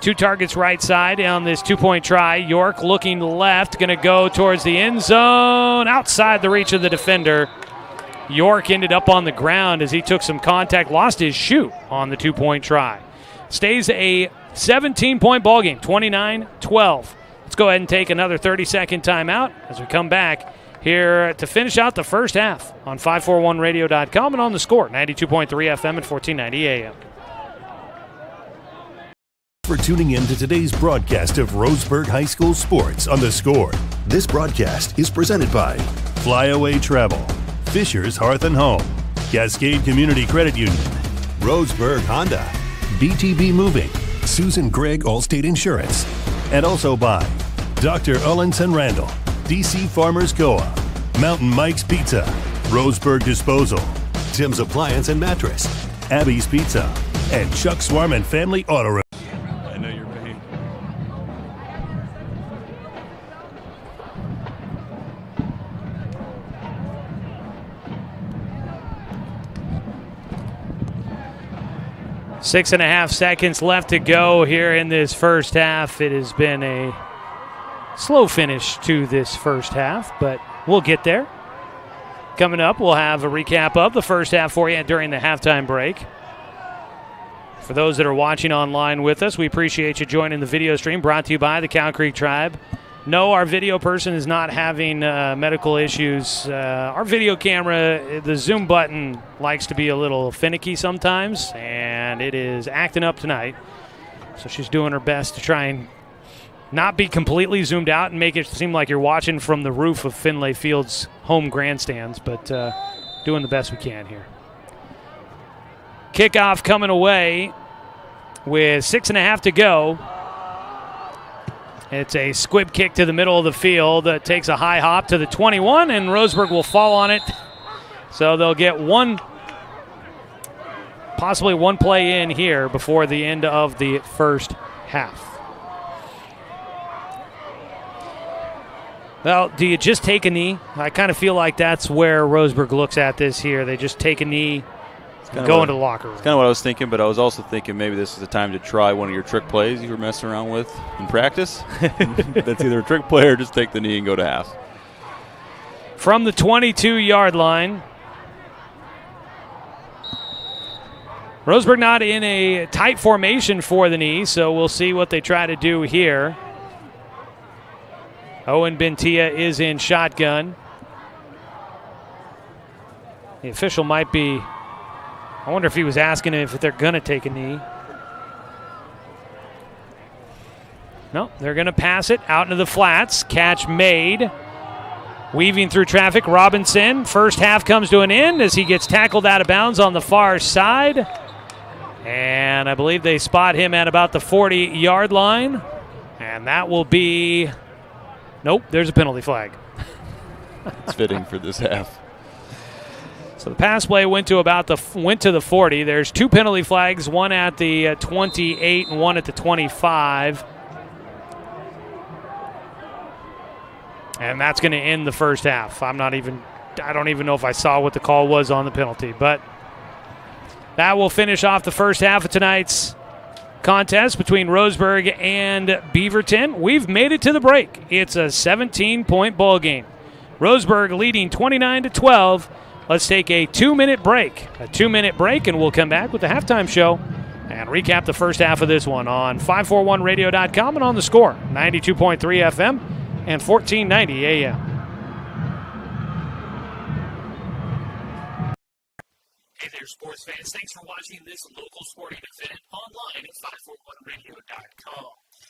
2 targets right side on this 2-point try. York looking left, going to go towards the end zone, outside the reach of the defender. York ended up on the ground as he took some contact, lost his shoe on the 2-point try. Stays a 17-point ball game, 29-12. Let's go ahead and take another 30-second timeout as we come back here to finish out the first half on 541radio.com and on the score, 92.3 FM and 1490 AM. For tuning in to today's broadcast of Roseburg High School sports on the score. This broadcast is presented by Flyaway Travel, Fisher's Hearth and Home, Cascade Community Credit Union, Roseburg Honda, BTB Moving, Susan Gregg Allstate Insurance, and also by Dr. Ullenson Randall, DC Farmers Co-op, Mountain Mike's Pizza, Roseburg Disposal, Tim's Appliance and Mattress, Abby's Pizza, and Chuck Swarman Family Auto Repair. 6.5 seconds left to go here in this first half. It has been a slow finish to this first half, but we'll get there. Coming up, we'll have a recap of the first half for you during the halftime break. For those that are watching online with us, we appreciate you joining the video stream brought to you by the Cow Creek Tribe. No, our video person is not having medical issues. Our video camera, the zoom button likes to be a little finicky sometimes, and it is acting up tonight. So she's doing her best to try and not be completely zoomed out and make it seem like you're watching from the roof of Finlay Field's home grandstands, but doing the best we can here. Kickoff coming away with 6.5 to go. It's a squib kick to the middle of the field that takes a high hop to the 21, and Roseburg will fall on it. So they'll get possibly one play in here before the end of the first half. Well, do you just take a knee? I kind of feel like that's where Roseburg looks at this here. They just take a knee and go into the locker room. That's kind of what I was thinking, but I was also thinking maybe this is the time to try one of your trick plays you were messing around with in practice. That's either a trick play or just take the knee and go to half. From the 22-yard line, Roseburg not in a tight formation for the knee, so we'll see what they try to do here. Owen Bentia is in shotgun. The official might be, I wonder if he was asking if they're going to take a knee. No, they're going to pass it out into the flats. Catch made. Weaving through traffic, Robinson. First half comes to an end as he gets tackled out of bounds on the far side. And I believe they spot him at about the 40-yard line. And that will be, nope, there's a penalty flag. It's fitting for this half. So the pass play went to the 40. There's 2 penalty flags, one at the 28 and one at the 25. And that's going to end the first half. I don't even know if I saw what the call was on the penalty, but that will finish off the first half of tonight's contest between Roseburg and Beaverton. We've made it to the break. It's a 17-point ball game. Roseburg leading 29-12. Let's take a 2-minute break. And we'll come back with the halftime show and recap the first half of this one on 541radio.com and on the score, 92.3 FM and 1490 AM. Hey there, sports fans. Thanks for watching this local sporting event online at 541radio.com.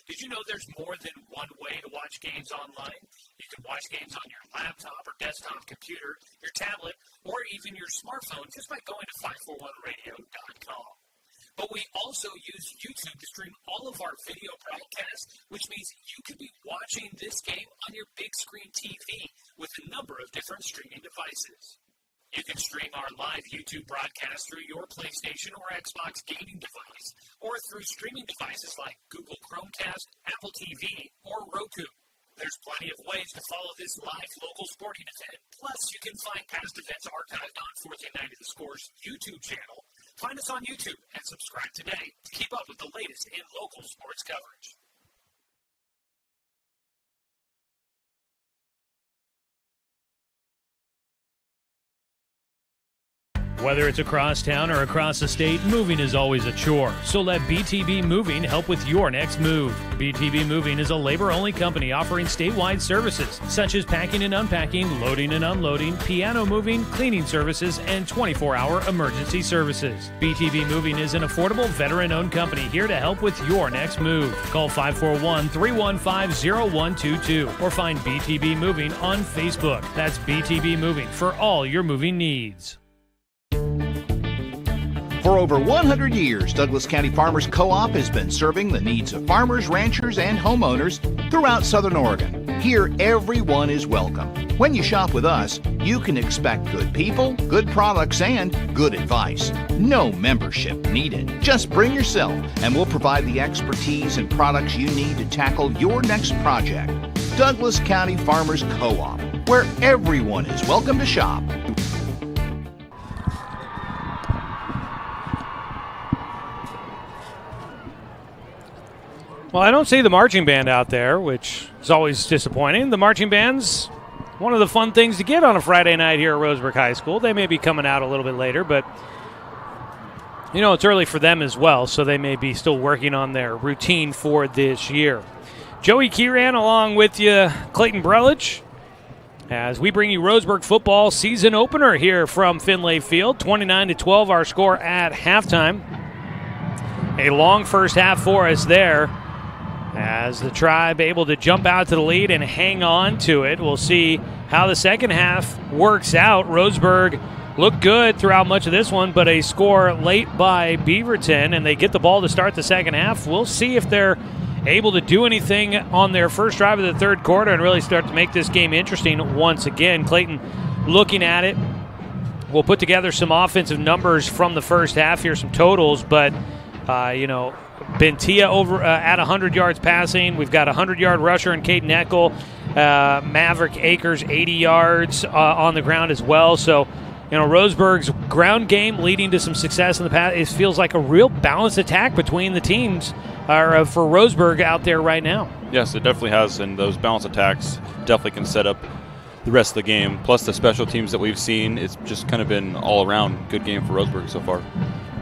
Did you know there's more than one way to watch games online? You can watch games on your laptop or desktop computer, your tablet, or even your smartphone just by going to 541radio.com. But we also use YouTube to stream all of our video broadcasts, which means you could be watching this game on your big screen TV with a number of different streaming devices. You can stream our live YouTube broadcast through your PlayStation or Xbox gaming device, or through streaming devices like Google Chromecast, Apple TV, or Roku. There's plenty of ways to follow this live local sporting event. Plus, you can find past events archived on 1490 The Score's YouTube channel. Find us on YouTube and subscribe today to keep up with the latest in local sports coverage. Whether it's across town or across the state, moving is always a chore. So let BTB Moving help with your next move. BTB Moving is a labor-only company offering statewide services such as packing and unpacking, loading and unloading, piano moving, cleaning services, and 24-hour emergency services. BTB Moving is an affordable, veteran-owned company here to help with your next move. Call 541-315-0122 or find BTB Moving on Facebook. That's BTB Moving for all your moving needs. For over 100 years, Douglas County Farmers Co-op has been serving the needs of farmers, ranchers, and homeowners throughout Southern Oregon. Here, everyone is welcome. When you shop with us, you can expect good people, good products, and good advice. No membership needed. Just bring yourself, and we'll provide the expertise and products you need to tackle your next project. Douglas County Farmers Co-op, where everyone is welcome to shop. Well, I don't see the marching band out there, which is always disappointing. The marching band's one of the fun things to get on a Friday night here at Roseburg High School. They may be coming out a little bit later, but, you know, it's early for them as well, so they may be still working on their routine for this year. Joey Kieran along with you, Clayton Brelich, as we bring you Roseburg football season opener here from Finlay Field. 29-12 our score at halftime. A long first half for us there, as the Tribe able to jump out to the lead and hang on to it. We'll see how the second half works out. Roseburg looked good throughout much of this one, but a score late by Beaverton, and they get the ball to start the second half. We'll see if they're able to do anything on their first drive of the third quarter and really start to make this game interesting once again. Clayton looking at it. We'll put together some offensive numbers from the first half here, some totals, but Bentia over at 100 yards passing. We've got a 100-yard rusher in Caden Eckel. Maverick Akers, 80 yards on the ground as well. So, Roseburg's ground game leading to some success in the past. It feels like a real balanced attack between the teams for Roseburg out there right now. Yes, it definitely has, and those balanced attacks definitely can set up the rest of the game. Plus the special teams that we've seen, it's just kind of been all-around good game for Roseburg so far.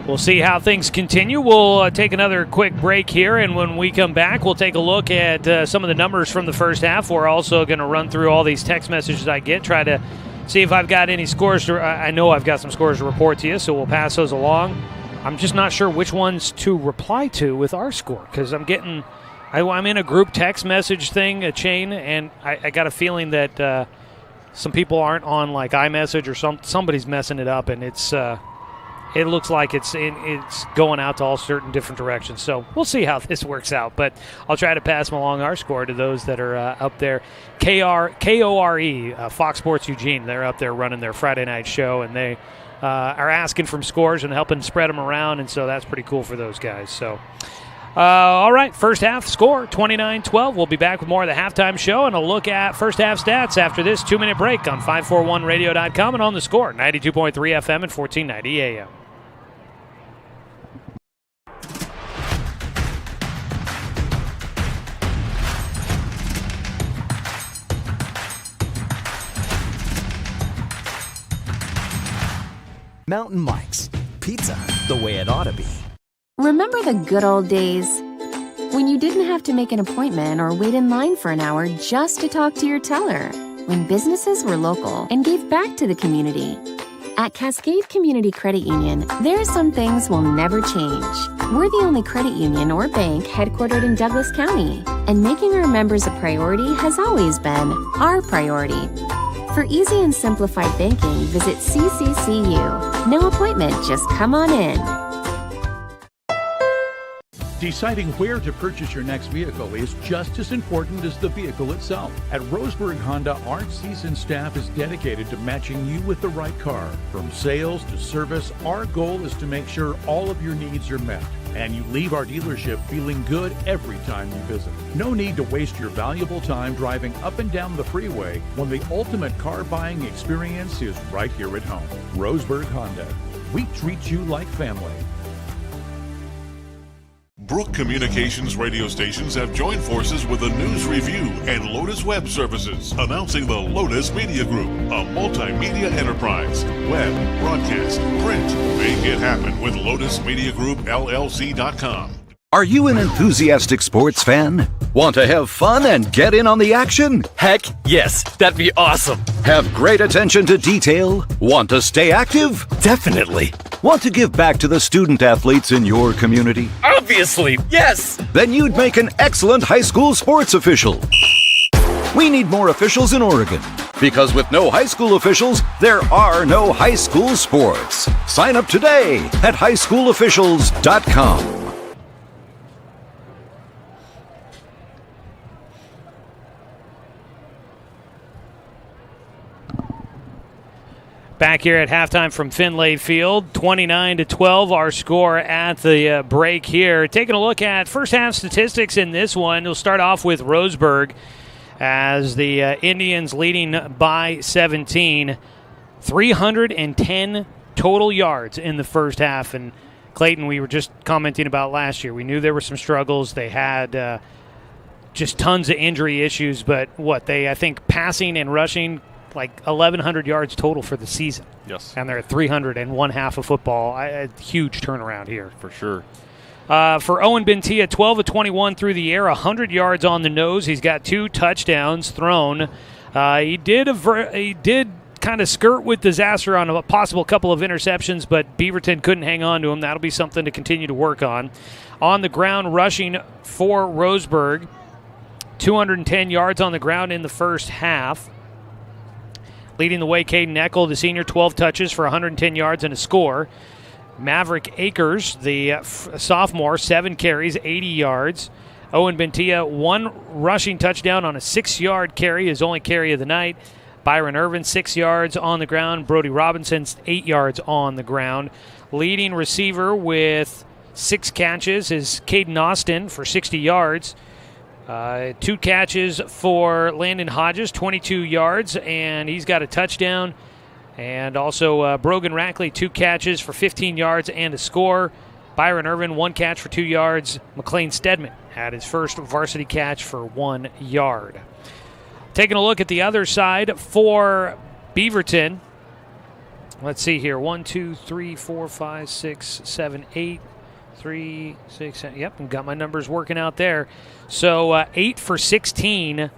We'll see how things continue. We'll take another quick break here, and when we come back, we'll take a look at some of the numbers from the first half. We're also going to run through all these text messages I get, try to see if I've got any scores. I know I've got some scores to report to you, so we'll pass those along. I'm just not sure which ones to reply to with our score, because I'm in a group text message thing, a chain, and I got a feeling that some people aren't on like iMessage or somebody's messing it up, and it looks like it's going out to all certain different directions. So we'll see how this works out. But I'll try to pass them along our score to those that are up there. KORE, Fox Sports Eugene, they're up there running their Friday night show, and they are asking for scores and helping spread them around, and so that's pretty cool for those guys. So, all right, first half score, 29-12. We'll be back with more of the halftime show and a look at first half stats after this 2-minute break on 541radio.com and on the score, 92.3 FM and 1490 AM. Mountain Mike's, pizza the way it ought to be. Remember the good old days? When you didn't have to make an appointment or wait in line for an hour just to talk to your teller? When businesses were local and gave back to the community? At Cascade Community Credit Union, there are some things will never change. We're the only credit union or bank headquartered in Douglas County, and making our members a priority has always been our priority. For easy and simplified banking, visit CCCU. No appointment, just come on in. Deciding where to purchase your next vehicle is just as important as the vehicle itself. At Roseburg Honda, our seasoned staff is dedicated to matching you with the right car. From sales to service, our goal is to make sure all of your needs are met, and you leave our dealership feeling good every time you visit. No need to waste your valuable time driving up and down the freeway when the ultimate car buying experience is right here at home. Roseburg Honda. We treat you like family. Brook Communications radio stations have joined forces with the News Review and Lotus Web Services, announcing the Lotus Media Group, a multimedia enterprise. Web, broadcast, print. Make it happen with Lotus Media Group, LLC.com. Are you an enthusiastic sports fan? Want to have fun and get in on the action? Heck, yes, that'd be awesome. Have great attention to detail? Want to stay active? Definitely. Want to give back to the student athletes in your community? Obviously, yes. Then you'd make an excellent high school sports official. We need more officials in Oregon, because with no high school officials, there are no high school sports. Sign up today at highschoolofficials.com. Back here at halftime from Finlay Field, 29-12, our score at the break here. Taking a look at first half statistics in this one, we'll start off with Roseburg as the Indians leading by 17, 310 total yards in the first half. And Clayton, we were just commenting about last year. We knew there were some struggles. They had just tons of injury issues, but I think passing and rushing like 1,100 yards total for the season. Yes. And they're at 300 and one half of football. A huge turnaround here. For sure. For Owen Bentia, 12 of 21 through the air, 100 yards on the nose. He's got 2 touchdowns thrown. He did kind of skirt with disaster on a possible couple of interceptions, but Beaverton couldn't hang on to him. That'll be something to continue to work on. On the ground, rushing for Roseburg, 210 yards on the ground in the first half. Leading the way, Caden Eckel, the senior, 12 touches for 110 yards and a score. Maverick Akers, the sophomore, 7 carries, 80 yards. Owen Bentia, 1 rushing touchdown on a 6-yard carry, his only carry of the night. Byron Irvin, 6 yards on the ground. Brody Robinson, 8 yards on the ground. Leading receiver with 6 catches is Caden Austin for 60 yards. 2 catches for Landon Hodges, 22 yards, and he's got a touchdown. And also Brogan Rackley, 2 catches for 15 yards and a score. Byron Irvin, 1 catch for 2 yards. McLean Stedman had his first varsity catch for 1 yard. Taking a look at the other side for Beaverton. Let's see here. 1, 2, 3, 4, 5, 6, 7, 8. 3, 6, 7. Yep, got my numbers working out there. So 8 for 16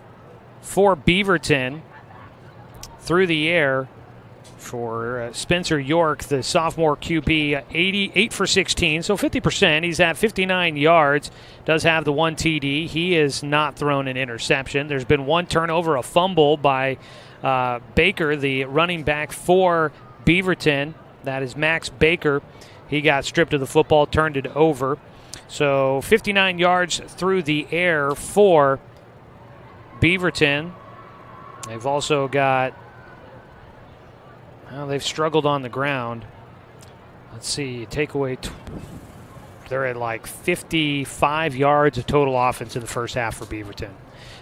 for Beaverton through the air for Spencer York, the sophomore QB. 8 for 16, so 50%. He's at 59 yards. Does have the 1 TD. He has not thrown an interception. There's been 1 turnover, a fumble by Baker, the running back for Beaverton. That is Max Baker. He got stripped of the football, turned it over. So 59 yards through the air for Beaverton. They've also got, they've struggled on the ground. Let's see, take away, they're at like 55 yards of total offense in the first half for Beaverton.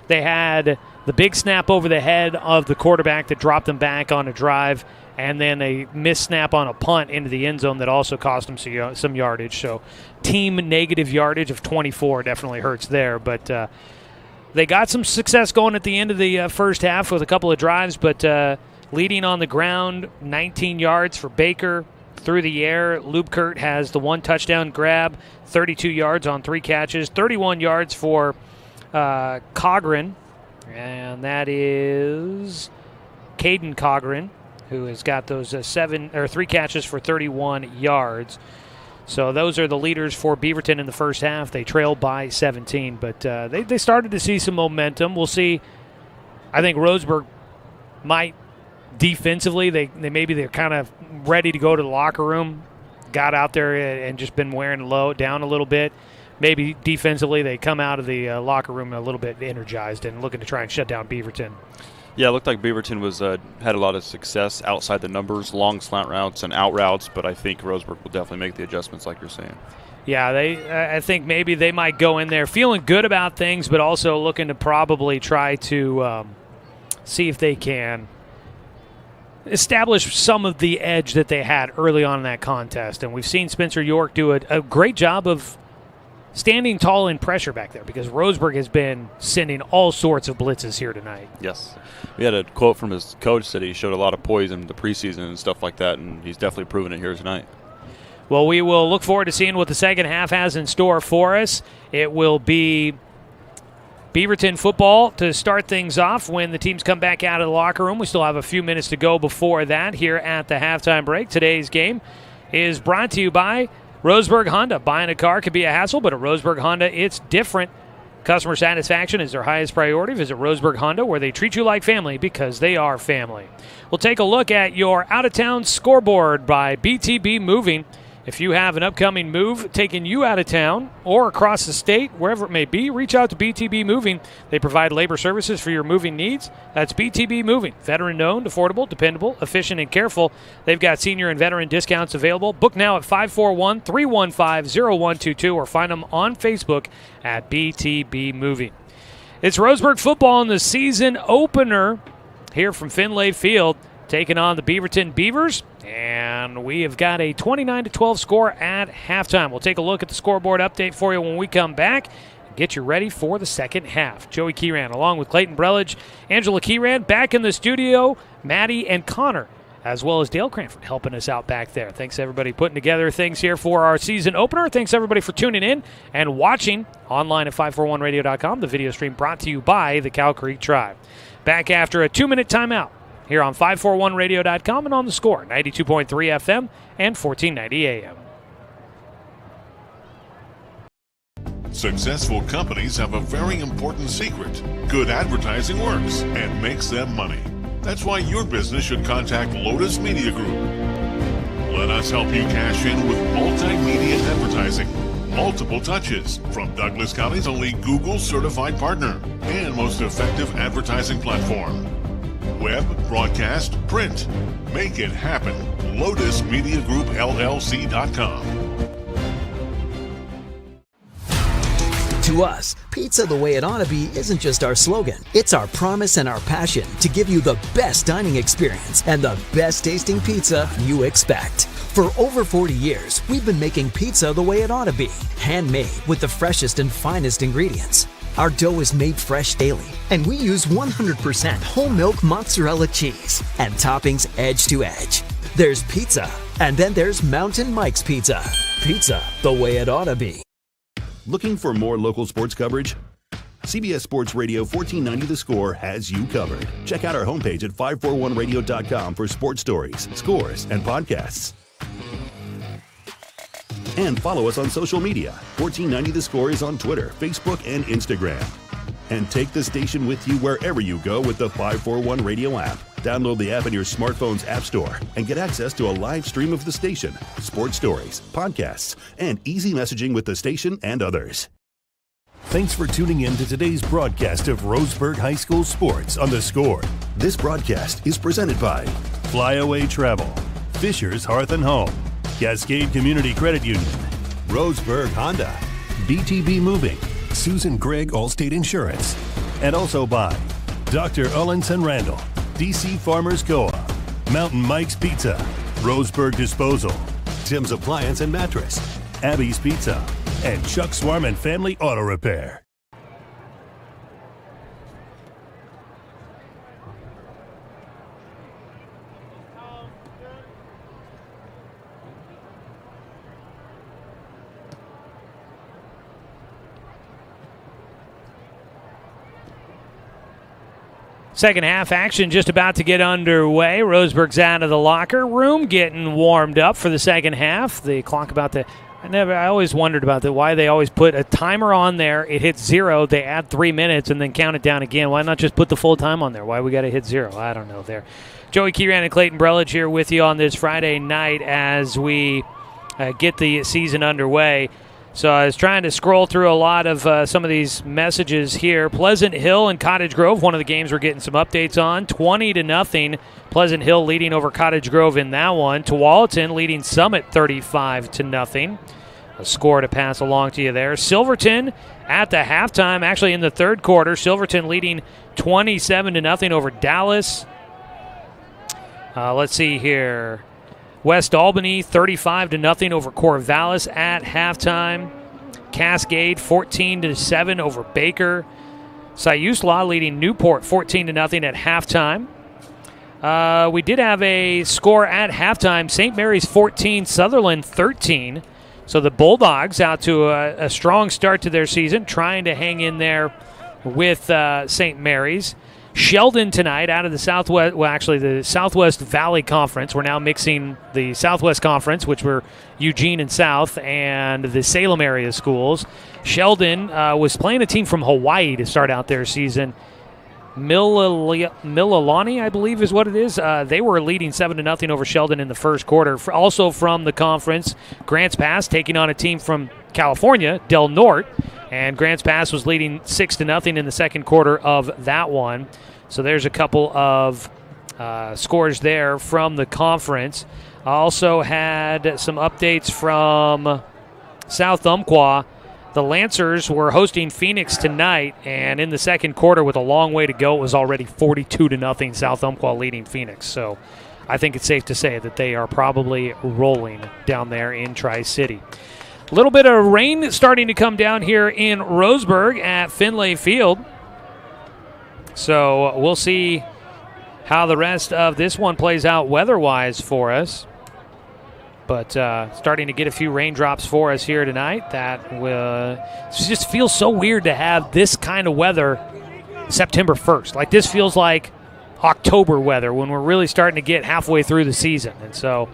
They had the big snap over the head of the quarterback that dropped them back on a drive, and then a missed snap on a punt into the end zone that also cost them some yardage. So team negative yardage of 24 definitely hurts there. But they got some success going at the end of the first half with a couple of drives, but leading on the ground, 19 yards for Baker. Through the air, Lubkert has the 1 touchdown grab, 32 yards on 3 catches, 31 yards for Cogren, and that is Caden Cogren, who has got those 3 catches for 31 yards. So those are the leaders for Beaverton in the first half. They trailed by 17, but they started to see some momentum. We'll see. I think Roseburg might defensively, they're kind of ready to go to the locker room, got out there and just been wearing down a little bit. Maybe defensively they come out of the locker room a little bit energized and looking to try and shut down Beaverton. Yeah, it looked like Beaverton had a lot of success outside the numbers, long slant routes and out routes, but I think Roseburg will definitely make the adjustments like you're saying. Yeah, I think maybe they might go in there feeling good about things, but also looking to probably try to see if they can establish some of the edge that they had early on in that contest. And we've seen Spencer York do a great job of standing tall in pressure back there because Roseburg has been sending all sorts of blitzes here tonight. Yes. We had a quote from his coach that he showed a lot of poise in the preseason and stuff like that, and he's definitely proven it here tonight. Well, we will look forward to seeing what the second half has in store for us. It will be Beaverton football to start things off when the teams come back out of the locker room. We still have a few minutes to go before that here at the halftime break. Today's game is brought to you by Roseburg Honda. Buying a car could be a hassle, but at Roseburg Honda, it's different. Customer satisfaction is their highest priority. Visit Roseburg Honda, where they treat you like family because they are family. We'll take a look at your out-of-town scoreboard by BTB Moving. If you have an upcoming move taking you out of town or across the state, wherever it may be, reach out to BTB Moving. They provide labor services for your moving needs. That's BTB Moving. Veteran-owned, affordable, dependable, efficient, and careful. They've got senior and veteran discounts available. Book now at 541-315-0122 or find them on Facebook at BTB Moving. It's Roseburg football in the season opener here from Finlay Field, taking on the Beaverton Beavers, and we have got a 29-12 score at halftime. We'll take a look at the scoreboard update for you when we come back and get you ready for the second half. Joey Kieran along with Clayton Brelage, Angela Kieran back in the studio, Maddie and Connor, as well as Dale Cranford helping us out back there. Thanks everybody putting together things here for our season opener. Thanks everybody for tuning in and watching online at 541radio.com. The video stream brought to you by the Cow Creek Tribe. Back after a 2-minute timeout here on 541radio.com and on the Score, 92.3 FM and 1490 AM. Successful companies have a very important secret. Good advertising works and makes them money. That's why your business should contact Lotus Media Group. Let us help you cash in with multimedia advertising. Multiple touches from Douglas County's only Google certified partner and most effective advertising platform. Web, broadcast, print. Make it happen. LotusMediaGroupLLC.com. To us, pizza the way it ought to be isn't just our slogan. It's our promise and our passion to give you the best dining experience and the best tasting pizza you expect. For over 40 years, we've been making pizza the way it ought to be. Handmade with the freshest and finest ingredients. Our dough is made fresh daily, and we use 100% whole milk mozzarella cheese and toppings edge to edge. There's pizza, and then there's Mountain Mike's Pizza. Pizza the way it ought to be. Looking for more local sports coverage? CBS Sports Radio 1490 The Score has you covered. Check out our homepage at 541radio.com for sports stories, scores, and podcasts. And follow us on social media. 1490 The Score is on Twitter, Facebook, and Instagram. And take the station with you wherever you go with the 541 Radio app. Download the app in your smartphone's app store and get access to a live stream of the station, sports stories, podcasts, and easy messaging with the station and others. Thanks for tuning in to today's broadcast of Roseburg High School Sports on The Score. This broadcast is presented by Flyaway Travel, Fisher's Hearth and Home, Cascade Community Credit Union, Roseburg Honda, BTB Moving, Susan Gregg Allstate Insurance, and also by Dr. Ullenson Randall, DC Farmers Co-op, Mountain Mike's Pizza, Roseburg Disposal, Tim's Appliance and Mattress, Abby's Pizza, and Chuck Swarm and Family Auto Repair. Second half action just about to get underway. Roseburg's out of the locker room, getting warmed up for the second half. The clock about to I always wondered about that, why they always put a timer on there. It hits 0, they add 3 minutes, and then count it down again. Why not just put the full time on there? Why we got to hit 0? I don't know there. Joey Kieran and Clayton Brelich here with you on this Friday night as we get the season underway. So I was trying to scroll through a lot of some of these messages here. Pleasant Hill and Cottage Grove, one of the games we're getting some updates on. 20-0. Pleasant Hill leading over Cottage Grove in that one. Tualatin leading Summit 35-0. A score to pass along to you there. Silverton at the halftime, actually in the third quarter. Silverton leading 27-0 over Dallas. Let's see here. West Albany 35-0 over Corvallis at halftime. Cascade 14-7 over Baker. Siuslaw leading Newport 14-0 at halftime. We did have a score at halftime. St. Mary's 14, Sutherland 13. So the Bulldogs out to a strong start to their season, trying to hang in there with St. Mary's. Sheldon tonight out of the Southwest, well, actually the Southwest Valley Conference. We're now mixing the Southwest Conference, which were Eugene and South, and the Salem area schools. Sheldon was playing a team from Hawaii to start out their season. Mililani, I believe is what it is. They were leading 7-0 over Sheldon in the first quarter. Also from the conference, Grants Pass taking on a team from California, Del Norte. And Grants Pass was leading 6-0 in the second quarter of that one. So there's a couple of scores there from the conference. I also had some updates from South Umpqua. The Lancers were hosting Phoenix tonight, and in the second quarter with a long way to go, it was already 42-0 South Umpqua leading Phoenix. So I think it's safe to say that they are probably rolling down there in Tri-City. A little bit of rain starting to come down here in Roseburg at Finlay Field. So we'll see how the rest of this one plays out weather-wise for us. But starting to get a few raindrops for us here tonight. That just feels so weird to have this kind of weather September 1st. Like this feels like October weather when we're really starting to get halfway through the season. And so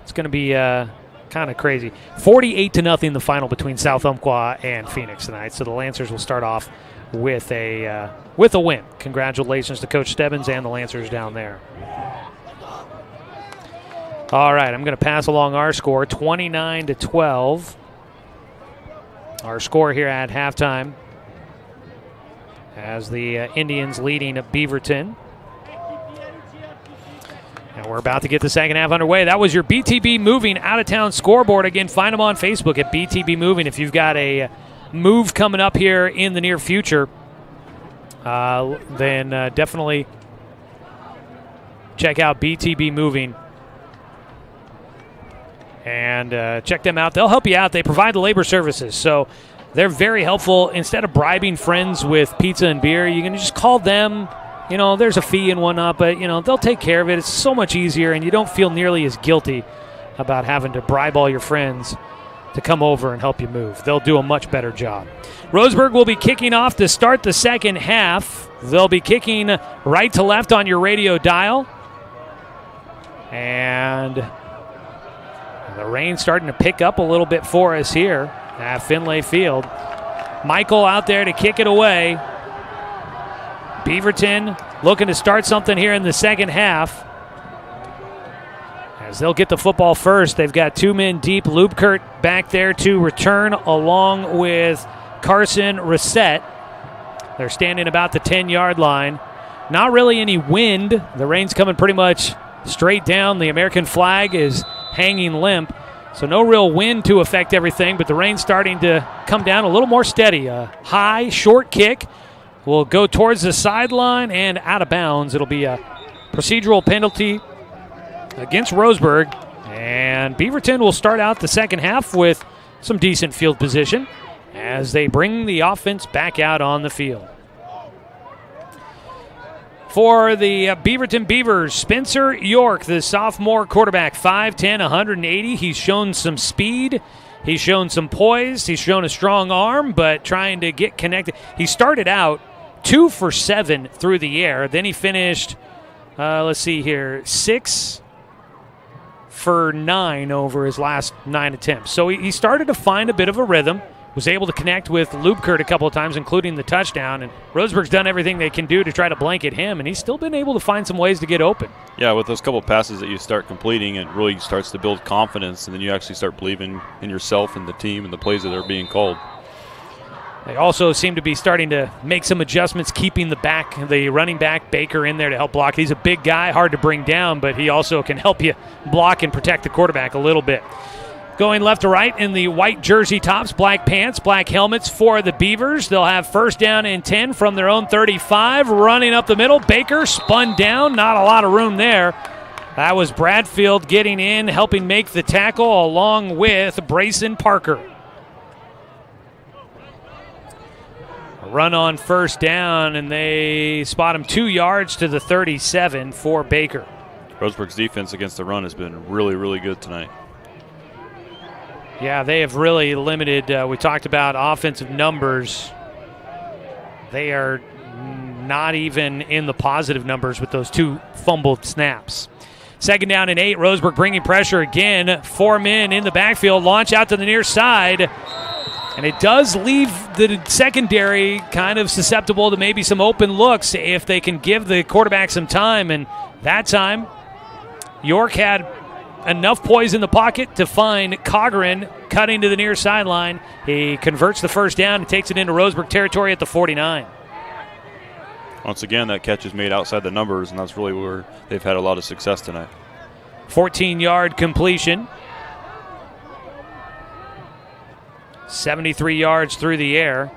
it's going to be kind of crazy. 48-0 the final between South Umpqua and Phoenix tonight. So the Lancers will start off with a win. Congratulations to Coach Stebbins and the Lancers down there. All right, I'm going to pass along our score, 29-12. Our score here at halftime as the Indians leading Beaverton. And we're about to get the second half underway. That was your BTB Moving out-of-town scoreboard. Again, find them on Facebook at BTB Moving. If you've got a move coming up here in the near future, then definitely check out BTB Moving. And check them out. They'll help you out. They provide the labor services. So they're very helpful. Instead of bribing friends with pizza and beer, you can just call them. You know, there's a fee and whatnot, but, you know, they'll take care of it. It's so much easier, and you don't feel nearly as guilty about having to bribe all your friends to come over and help you move. They'll do a much better job. Roseburg will be kicking off to start the second half. They'll be kicking right to left on your radio dial. And the rain's starting to pick up a little bit for us here at Finlay Field. Michael out there to kick it away. Beaverton looking to start something here in the second half. As they'll get the football first, they've got two men deep. Lubkert back there to return along with Carson Reset. They're standing about the 10-yard line. Not really any wind. The rain's coming pretty much straight down. The American flag is hanging limp. So no real wind to affect everything, but the rain's starting to come down a little more steady. A high, short kick will go towards the sideline and out of bounds. It'll be a procedural penalty against Roseburg. And Beaverton will start out the second half with some decent field position as they bring the offense back out on the field. For the Beaverton Beavers, Spencer York, the sophomore quarterback, 5'10", 180. He's shown some speed. He's shown some poise. He's shown a strong arm, but trying to get connected. He started out 2 for 7 through the air. Then he finished, let's see here, 6 for 9 over his last 9 attempts. So he started to find a bit of a rhythm, was able to connect with Lubkert a couple of times, including the touchdown. And Roseburg's done everything they can do to try to blanket him, and he's still been able to find some ways to get open. Yeah, with those couple passes that you start completing, it really starts to build confidence, and then you actually start believing in yourself and the team and the plays that are being called. They also seem to be starting to make some adjustments, keeping the running back, Baker, in there to help block. He's a big guy, hard to bring down, but he also can help you block and protect the quarterback a little bit. Going left to right in the white jersey tops, black pants, black helmets for the Beavers. They'll have first down and 10 from their own 35. Running up the middle, Baker spun down, not a lot of room there. That was Bradfield getting in, helping make the tackle along with Brayson Parker. Run on first down, and they spot him 2 yards to the 37 for Baker. Roseburg's defense against the run has been really, really good tonight. Yeah, they have really limited. We talked about offensive numbers. They are not even in the positive numbers with those 2 fumbled snaps. Second down and 8. Roseburg bringing pressure again. 4 men in the backfield. Launch out to the near side. And it does leave the secondary kind of susceptible to maybe some open looks if they can give the quarterback some time. And that time, York had enough poise in the pocket to find Cochran cutting to the near sideline. He converts the first down and takes it into Roseburg territory at the 49. Once again, that catch is made outside the numbers, and that's really where they've had a lot of success tonight. 14-yard completion. 73 yards through the air.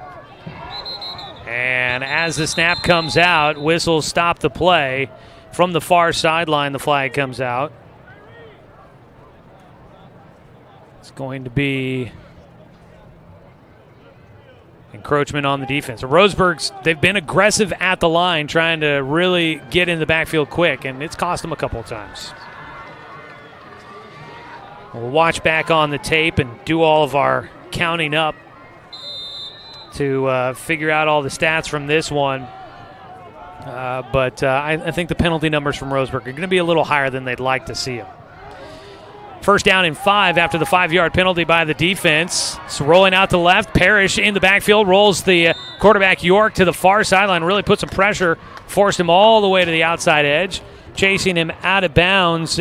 And as the snap comes out, whistles stop the play. From the far sideline, the flag comes out. It's going to be encroachment on the defense. So Roseburg's, they've been aggressive at the line, trying to really get in the backfield quick, and it's cost them a couple of times. We'll watch back on the tape and do all of our counting up to figure out all the stats from this one. But I think the penalty numbers from Roseburg are going to be a little higher than they'd like to see them. First down and 5 after the 5-yard penalty by the defense. So rolling out to left, Parrish in the backfield, rolls the quarterback York to the far sideline, really put some pressure, forced him all the way to the outside edge. Chasing him out of bounds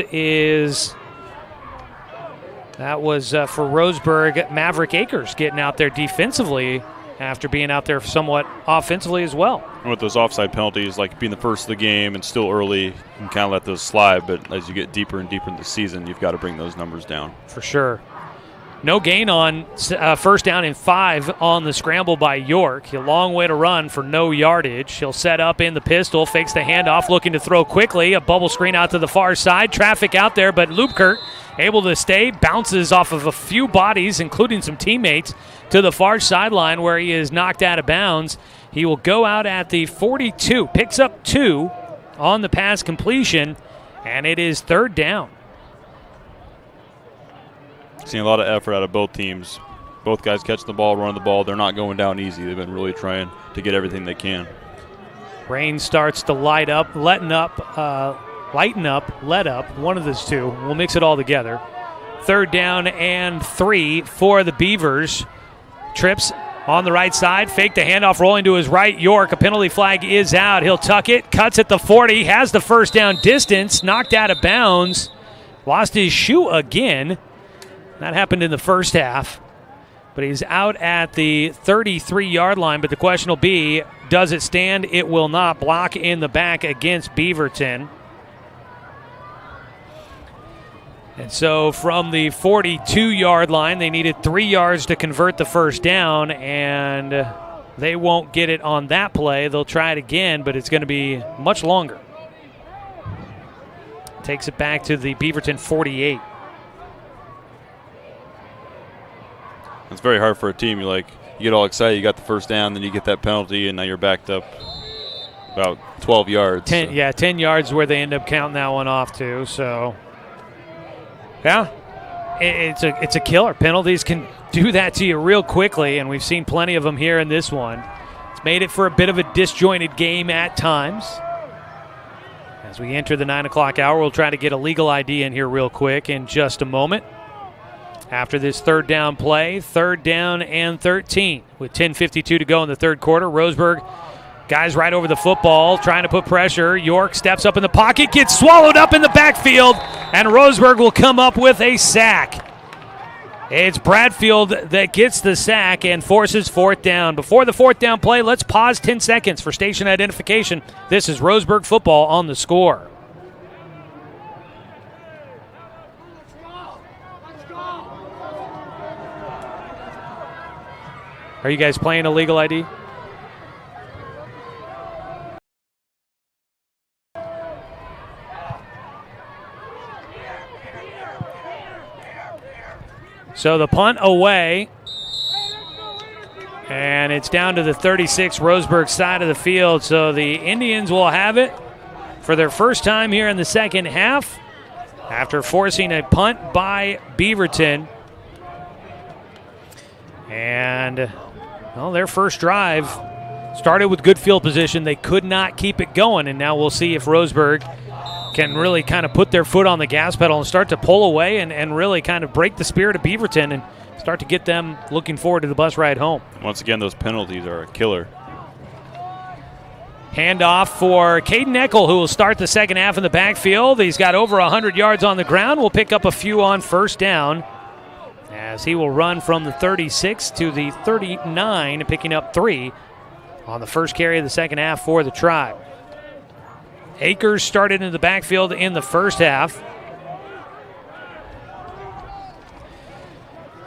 that was for Roseburg, Maverick Akers getting out there defensively after being out there somewhat offensively as well. And with those offside penalties, like being the first of the game and still early, you can kind of let those slide, but as you get deeper and deeper into the season, you've got to bring those numbers down. For sure. No gain on first down and 5 on the scramble by York. A long way to run for no yardage. He'll set up in the pistol, fakes the handoff, looking to throw quickly. A bubble screen out to the far side. Traffic out there, but Lubkert able to stay, bounces off of a few bodies, including some teammates, to the far sideline where he is knocked out of bounds. He will go out at the 42, picks up 2 on the pass completion, and it is third down. Seeing a lot of effort out of both teams. Both guys catching the ball, running the ball. They're not going down easy. They've been really trying to get everything they can. Rain starts to light up, let up. One of those two. We'll mix it all together. Third down and 3 for the Beavers. Trips on the right side, fake the handoff, rolling to his right. York, a penalty flag is out. He'll tuck it, cuts at the 40, has the first down distance, knocked out of bounds, lost his shoe again. That happened in the first half. But he's out at the 33-yard line. But the question will be, does it stand? It will not. Block in the back against Beaverton. And so from the 42-yard line, they needed 3 yards to convert the first down, and they won't get it on that play. They'll try it again, but it's going to be much longer. Takes it back to the Beaverton 48. It's very hard for a team. You get all excited, you got the first down, then you get that penalty, and now you're backed up about 12 yards. 10 yards where they end up counting that one off too. So, yeah, it's a killer. Penalties can do that to you real quickly, and we've seen plenty of them here in this one. It's made it for a bit of a disjointed game at times. As we enter the 9 o'clock hour, we'll try to get a legal ID in here real quick in just a moment. After this third down play, 3rd down and 13 with 10:52 to go in the third quarter. Roseburg, guys right over the football, trying to put pressure. York steps up in the pocket, gets swallowed up in the backfield, and Roseburg will come up with a sack. It's Bradfield that gets the sack and forces 4th down. Before the 4th down play, let's pause 10 seconds for station identification. This is Roseburg football on The Score. Are you guys playing a legal ID? So the punt away, and it's down to the 36 Roseburg side of the field. So the Indians will have it for their first time here in the second half after forcing a punt by Beaverton. And, well, their first drive started with good field position. They could not keep it going, and now we'll see if Roseburg can really kind of put their foot on the gas pedal and start to pull away and really kind of break the spirit of Beaverton and start to get them looking forward to the bus ride home. Once again, those penalties are a killer. Handoff for Caden Eckel, who will start the second half in the backfield. He's got over 100 yards on the ground. We'll pick up a few on first down as he will run from the 36 to the 39, picking up 3 on the first carry of the second half for the Tribe. Akers started in the backfield in the first half.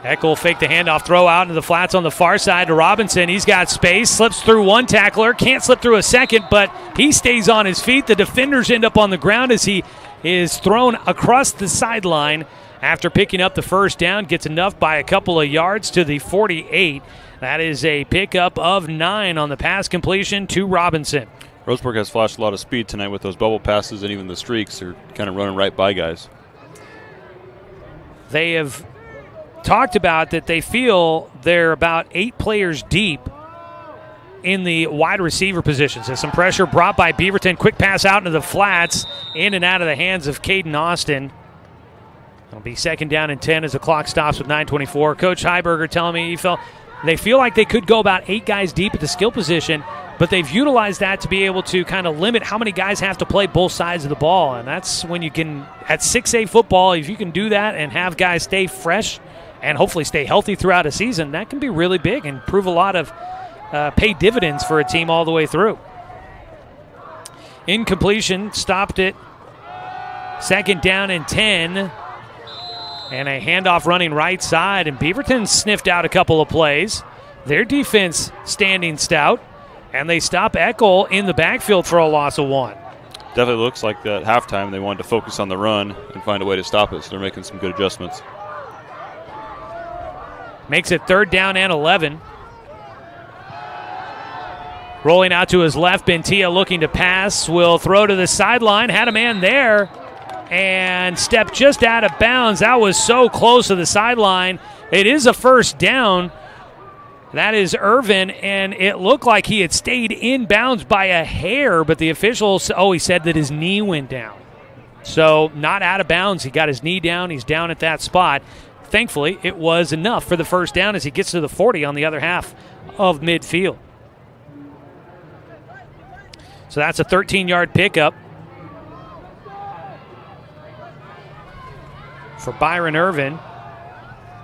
Eckel faked the handoff, throw out into the flats on the far side to Robinson. He's got space, slips through one tackler, can't slip through a second, but he stays on his feet. The defenders end up on the ground as he is thrown across the sideline after picking up the first down. Gets enough by a couple of yards to the 48. That is a pickup of 9 on the pass completion to Robinson. Roseburg has flashed a lot of speed tonight with those bubble passes, and even the streaks are kind of running right by guys. They have talked about that they feel they're about 8 players deep in the wide receiver positions. There's some pressure brought by Beaverton. Quick pass out into the flats, in and out of the hands of Caden Austin. It'll be 2nd down and 10 as the clock stops with 9:24. Coach Heiberger telling me they feel like they could go about 8 guys deep at the skill position, but they've utilized that to be able to kind of limit how many guys have to play both sides of the ball. And that's when you can, at 6A football, if you can do that and have guys stay fresh and hopefully stay healthy throughout a season, that can be really big and prove a lot of pay dividends for a team all the way through. Incompletion, stopped it. 2nd down and 10. And a handoff running right side, and Beaverton sniffed out a couple of plays. Their defense standing stout, and they stop Eckel in the backfield for a loss of 1. Definitely looks like at halftime they wanted to focus on the run and find a way to stop it, so they're making some good adjustments. Makes it 3rd down and 11. Rolling out to his left, Bentia looking to pass, will throw to the sideline, had a man there, and stepped just out of bounds. That was so close to the sideline. It is a first down. That is Irvin, and it looked like he had stayed in bounds by a hair, but the officials, he said that his knee went down. So not out of bounds. He got his knee down. He's down at that spot. Thankfully, it was enough for the first down as he gets to the 40 on the other half of midfield. So that's a 13-yard pickup for Byron Irvin.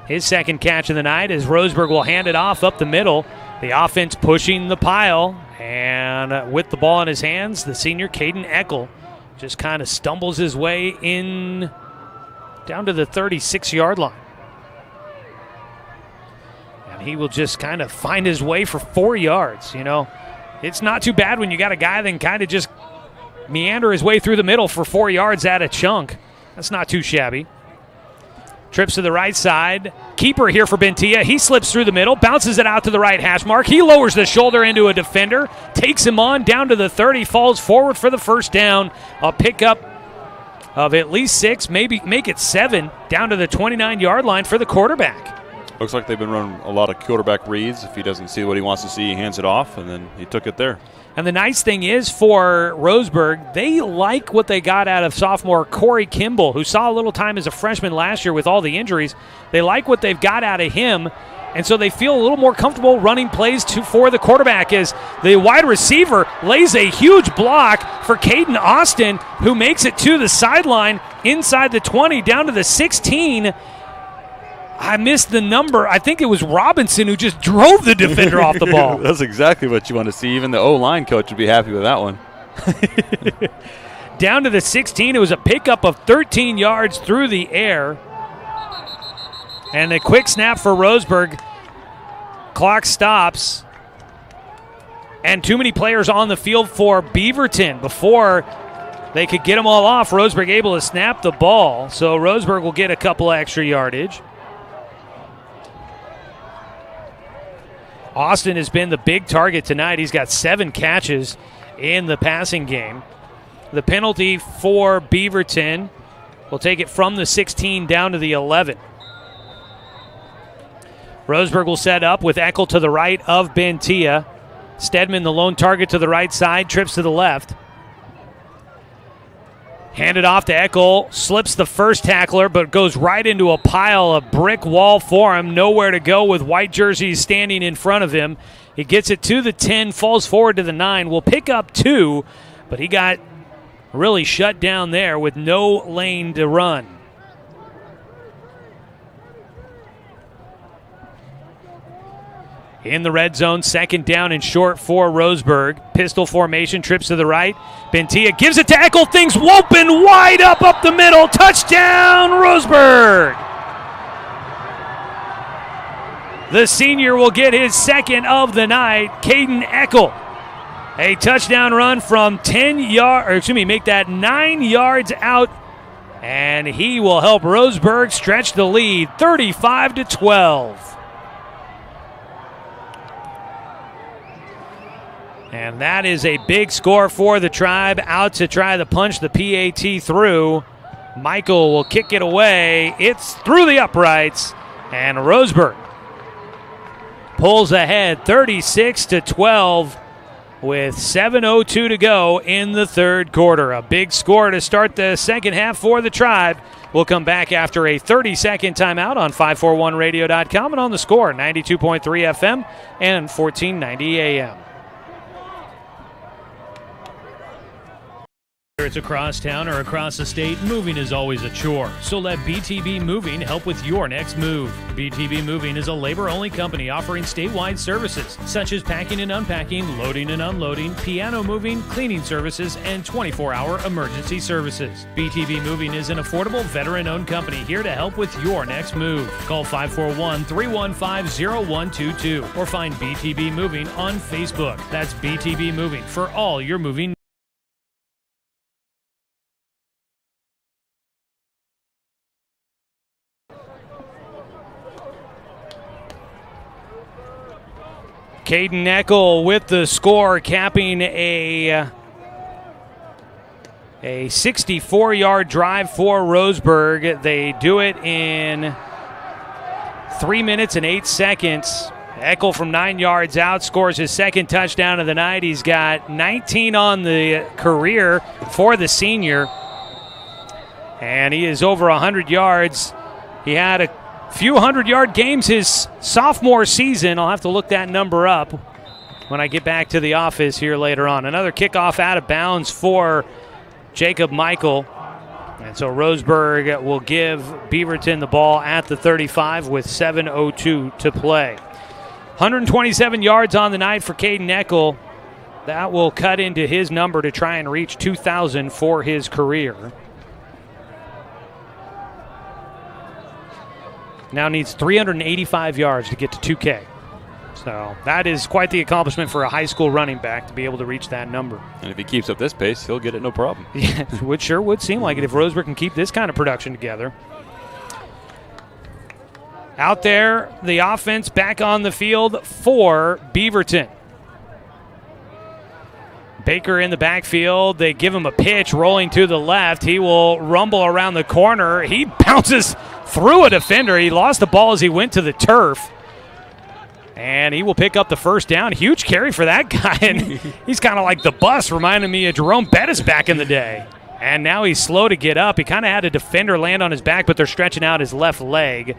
His second catch of the night as Roseburg will hand it off up the middle. The offense pushing the pile, and with the ball in his hands, the senior Caden Eckel just kind of stumbles his way in down to the 36-yard line. And he will just kind of find his way for 4 yards. You know, it's not too bad when you got a guy that can kind of just meander his way through the middle for 4 yards at a chunk. That's not too shabby. Trips to the right side. Keeper here for Bentia. He slips through the middle, bounces it out to the right hash mark. He lowers the shoulder into a defender, takes him on down to the 30, falls forward for the first down. A pickup of at least 6, maybe make it 7, down to the 29-yard line for the quarterback. Looks like they've been running a lot of quarterback reads. If he doesn't see what he wants to see, he hands it off, and then he took it there. And the nice thing is for Roseburg, they like what they got out of sophomore Corey Kimball, who saw a little time as a freshman last year with all the injuries. They like what they've got out of him, and so they feel a little more comfortable running plays for the quarterback as the wide receiver lays a huge block for Caden Austin, who makes it to the sideline inside the 20 down to the 16. I missed the number. I think it was Robinson who just drove the defender off the ball. That's exactly what you want to see. Even the O-line coach would be happy with that one. Down to the 16. It was a pickup of 13 yards through the air. And a quick snap for Roseburg. Clock stops. And too many players on the field for Beaverton before they could get them all off. Roseburg able to snap the ball. So Roseburg will get a couple extra yardage. Austin has been the big target tonight. He's got 7 catches in the passing game. The penalty for Beaverton will take it from the 16 down to the 11. Roseburg will set up with Eckel to the right of Bentia. Stedman, the lone target to the right side, trips to the left. Handed off to Eckel, slips the first tackler, but goes right into a pile of brick wall for him. Nowhere to go with white jerseys standing in front of him. He gets it to the 10, falls forward to the 9. Will pick up 2, but he got really shut down there with no lane to run. In the red zone, second down and short for Roseburg. Pistol formation, trips to the right. Bentia gives it to Eckel. Things open wide up the middle. Touchdown, Roseburg. The senior will get his second of the night. Caden Eckel. A touchdown run from 10 yards, make that 9 yards out. And he will help Roseburg stretch the lead 35-12. And that is a big score for the Tribe. Out to try to punch the PAT through. Michael will kick it away. It's through the uprights. And Roseburg pulls ahead 36-12 with 7:02 to go in the third quarter. A big score to start the second half for the Tribe. We'll come back after a 30-second timeout on 541radio.com and on the Score, 92.3 FM and 1490 AM. Whether it's across town or across the state, moving is always a chore. So let BTB Moving help with your next move. BTB Moving is a labor-only company offering statewide services such as packing and unpacking, loading and unloading, piano moving, cleaning services, and 24-hour emergency services. BTB Moving is an affordable, veteran-owned company here to help with your next move. Call 541-315-0122 or find BTB Moving on Facebook. That's BTB Moving for all your moving. Caden Eckel with the score, capping a 64-yard drive for Roseburg. They do it in 3 minutes and 8 seconds. Eckel from 9 yards out scores his second touchdown of the night. He's got 19 on the career for the senior, and he is over 100 yards. He had a few 100-yard games his sophomore season. I'll have to look that number up when I get back to the office here later on. Another kickoff out of bounds for Jacob Michael. And so Roseburg will give Beaverton the ball at the 35 with 7:02 to play. 127 yards on the night for Caden Eckel. That will cut into his number to try and reach 2,000 for his career. Now needs 385 yards to get to 2K. So that is quite the accomplishment for a high school running back to be able to reach that number. And if he keeps up this pace, he'll get it no problem. Yeah, it sure would seem like it if Roseburg can keep this kind of production together. Out there, the offense back on the field for Beaverton. Baker in the backfield. They give him a pitch rolling to the left. He will rumble around the corner. He bounces through a defender. He lost the ball as he went to the turf. And he will pick up the first down. Huge carry for that guy. And he's kind of like the bus, reminding me of Jerome Bettis back in the day. And now he's slow to get up. He kind of had a defender land on his back, but they're stretching out his left leg.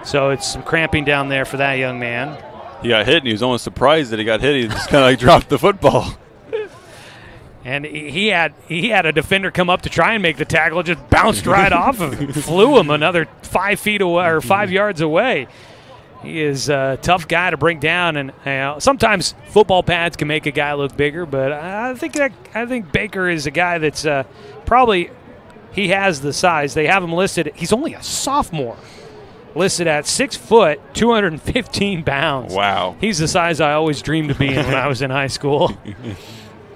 So it's some cramping down there for that young man. He got hit, and he was almost surprised that he got hit. He just kind of like dropped the football. And he had a defender come up to try and make the tackle, just bounced right off of him, flew him another 5 feet away or 5 yards away. He is a tough guy to bring down, and sometimes football pads can make a guy look bigger, but I think Baker is a guy that's probably he has the size. They have him listed. He's only a sophomore, listed at 6 foot, 215 pounds. Wow, he's the size I always dreamed of being when I was in high school.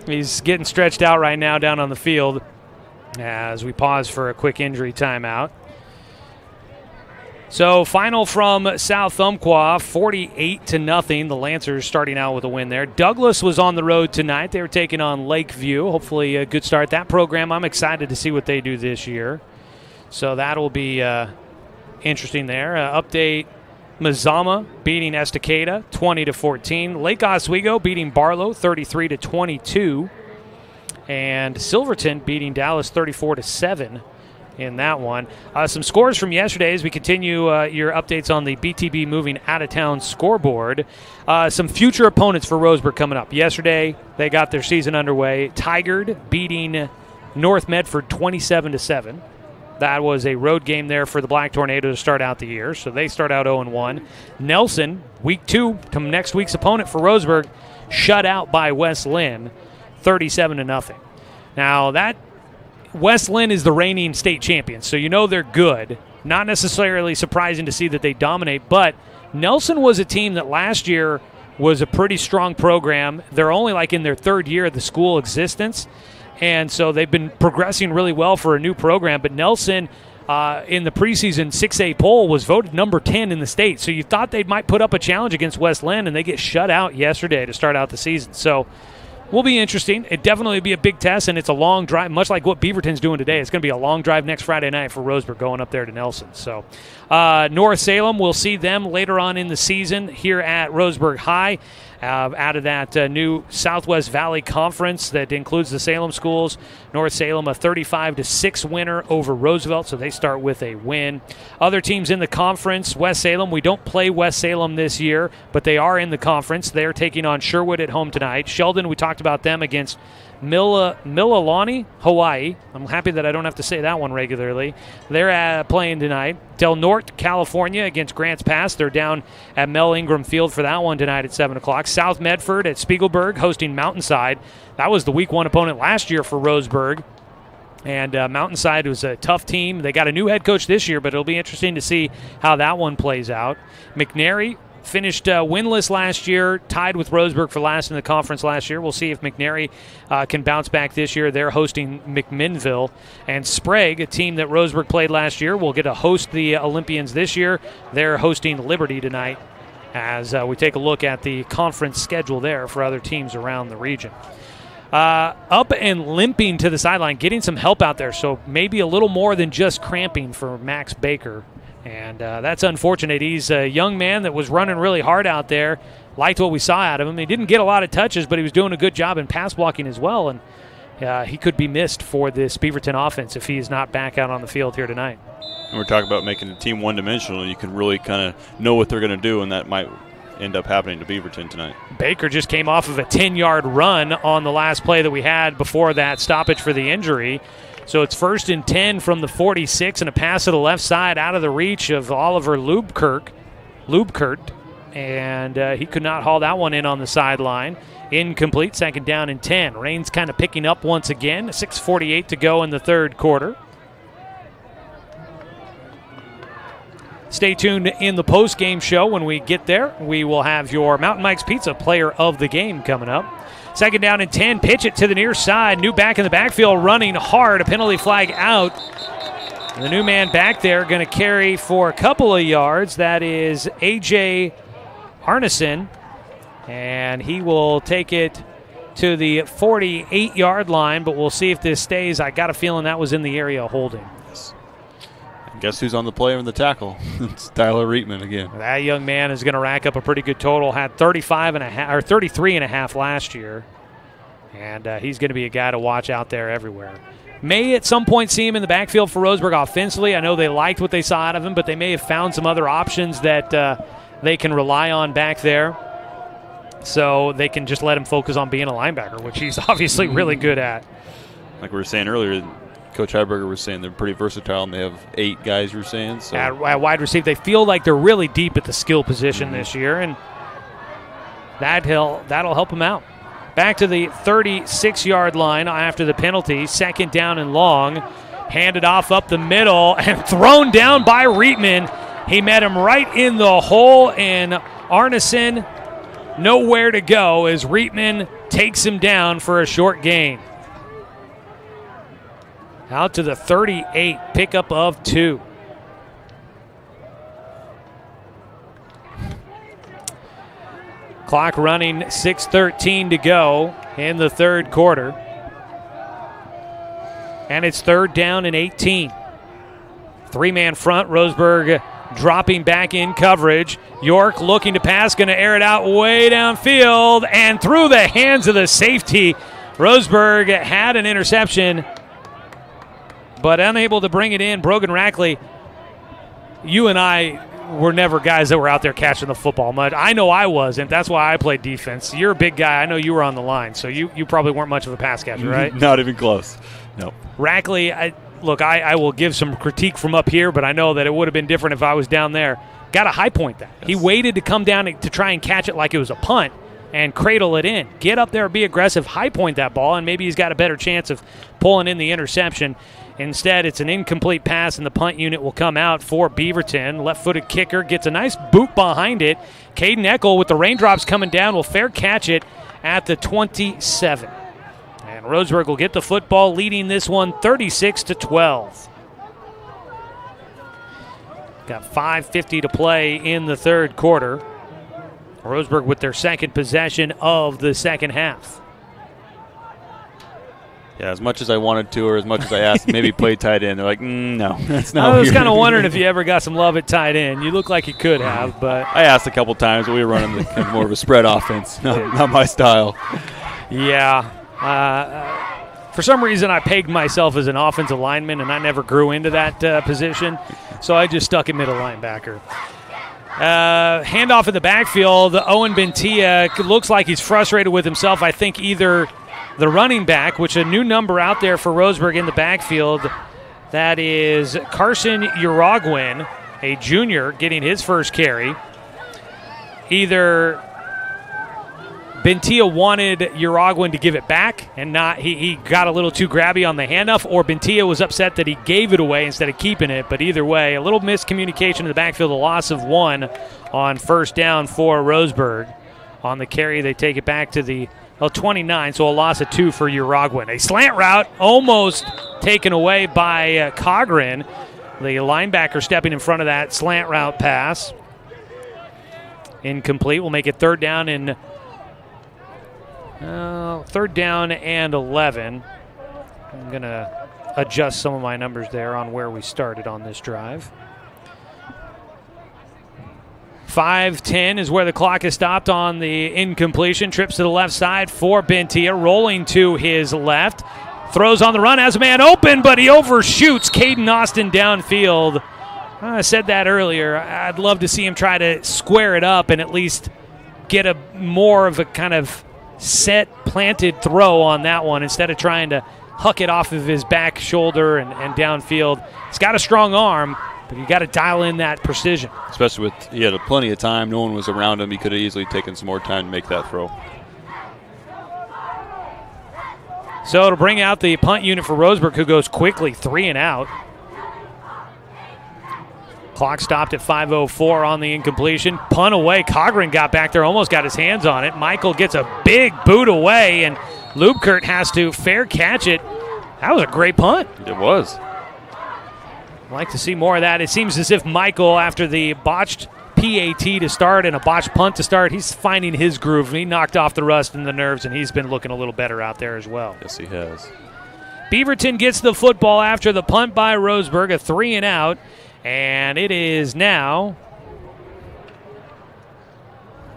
He's getting stretched out right now down on the field as we pause for a quick injury timeout. So final from South Umpqua, 48-0. The Lancers starting out with a win there. Douglas was on the road tonight. They were taking on Lakeview. Hopefully a good start. That program, I'm excited to see what they do this year. So that'll be interesting there. Update, Mazama beating Estacada 20-14. Lake Oswego beating Barlow 33-22. And Silverton beating Dallas 34-7. In that one. Some scores from yesterday as we continue your updates on the BTB moving out-of-town scoreboard. Some future opponents for Roseburg coming up. Yesterday, they got their season underway. Tigard beating North Medford 27-7. That was a road game there for the Black Tornado to start out the year, so they start out 0-1. Nelson, week 2, to next week's opponent for Roseburg, shut out by West Lynn 37-0. Now, that West Lynn is the reigning state champions, so you know they're good. Not necessarily surprising to see that they dominate, but Nelson was a team that last year was a pretty strong program. They're only like in their third year of the school existence, and so they've been progressing really well for a new program. But Nelson, in the preseason 6A poll, was voted number 10 in the state, so you thought they might put up a challenge against West Lynn, and they get shut out yesterday to start out the season. So will be interesting. It definitely be a big test, and it's a long drive, much like what Beaverton's doing today. It's going to be a long drive next Friday night for Roseburg going up there to Nelson. So North Salem, we'll see them later on in the season here at Roseburg High. Out of that new Southwest Valley Conference that includes the Salem schools. North Salem, a 35-6 winner over Roosevelt, so they start with a win. Other teams in the conference, West Salem, we don't play West Salem this year, but they are in the conference. They're taking on Sherwood at home tonight. Sheldon, we talked about them against Mililani, Hawaii. I'm happy that I don't have to say that one regularly. They're playing tonight. Del Norte, California against Grants Pass. They're down at Mel Ingram Field for that one tonight at 7 o'clock. South Medford at Spiegelberg hosting Mountainside. That was the week 1 opponent last year for Roseburg. And Mountainside was a tough team. They got a new head coach this year, but it'll be interesting to see how that one plays out. McNary finished winless last year, tied with Roseburg for last in the conference last year. We'll see if McNary can bounce back this year. They're hosting McMinnville. And Sprague, a team that Roseburg played last year, will get to host the Olympians this year. They're hosting Liberty tonight as we take a look at the conference schedule there for other teams around the region. Up and limping to the sideline, getting some help out there, so maybe a little more than just cramping for Max Baker. And that's unfortunate. He's a young man that was running really hard out there. Liked what we saw out of him. He didn't get a lot of touches, but he was doing a good job in pass blocking as well. And he could be missed for this Beaverton offense if he is not back out on the field here tonight. And we're talking about making the team one-dimensional. You can really kind of know what they're going to do, and that might end up happening to Beaverton tonight. Baker just came off of a 10-yard run on the last play that we had before that stoppage for the injury. So it's 1st and 10 from the 46 and a pass to the left side out of the reach of Oliver Lubkert. And he could not haul that one in on the sideline. Incomplete, 2nd down and 10. Rain's kind of picking up once again. 6:48 to go in the third quarter. Stay tuned in the post-game show. When we get there, we will have your Mountain Mike's Pizza player of the game coming up. 2nd down and 10, pitch it to the near side. New back in the backfield running hard, a penalty flag out. The new man back there going to carry for a couple of yards. That is A.J. Arneson, and he will take it to the 48-yard line, but we'll see if this stays. I got a feeling that was in the area holding. Guess who's on the play and the tackle? It's Tyler Reitman again. That young man is going to rack up a pretty good total. Had 33.5 last year. And he's going to be a guy to watch out there everywhere. May at some point see him in the backfield for Roseburg offensively. I know they liked what they saw out of him, but they may have found some other options that they can rely on back there. So they can just let him focus on being a linebacker, which he's obviously really good at. Like we were saying earlier, Coach Heiberger was saying they're pretty versatile, and they have 8 guys, you were saying. So. At wide receiver, they feel like they're really deep at the skill position this year, and that'll help them out. Back to the 36-yard line after the penalty. 2nd down and long. Handed off up the middle and thrown down by Reitman. He met him right in the hole, and Arneson nowhere to go as Reitman takes him down for a short gain. Out to the 38, pickup of 2. Clock running, 6:13 to go in the third quarter. And it's 3rd down and 18. 3-man front, Roseburg dropping back in coverage. York looking to pass, going to air it out way downfield and through the hands of the safety. Roseburg had an interception, but unable to bring it in. Brogan Rackley, you and I were never guys that were out there catching the football much. I know I wasn't. That's why I played defense. You're a big guy. I know you were on the line, so you probably weren't much of a pass catcher, right? Not even close. No. Rackley, I will give some critique from up here, but I know that it would have been different if I was down there. Got to high point that. Yes. He waited to come down to try and catch it like it was a punt and cradle it in. Get up there, be aggressive, high point that ball, and maybe he's got a better chance of pulling in the interception. Instead, it's an incomplete pass, and the punt unit will come out for Beaverton. Left-footed kicker gets a nice boot behind it. Caden Eckel, with the raindrops coming down, will fair catch it at the 27. And Roseburg will get the football, leading this one 36-12. Got 5:50 to play in the third quarter. Roseburg with their second possession of the second half. Yeah, as much as I wanted to, or as much as I asked, maybe play tight end. They're like, no, that's not. I was kind of wondering if you ever got some love at tight end. You look like you could have, but I asked a couple times, but we were running kind of more of a spread offense. Not my style. Yeah. For some reason, I pegged myself as an offensive lineman, and I never grew into that position, so I just stuck at middle linebacker. Handoff in the backfield. Owen Bentia looks like he's frustrated with himself. I think either the running back, which a new number out there for Roseburg in the backfield, that is Carson Uragwin, a junior, getting his first carry. Either Bentia wanted Uragwin to give it back and not he got a little too grabby on the handoff, or Bentia was upset that he gave it away instead of keeping it. But either way, a little miscommunication in the backfield, a loss of 1 on first down for Roseburg. On the carry, they take it back to the 29, so a loss of 2 for Uragwin. A slant route almost taken away by Cogren. The linebacker stepping in front of that slant route pass. Incomplete. We'll make it third down and 11. I'm going to adjust some of my numbers there on where we started on this drive. 5:10 is where the clock is stopped on the incompletion. Trips to the left side for Bentia, rolling to his left. Throws on the run, has a man open, but he overshoots Caden Austin downfield. I said that earlier. I'd love to see him try to square it up and at least get a more of a kind of set, planted throw on that one instead of trying to huck it off of his back shoulder and downfield. He's got a strong arm, but you got to dial in that precision. Especially with he had plenty of time. No one was around him. He could have easily taken some more time to make that throw. So to bring out the punt unit for Roseburg, who goes quickly 3 and out. Clock stopped at 5:04 on the incompletion. Punt away. Cogren got back there, almost got his hands on it. Michael gets a big boot away, and Lubkert has to fair catch it. That was a great punt. It was. I'd like to see more of that. It seems as if Michael, after the botched PAT to start and a botched punt to start, he's finding his groove. He knocked off the rust and the nerves, and he's been looking a little better out there as well. Yes, he has. Beaverton gets the football after the punt by Roseburg, a 3 and out. And it is now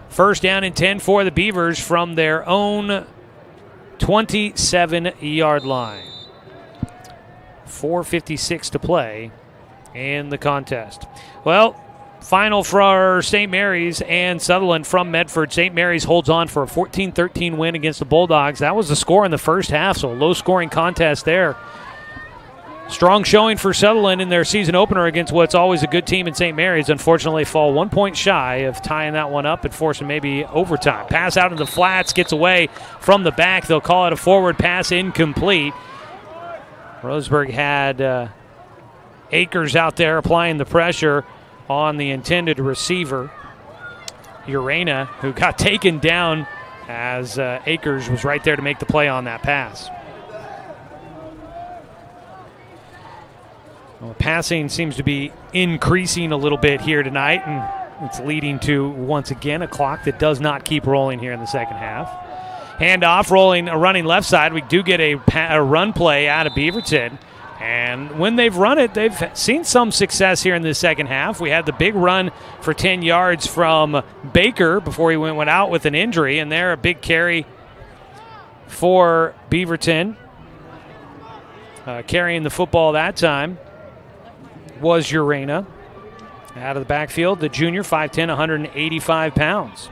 first down and 10 for the Beavers from their own 27-yard line. 4:56 to play in the contest. Well, final for St. Mary's and Sutherland from Medford. St. Mary's holds on for a 14-13 win against the Bulldogs. That was the score in the first half, so a low-scoring contest there. Strong showing for Sutherland in their season opener against what's always a good team in St. Mary's. Unfortunately, fall 1 point shy of tying that one up and forcing maybe overtime. Pass out in the flats, gets away from the back. They'll call it a forward pass, incomplete. Roseburg had Akers out there applying the pressure on the intended receiver, Urena, who got taken down as Akers was right there to make the play on that pass. Well, passing seems to be increasing a little bit here tonight, and it's leading to, once again, a clock that does not keep rolling here in the second half. Handoff, running left side. We do get a run play out of Beaverton. And when they've run it, they've seen some success here in the second half. We had the big run for 10 yards from Baker before he went out with an injury, and there a big carry for Beaverton. Carrying the football that time was Urena. Out of the backfield, the junior, 5'10", 185 pounds.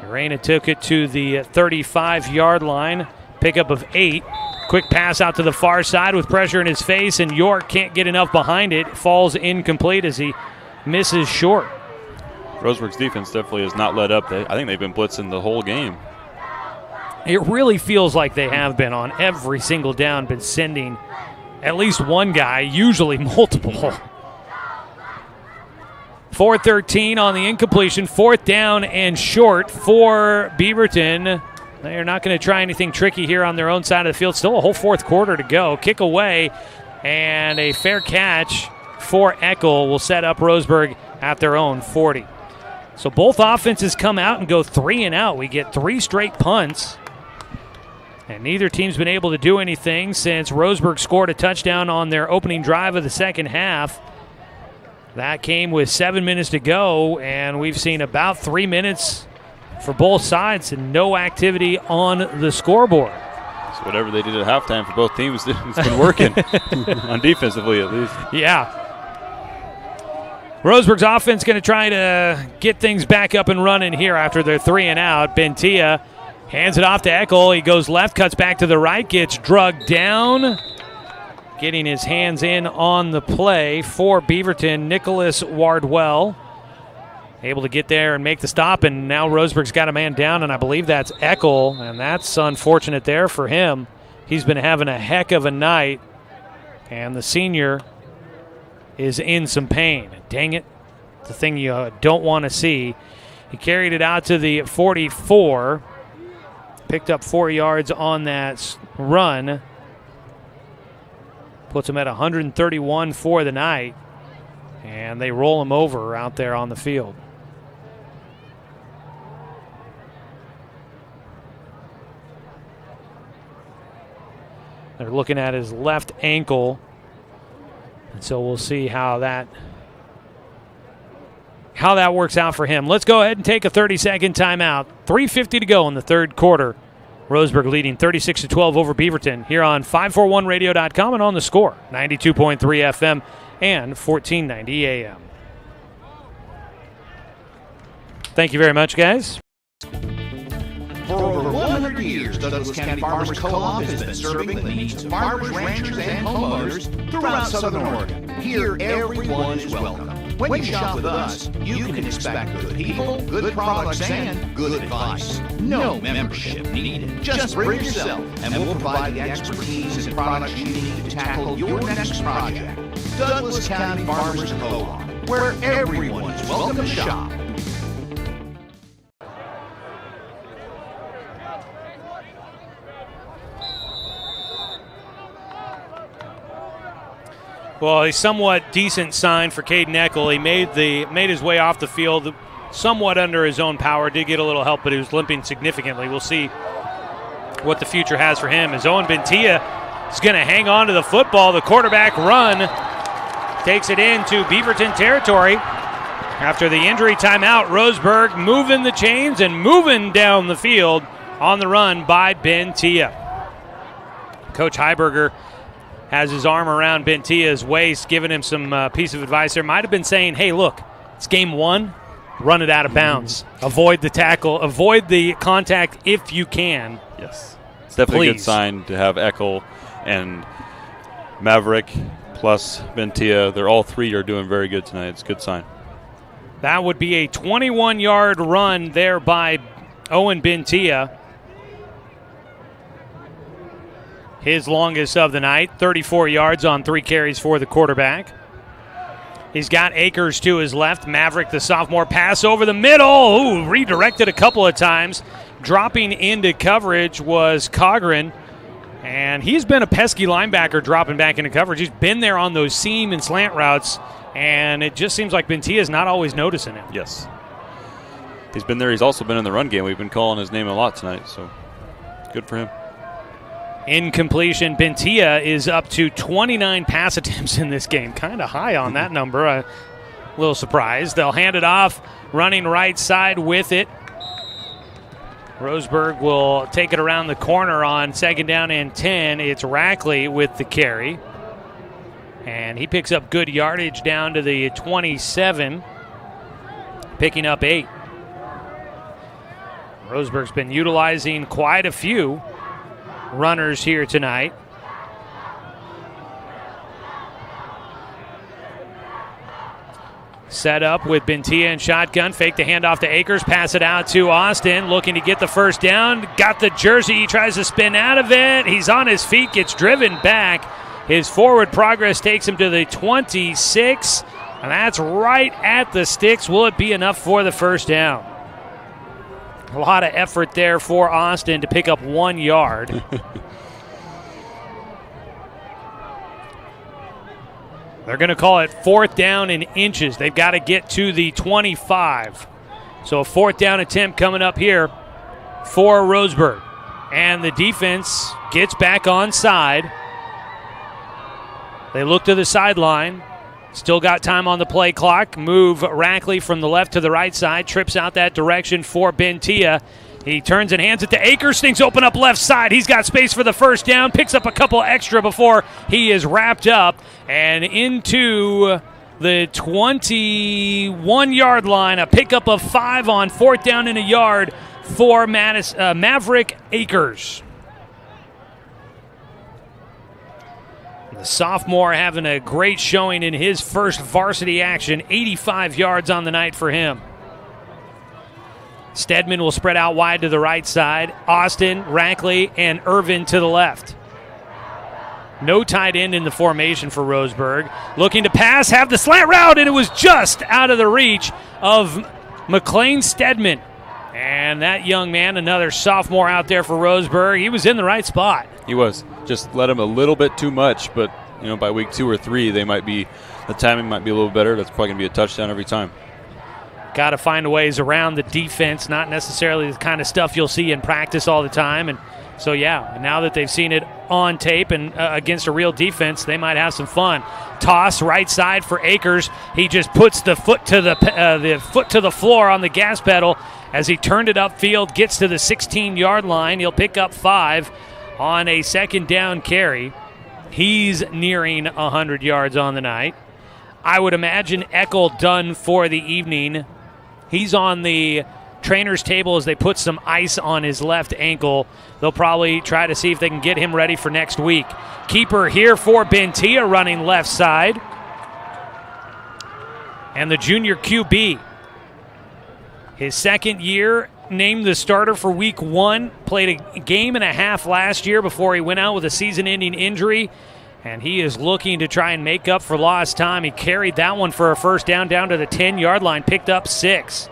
Urena took it to the 35-yard line. Pickup of 8. Quick pass out to the far side with pressure in his face, and York can't get enough behind it. Falls incomplete as he misses short. Roseburg's defense definitely has not let up. I think they've been blitzing the whole game. It really feels like they have been on every single down, been sending at least one guy, usually multiple. 4:13 on the incompletion. 4th down and short for Beaverton. They're not going to try anything tricky here on their own side of the field. Still a whole fourth quarter to go. Kick away, and a fair catch for Eckel will set up Roseburg at their own 40. So both offenses come out and go 3 and out. We get 3 straight punts. And neither team's been able to do anything since Roseburg scored a touchdown on their opening drive of the second half. That came with 7 minutes to go, and we've seen about 3 minutes for both sides and no activity on the scoreboard. So whatever they did at halftime for both teams, it's been working, on defensively at least. Yeah. Roseburg's offense going to try to get things back up and running here after their 3 and out. Bentia hands it off to Eckel. He goes left, cuts back to the right, gets drugged down. Getting his hands in on the play for Beaverton, Nicholas Wardwell. Able to get there and make the stop, and now Roseburg's got a man down, and I believe that's Eckel, and that's unfortunate there for him. He's been having a heck of a night, and the senior is in some pain. Dang it, the thing you don't want to see. He carried it out to the 44, picked up 4 yards on that run. Puts him at 131 for the night, and they roll him over out there on the field. They're looking at his left ankle, and so we'll see how that works out for him. Let's go ahead and take a 30-second timeout. 3:50 to go in the third quarter. Roseburg leading 36-12 over Beaverton here on 541radio.com and on the Score, 92.3 FM and 1490 AM. Thank you very much, guys. For over 100 years, Douglas County Farmers Co-op has been serving the needs of farmers, ranchers, and homeowners throughout Southern Oregon. Here, everyone is welcome. When you shop with us, you can expect good people, good products, and good advice. No membership needed. Just bring yourself, and we'll provide the expertise and products you need to tackle your next project. Douglas County Farmers Co-op, where everyone is welcome to shop. Well, a somewhat decent sign for Caden Eckel. He made his way off the field somewhat under his own power. Did get a little help, but he was limping significantly. We'll see what the future has for him. As Owen Bentia is going to hang on to the football. The quarterback run takes it into Beaverton territory. After the injury timeout, Roseburg moving the chains and moving down the field on the run by Bentia. Coach Heiberger has his arm around Bentia's waist, giving him some piece of advice there. Might have been saying, hey, look, it's game one. Run it out of bounds. Avoid the tackle. Avoid the contact if you can. Yes. It's definitely Please. a good sign to have Eckel and Maverick plus Bentia. They're all three are doing very good tonight. It's a good sign. That would be a 21-yard run there by Owen Bentia. His longest of the night, 34 yards on 3 carries for the quarterback. He's got Akers to his left. Maverick, the sophomore, pass over the middle. Ooh, redirected a couple of times. Dropping into coverage was Cogren. And he's been a pesky linebacker dropping back into coverage. He's been there on those seam and slant routes. And it just seems like Bentia is not always noticing him. Yes. He's been there. He's also been in the run game. We've been calling his name a lot tonight, so good for him. Incompletion. Bentia is up to 29 pass attempts in this game. Kind of high on that number. A little surprised. They'll hand it off, running right side with it. Roseburg will take it around the corner on 2nd down and 10. It's Rackley with the carry. And he picks up good yardage down to the 27, picking up 8. Roseburg's been utilizing quite a few runners here tonight. Set up with Bentia and shotgun. Fake the handoff to Akers. Pass it out to Austin. Looking to get the first down. Got the jersey. He tries to spin out of it. He's on his feet. Gets driven back. His forward progress takes him to the 26. And that's right at the sticks. Will it be enough for the first down? A lot of effort there for Austin to pick up 1 yard. They're going to call it 4th down in inches. They've got to get to the 25. So a 4th down attempt coming up here for Roseburg. And the defense gets back onside. They look to the sideline. Still got time on the play clock. Move Rackley from the left to the right side. Trips out that direction for Bentia. He turns and hands it to Akers. Things open up left side. He's got space for the first down. Picks up a couple extra before he is wrapped up. And into the 21-yard line. A pickup of 5 on 4th down and a yard for Maverick Akers. The sophomore having a great showing in his first varsity action. 85 yards on the night for him. Stedman will spread out wide to the right side. Austin, Rackley, and Irvin to the left. No tight end in the formation for Roseburg. Looking to pass, have the slant route, and it was just out of the reach of McLean Stedman. And that young man, another sophomore out there for Roseburg, he was in the right spot. He was. Just let him a little bit too much, but by week 2 or 3, the timing might be a little better. That's probably going to be a touchdown every time. Got to find ways around the defense, not necessarily the kind of stuff you'll see in practice all the time. And so, now that they've seen it on tape and against a real defense, they might have some fun. Toss right side for Akers. He just puts the foot to the floor on the gas pedal as he turned it upfield, gets to the 16-yard line. He'll pick up 5 on a 2nd down carry. He's nearing 100 yards on the night. I would imagine Eckel done for the evening. He's on the trainer's table as they put some ice on his left ankle. They'll probably try to see if they can get him ready for next week. Keeper here for Bentia running left side. And the junior QB. His 2nd year, named the starter for week 1. Played a game and a half last year before he went out with a season-ending injury. And he is looking to try and make up for lost time. He carried that one for a first down to the 10-yard line, picked up 6.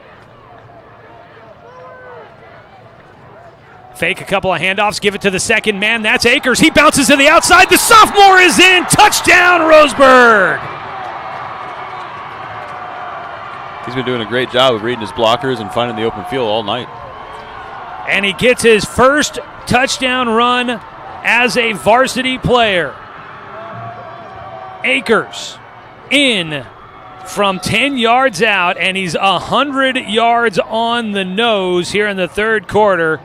Fake a couple of handoffs, give it to the second man. That's Akers. He bounces to the outside. The sophomore is in. Touchdown, Roseburg. He's been doing a great job of reading his blockers and finding the open field all night. And he gets his first touchdown run as a varsity player. Akers in from 10 yards out, and he's 100 yards on the nose here in the third quarter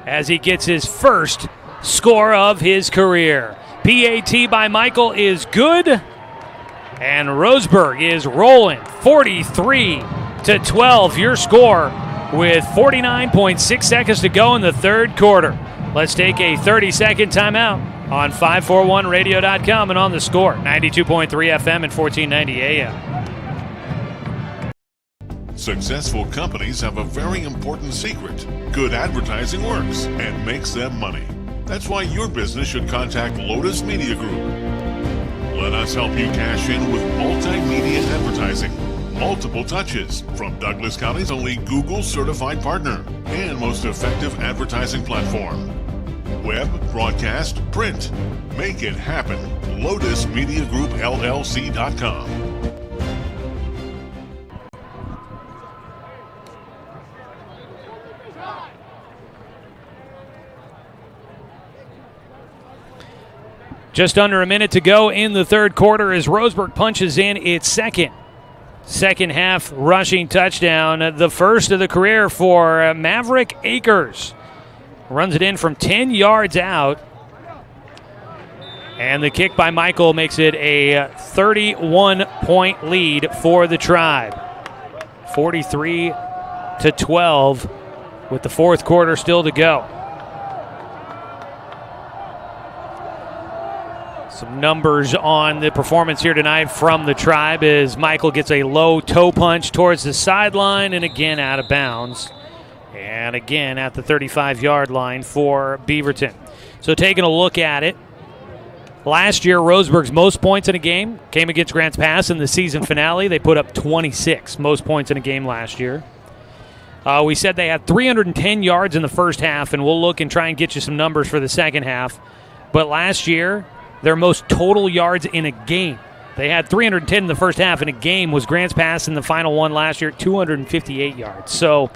as he gets his first score of his career. PAT by Michael is good, and Roseburg is rolling 43-12. Your score with 49.6 seconds to go in the third quarter. Let's take a 30-second timeout on 541radio.com and on the score, 92.3 FM and 1490 AM. Successful companies have a very important secret. Good advertising works and makes them money. That's why your business should contact Lotus Media Group. Let us help you cash in with multimedia advertising. Multiple touches from Douglas County's only Google certified partner and most effective advertising platform. Web, broadcast, print. Make it happen. LotusMediaGroupLLC.com. Just under a minute to go in the third quarter as Roseburg punches in its second half rushing touchdown, the first of the career for Maverick Akers. Runs it in from 10 yards out. And the kick by Michael makes it a 31-point lead for the Tribe. 43-12 with the fourth quarter still to go. Some numbers on the performance here tonight from the Tribe as Michael gets a low toe punch towards the sideline and again out of bounds. And again at the 35-yard line for Beaverton. So taking a look at it, last year Roseburg's most points in a game came against Grants Pass in the season finale. They put up 26, most points in a game last year. We said they had 310 yards in the first half, and we'll look and try and get you some numbers for the second half. But last year, their most total yards in a game. They had 310 in the first half in a game, was Grants Pass in the final one last year, 258 yards. So,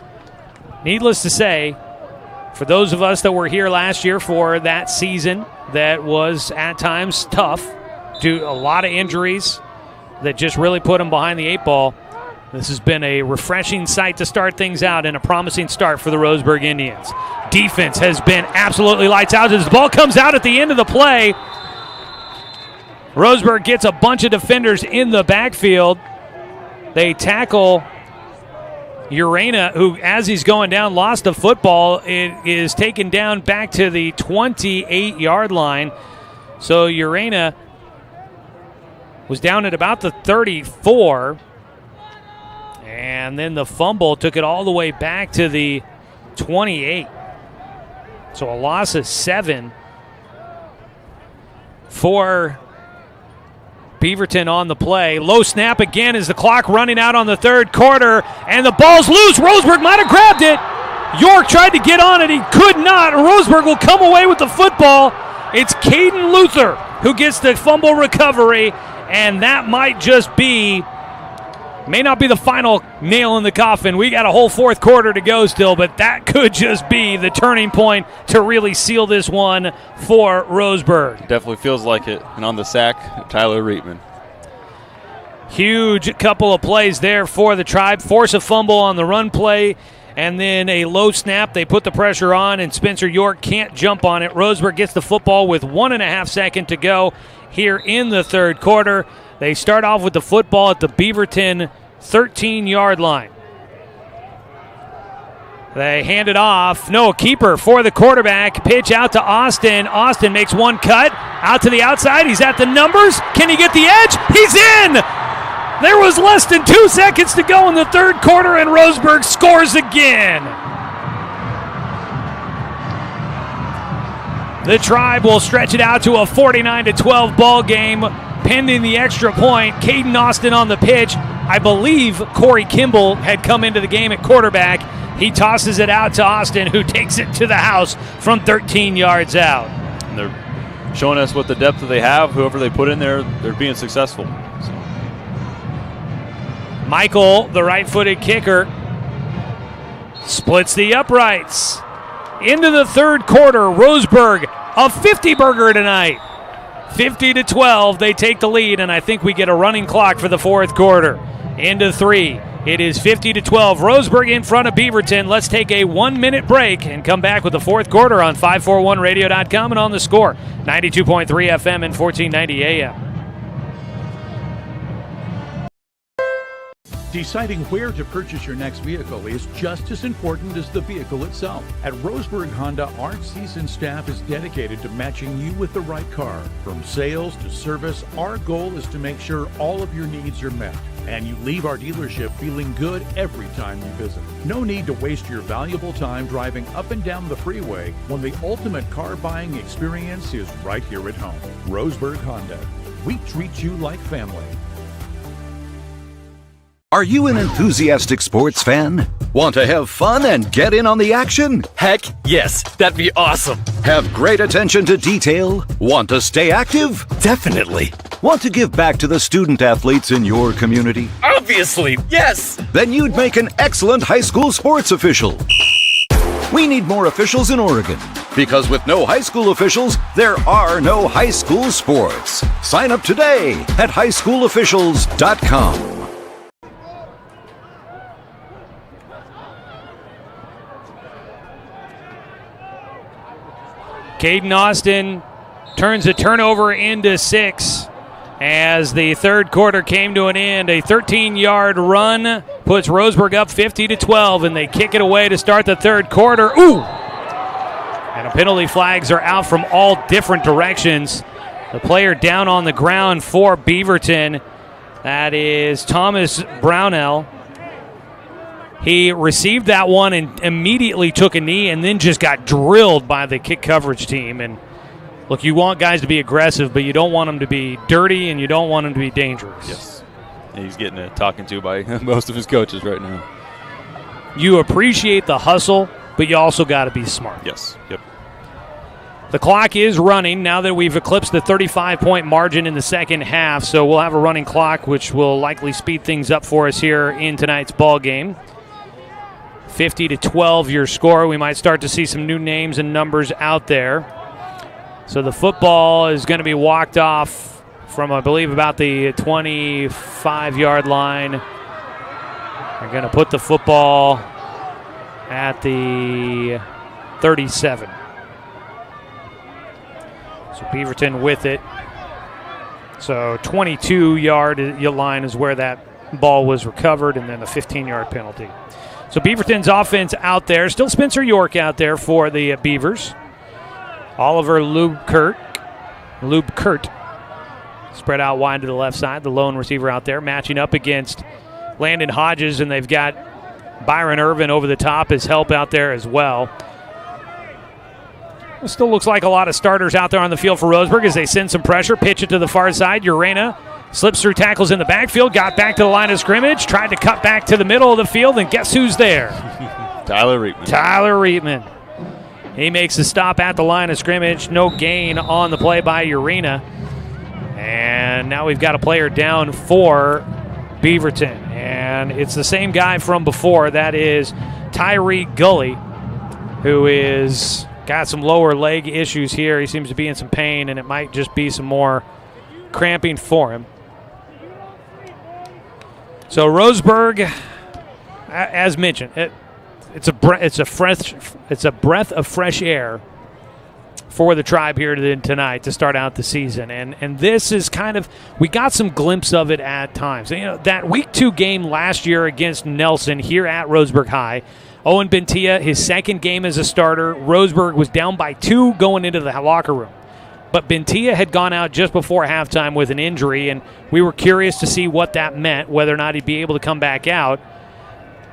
needless to say, for those of us that were here last year for that season that was at times tough, due to a lot of injuries that just really put them behind the eight ball, this has been a refreshing sight to start things out and a promising start for the Roseburg Indians. Defense has been absolutely lights out as the ball comes out at the end of the play. Roseburg gets a bunch of defenders in the backfield. They tackle Urena, who, as he's going down, lost the football. It is taken down back to the 28-yard line. So Urena was down at about the 34. And then the fumble took it all the way back to the 28. So a loss of 7 for Beaverton on the play. Low snap again as the clock running out on the third quarter, and the ball's loose. Roseburg might have grabbed it. York tried to get on it. He could not. Roseburg will come away with the football. It's Caden Luther who gets the fumble recovery, and that might just be, may not be the final nail in the coffin. We got a whole fourth quarter to go still, but that could just be the turning point to really seal this one for Roseburg. Definitely feels like it. And on the sack, Tyler Reitman. Huge couple of plays there for the Tribe. Force a fumble on the run play, and then a low snap. They put the pressure on, and Spencer York can't jump on it. Roseburg gets the football with 1.5 seconds to go here in the third quarter. They start off with the football at the Beaverton 13-yard line. They hand it off. No, keeper for the quarterback. Pitch out to Austin. Austin makes one cut. Out to the outside. He's at the numbers. Can he get the edge? He's in! There was less than 2 seconds to go in the third quarter, and Roseburg scores again. The Tribe will stretch it out to a 49-12 ball game, pending the extra point. Caden Austin on the pitch. I believe Corey Kimball had come into the game at quarterback. He tosses it out to Austin, who takes it to the house from 13 yards out. And they're showing us what the depth that they have. Whoever they put in there, they're being successful. So. Michael, the right-footed kicker, splits the uprights. Into the third quarter, Roseburg a 50 burger tonight. 50-12, they take the lead, and I think we get a running clock for the fourth quarter. Into 3. It is 50-12. Roseburg in front of Beaverton. Let's take a 1-minute break and come back with the fourth quarter on 541radio.com and on the Score. 92.3 FM and 1490 AM. Deciding where to purchase your next vehicle is just as important as the vehicle itself. At Roseburg Honda, our seasoned staff is dedicated to matching you with the right car. From sales to service, our goal is to make sure all of your needs are met, and you leave our dealership feeling good every time you visit. No need to waste your valuable time driving up and down the freeway when the ultimate car buying experience is right here at home. Roseburg Honda. We treat you like family. Are you an enthusiastic sports fan? Want to have fun and get in on the action? Heck yes, that'd be awesome. Have great attention to detail? Want to stay active? Definitely. Want to give back to the student athletes in your community? Obviously, yes. Then you'd make an excellent high school sports official. We need more officials in Oregon, because with no high school officials, there are no high school sports. Sign up today at highschoolofficials.com. Caden Austin turns a turnover into 6 as the third quarter came to an end. A 13-yard run puts Roseburg up 50-12, and they kick it away to start the third quarter. Ooh! And penalty flags are out from all different directions. The player down on the ground for Beaverton, that is Thomas Brownell. He received that one and immediately took a knee and then just got drilled by the kick coverage team. And look, you want guys to be aggressive, but you don't want them to be dirty and you don't want them to be dangerous. Yes. He's getting talking to by most of his coaches right now. You appreciate the hustle, but you also got to be smart. Yes. Yep. The clock is running now that we've eclipsed the 35-point margin in the second half, so we'll have a running clock, which will likely speed things up for us here in tonight's ball game. 50-12 your score. We might start to see some new names and numbers out there. So the football is going to be walked off from, I believe, about the 25-yard line. They're going to put the football at the 37. So Beaverton with it. So 22-yard line is where that ball was recovered, and then the 15-yard penalty. So Beaverton's offense out there. Still Spencer York out there for the Beavers. Oliver Lubkert spread out wide to the left side. The lone receiver out there matching up against Landon Hodges, and they've got Byron Irvin over the top as help out there as well. It still looks like a lot of starters out there on the field for Roseburg as they send some pressure. Pitch it to the far side. Urena slips through tackles in the backfield, got back to the line of scrimmage, tried to cut back to the middle of the field, and guess who's there? Tyler Reitman. Tyler Reitman. He makes a stop at the line of scrimmage. No gain on the play by Urena. And now we've got a player down for Beaverton. And it's the same guy from before. That is Tyree Gully, who is got some lower leg issues here. He seems to be in some pain, and it might just be some more cramping for him. So Roseburg, as mentioned, it's a breath of fresh air for the Tribe here tonight to start out the season, and this is kind of, we got some glimpse of it at times. You know, that week 2 game last year against Nelson here at Roseburg High, Owen Bentia, his second game as a starter. Roseburg was down by 2 going into the locker room. But Bentia had gone out just before halftime with an injury, and we were curious to see what that meant, whether or not he'd be able to come back out.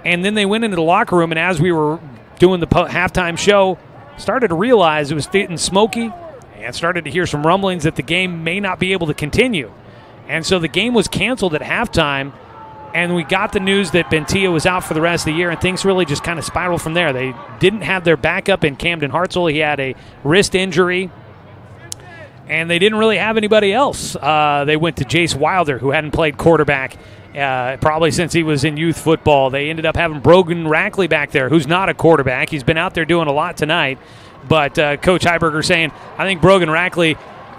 And then they went into the locker room, and as we were doing the halftime show, started to realize it was getting smoky and started to hear some rumblings that the game may not be able to continue. And so the game was canceled at halftime, and we got the news that Bentia was out for the rest of the year, and things really just kind of spiraled from there. They didn't have their backup in Camden Hartzell. He had a wrist injury. And they didn't really have anybody else. They went to Jace Wilder, who hadn't played quarterback probably since he was in youth football. They ended up having Brogan Rackley back there, who's not a quarterback. He's been out there doing a lot tonight. But Coach Heiberger saying, I think Brogan Rackley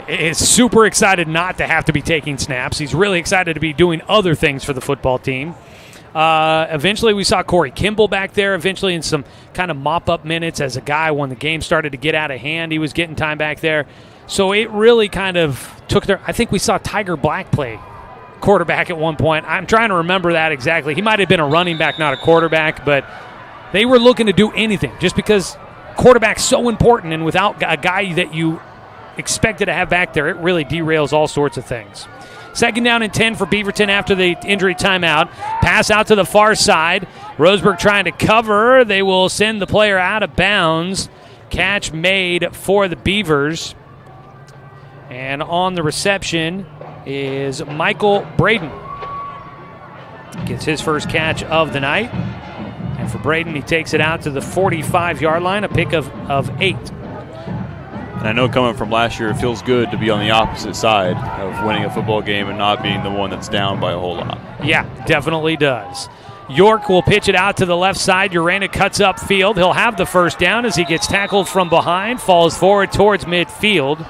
is super excited not to have to be taking snaps. He's really excited to be doing other things for the football team. Eventually, we saw Corey Kimball back there, eventually in some kind of mop-up minutes as a guy when the game started to get out of hand. He was getting time back there. So it really kind of took their – I think we saw Tiger Black play quarterback at one point. I'm trying to remember that exactly. He might have been a running back, not a quarterback, but they were looking to do anything just because quarterback's so important, and without a guy that you expected to have back there, it really derails all sorts of things. 2nd down and 10 for Beaverton after the injury timeout. Pass out to the far side. Roseburg trying to cover. They will send the player out of bounds. Catch made for the Beavers. And on the reception is Michael Braden. Gets his first catch of the night. And for Braden, he takes it out to the 45-yard line, a pick of 8. And I know coming from last year, it feels good to be on the opposite side of winning a football game and not being the one that's down by a whole lot. Yeah, definitely does. York will pitch it out to the left side. Urena cuts up field. He'll have the first down as he gets tackled from behind, falls forward towards midfield.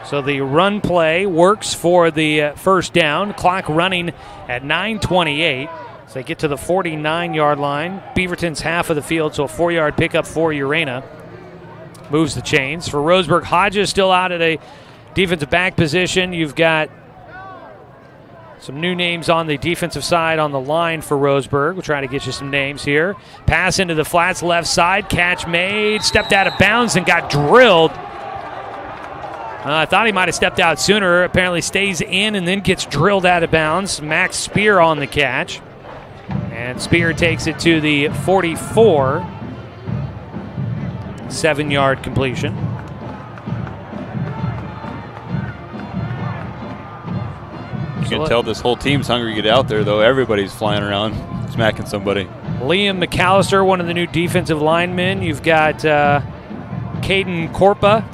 So the run play works for the first down. Clock running at 9:28. So they get to the 49-yard line. Beaverton's half of the field, so a 4-yard pickup for Urena. Moves the chains. For Roseburg, Hodges still out at a defensive back position. You've got some new names on the defensive side on the line for Roseburg. We'll try to get you some names here. Pass into the flats left side. Catch made. Stepped out of bounds and got drilled. I thought he might have stepped out sooner. Apparently stays in and then gets drilled out of bounds. Max Spear on the catch. And Spear takes it to the 44. 7-yard completion. You can tell this whole team's hungry to get out there, though. Everybody's flying around, smacking somebody. Liam McAllister, one of the new defensive linemen. You've got Caden Corpa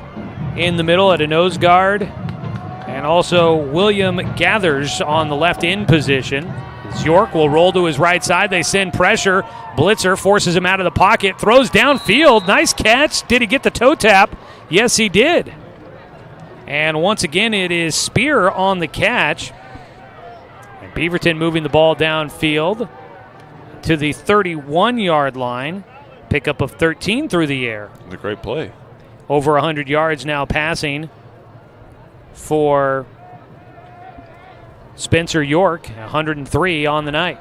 in the middle at a nose guard. And also William Gathers on the left end position. York will roll to his right side. They send pressure. Blitzer forces him out of the pocket. Throws downfield. Nice catch. Did he get the toe tap? Yes, he did. And once again, it is Spear on the catch. And Beaverton moving the ball downfield to the 31-yard line. Pickup of 13 through the air. It's a great play. Over 100 yards now passing for Spencer York, 103 on the night.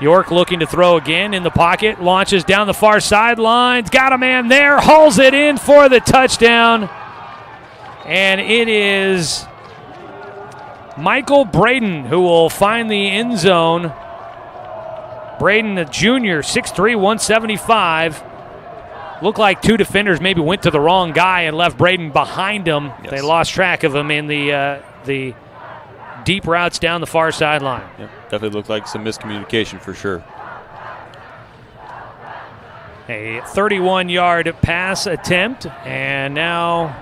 York looking to throw again in the pocket, launches down the far sidelines, got a man there, hauls it in for the touchdown. And it is Michael Braden who will find the end zone. Braden, the junior, 6'3", 175. Looked like two defenders maybe went to the wrong guy and left Braden behind him. Yes. They lost track of him in the deep routes down the far sideline. Yep, definitely looked like some miscommunication for sure. A 31-yard pass attempt, and now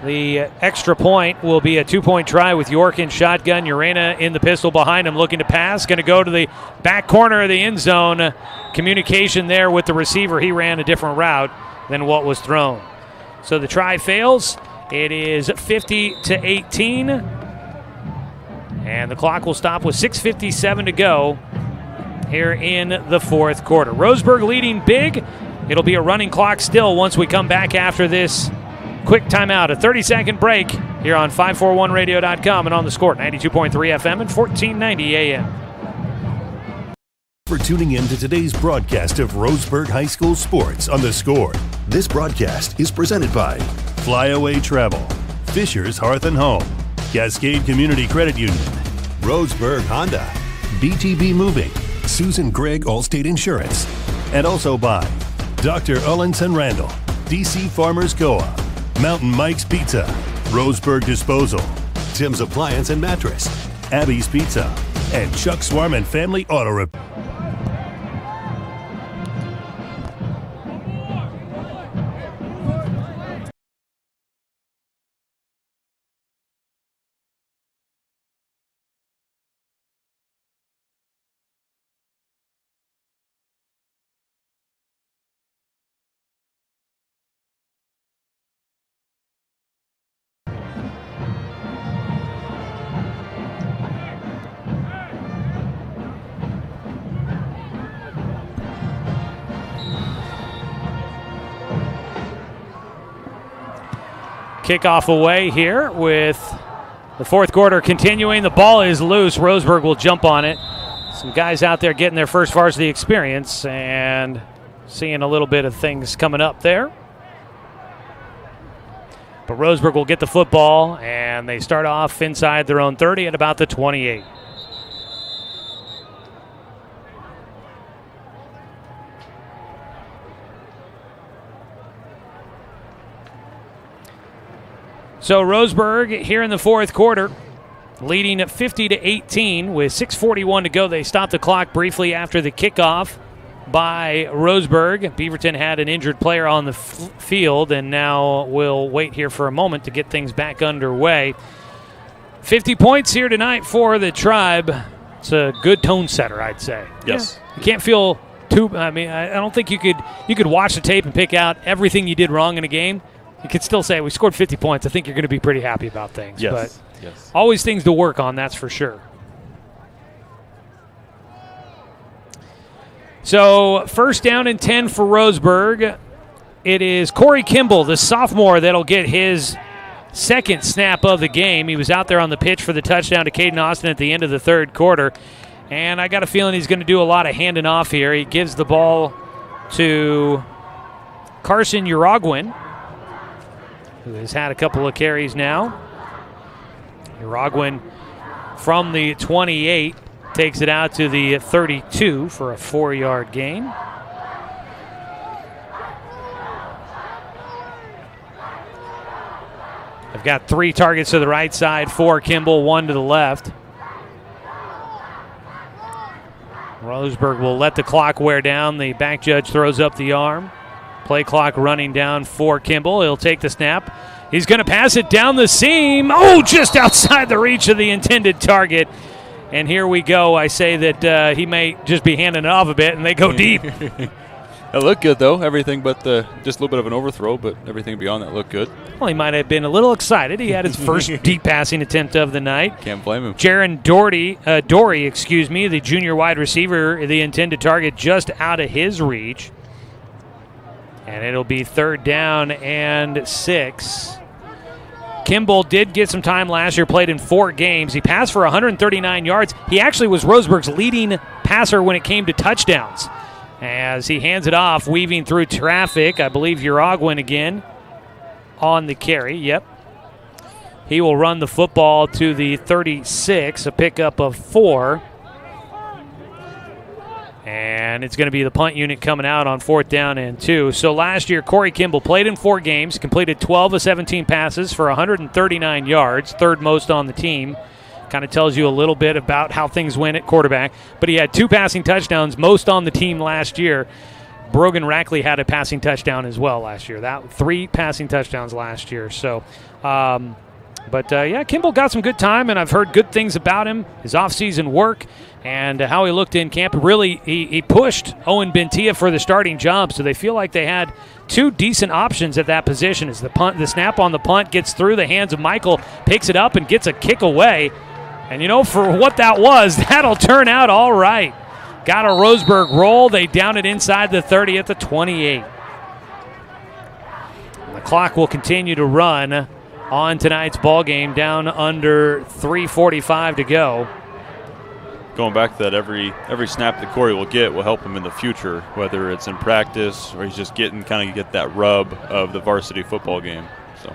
the extra point will be a 2-point try with York in shotgun. Urena in the pistol behind him looking to pass. Going to go to the back corner of the end zone. Communication there with the receiver. He ran a different route than what was thrown. So the try fails. It is 50-18. And the clock will stop with 6:57 to go here in the fourth quarter. Roseburg leading big. It'll be a running clock still once we come back after this quick timeout. A 30-second break here on 541radio.com and on the Score, 92.3 FM and 1490 AM. For tuning in to today's broadcast of Roseburg High School sports on the Score. This broadcast is presented by Flyaway Travel, Fisher's Hearth and Home, Cascade Community Credit Union, Roseburg Honda, BTB Moving, Susan Gregg Allstate Insurance, and also by Dr. Ullenson Randall, DC Farmers Co-op, Mountain Mike's Pizza, Roseburg Disposal, Tim's Appliance and Mattress, Abby's Pizza, and Chuck Swarman Family Auto Repair. Kickoff away here with the fourth quarter continuing. The ball is loose. Roseburg will jump on it. Some guys out there getting their first varsity experience and seeing a little bit of things coming up there. But Roseburg will get the football, and they start off inside their own 30 at about the 28. So Roseburg here in the fourth quarter, leading at 50-18 with 6:41 to go. They stopped the clock briefly after the kickoff by Roseburg. Beaverton had an injured player on the field, and now we'll wait here for a moment to get things back underway. 50 points here tonight for the Tribe. It's a good tone setter, I'd say. Yes. Yeah. You can't feel too. I mean, I don't think you could watch the tape and pick out everything you did wrong in a game. You could still say we scored 50 points. I think you're going to be pretty happy about things. Yes. But yes. Always things to work on, that's for sure. So first down and 10 for Roseburg. It is Corey Kimball, the sophomore, that'll get his second snap of the game. He was out there on the pitch for the touchdown to Caden Austin at the end of the third quarter. And I got a feeling he's going to do a lot of handing off here. He gives the ball to Carson Uragwin, who has had a couple of carries now. Uragwin from the 28 takes it out to the 32 for a 4-yard gain. They've got 3 targets to the right side for Kimball, 1 to the left. Roseburg will let the clock wear down. The back judge throws up the arm. Play clock running down for Kimball. He'll take the snap. He's going to pass it down the seam. Oh, just outside the reach of the intended target. And here we go. I say that he may just be handing it off a bit, and they go deep. It looked good, though. Everything but just a little bit of an overthrow, but everything beyond that looked good. Well, he might have been a little excited. He had his first deep passing attempt of the night. Can't blame him. Jaron Dory, the junior wide receiver, the intended target just out of his reach. And it'll be 3rd down and 6. Kimball did get some time last year, played in 4 games. He passed for 139 yards. He actually was Roseburg's leading passer when it came to touchdowns. As he hands it off, weaving through traffic, I believe Uragwin again on the carry. Yep. He will run the football to the 36, a pickup of 4. And it's going to be the punt unit coming out on 4th down and 2. So last year, Corey Kimball played in 4 games, completed 12 of 17 passes for 139 yards, 3rd most on the team. Kind of tells you a little bit about how things went at quarterback. But he had 2 passing touchdowns, most on the team last year. Brogan Rackley had a passing touchdown as well last year. 3 passing touchdowns last year. So, Kimball got some good time, and I've heard good things about him, his offseason work, and how he looked in camp. Really, he pushed Owen Bentia for the starting job, so they feel like they had 2 decent options at that position. As the snap on the punt gets through the hands of Michael, picks it up and gets a kick away. And, for what that was, that'll turn out all right. Got a Roseburg roll. They down it inside the 30 at the 28. And the clock will continue to run on tonight's ball game, down under 3:45 to go. Going back to that, every snap that Corey will get will help him in the future, whether it's in practice or he's just get that rub of the varsity football game. So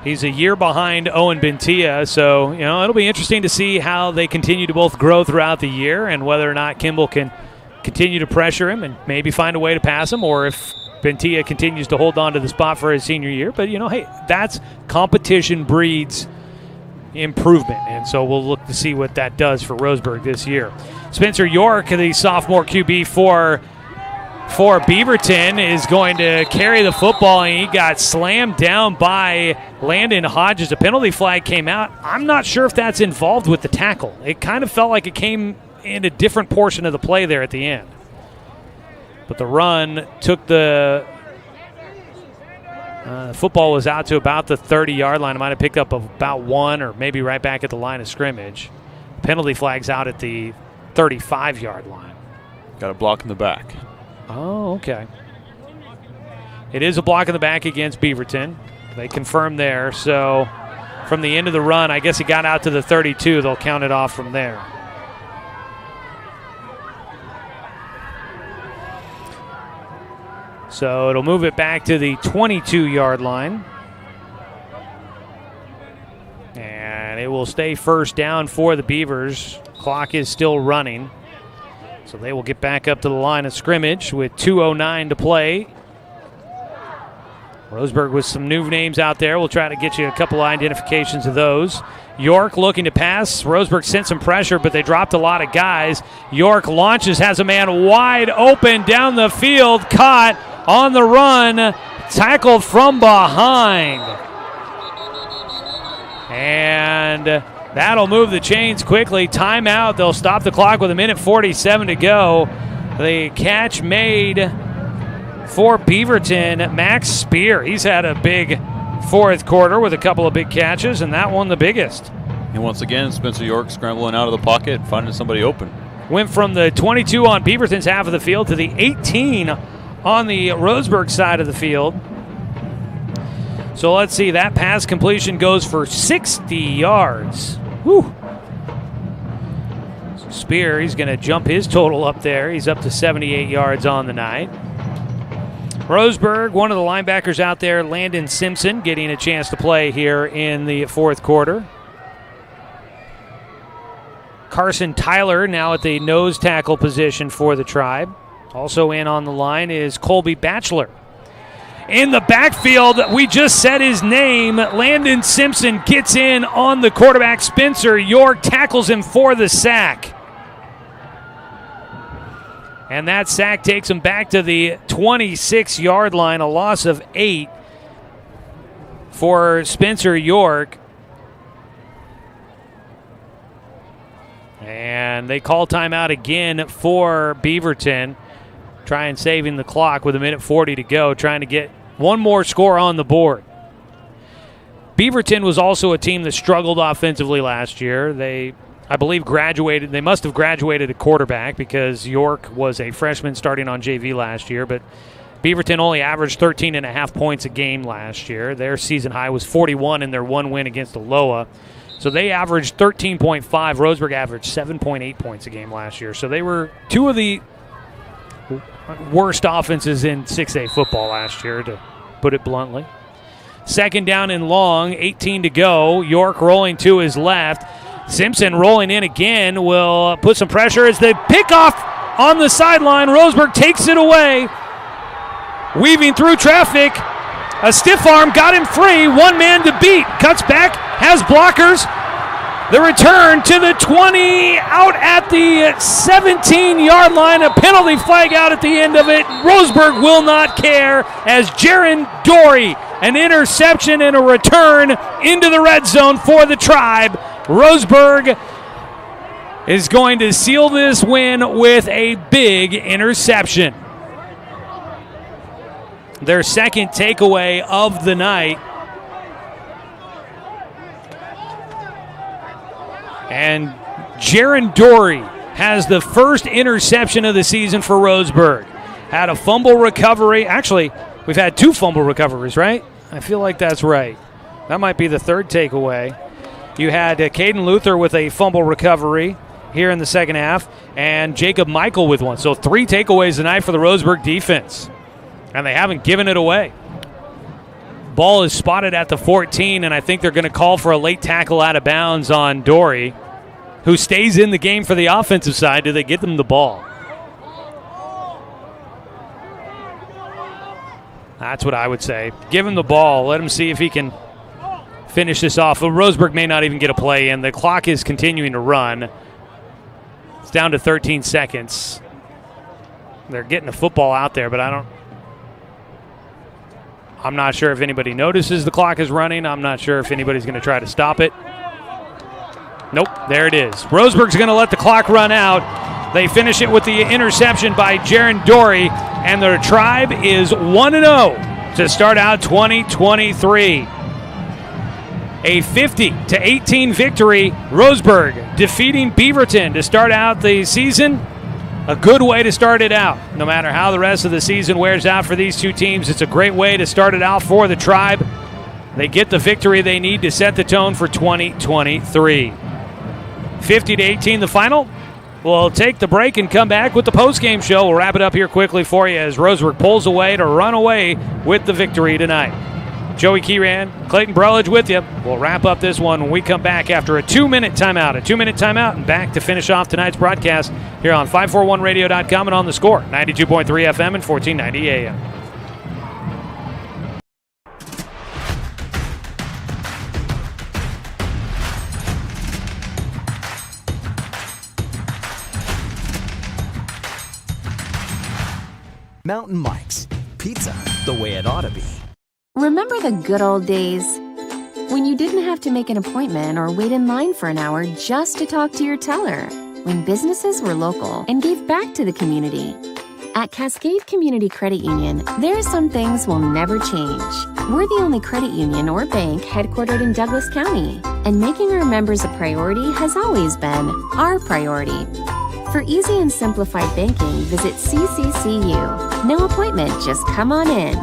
he's a year behind Owen Bentia, so it'll be interesting to see how they continue to both grow throughout the year and whether or not Kimball can continue to pressure him and maybe find a way to pass him, or if Bentia continues to hold on to the spot for his senior year. But, hey, that's competition breeds improvement, and so we'll look to see what that does for Roseburg this year. Spencer York, the sophomore QB for Beaverton, is going to carry the football, and he got slammed down by Landon Hodges. A penalty flag came out. I'm not sure if that's involved with the tackle. It kind of felt like it came in a different portion of the play there at the end. But the run took the football was out to about the 30-yard line. It might have picked up about 1 or maybe right back at the line of scrimmage. Penalty flag's out at the 35-yard line. Got a block in the back. Oh, okay. It is a block in the back against Beaverton. They confirmed there. So from the end of the run, I guess he got out to the 32. They'll count it off from there. So it'll move it back to the 22-yard line. And it will stay first down for the Beavers. Clock is still running. So they will get back up to the line of scrimmage with 2:09 to play. Roseburg with some new names out there. We'll try to get you a couple of identifications of those. York looking to pass. Roseburg sent some pressure, but they dropped a lot of guys. York launches, has a man wide open down the field, caught on the run, tackled from behind. And that'll move the chains quickly. Timeout. They'll stop the clock with 1:47 to go. The catch made for Beaverton, Max Spear. He's had a big fourth quarter with a couple of big catches, and that one the biggest. And once again, Spencer York scrambling out of the pocket, finding somebody open. Went from the 22 on Beaverton's half of the field to the 18 on the Roseburg side of the field. So let's see, that pass completion goes for 60 yards. Whew. So Spear, he's going to jump his total up there. He's up to 78 yards on the night. Roseburg, one of the linebackers out there, Landon Simpson, getting a chance to play here in the fourth quarter. Carson Tyler now at the nose tackle position for the Tribe. Also in on the line is Colby Batchelor. In the backfield, we just said his name. Landon Simpson gets in on the quarterback, Spencer York, tackles him for the sack. And that sack takes him back to the 26-yard line, a loss of 8 for Spencer York. And they call timeout again for Beaverton, trying saving the clock with 1:40 to go, trying to get one more score on the board. Beaverton was also a team that struggled offensively last year. They, I believe, graduated. They must have graduated a quarterback because York was a freshman starting on JV last year, but Beaverton only averaged 13.5 points a game last year. Their season high was 41 in their one win against Aloha. So they averaged 13.5. Roseburg averaged 7.8 points a game last year. So they were two of the worst offenses in 6A football last year, to put it bluntly. Second down and long, 18 to go. York rolling to his left. Simpson rolling in again will put some pressure as the pickoff on the sideline. Roseburg takes it away. Weaving through traffic. A stiff arm got him free. One man to beat. Cuts back, has blockers. The return to the 20, out at the 17-yard line. A penalty flag out at the end of it. Roseburg will not care as Jaron Dory, an interception and a return into the red zone for the Tribe. Roseburg is going to seal this win with a big interception. Their second takeaway of the night. And Jaron Dory has the first interception of the season for Roseburg. Had a fumble recovery. Actually, we've had 2 fumble recoveries, right? I feel like that's right. That might be the third takeaway. You had Caden Luther with a fumble recovery here in the second half, and Jacob Michael with one. So 3 takeaways tonight for the Roseburg defense, and they haven't given it away. Ball is spotted at the 14, and I think they're going to call for a late tackle out of bounds on Dory, who stays in the game for the offensive side. Do they get them the ball? That's what I would say. Give him the ball. Let him see if he can finish this off. Well, Roseburg may not even get a play in. The clock is continuing to run. It's down to 13 seconds. They're getting a football out there, but I'm not sure if anybody notices the clock is running. I'm not sure if anybody's going to try to stop it. Nope, there it is. Roseburg's going to let the clock run out. They finish it with the interception by Jaron Dory, and their Tribe is 1-0 to start out 2023. A 50-18 victory. Roseburg defeating Beaverton to start out the season. A good way to start it out. No matter how the rest of the season wears out for these two teams, it's a great way to start it out for the Tribe. They get the victory they need to set the tone for 2023. 50-18 the final. We'll take the break and come back with the postgame show. We'll wrap it up here quickly for you as Roseburg pulls away to run away with the victory tonight. Joey Kieran, Clayton Brelledge with you. We'll wrap up this one when we come back after a 2-minute timeout. And back to finish off tonight's broadcast here on 541radio.com and on the Score, 92.3 FM and 1490 AM. Mountain Mike's, pizza the way it ought to be. Remember the good old days? When you didn't have to make an appointment or wait in line for an hour just to talk to your teller? When businesses were local and gave back to the community? At Cascade Community Credit Union, there are some things will never change. We're the only credit union or bank headquartered in Douglas County, and making our members a priority has always been our priority. For easy and simplified banking, visit CCCU. No appointment, just come on in.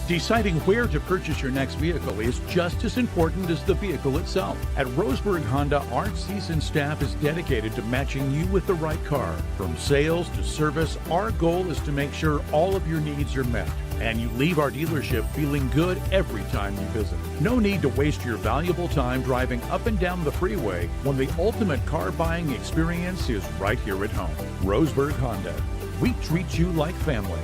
Deciding where to purchase your next vehicle is just as important as the vehicle itself. At Roseburg Honda, our seasoned staff is dedicated to matching you with the right car. From sales to service, our goal is to make sure all of your needs are met, and you leave our dealership feeling good every time you visit. No need to waste your valuable time driving up and down the freeway when the ultimate car buying experience is right here at home. Roseburg Honda. We treat you like family.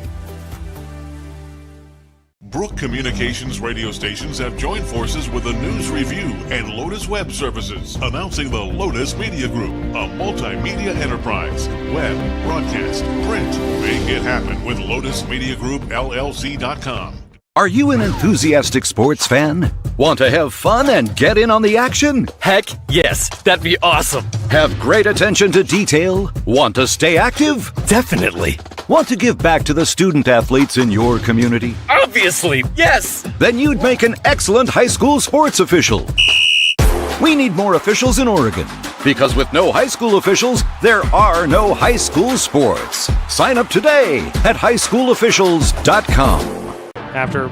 Brook Communications radio stations have joined forces with the News Review and Lotus Web Services, announcing the Lotus Media Group, a multimedia enterprise. Web, broadcast, print. Make it happen with Lotus Media Group, LLC.com. Are you an enthusiastic sports fan? Want to have fun and get in on the action? Heck yes, that'd be awesome. Have great attention to detail? Want to stay active? Definitely. Want to give back to the student athletes in your community? Obviously, yes. Then you'd make an excellent high school sports official. We need more officials in Oregon, because with no high school officials, there are no high school sports. Sign up today at highschoolofficials.com. After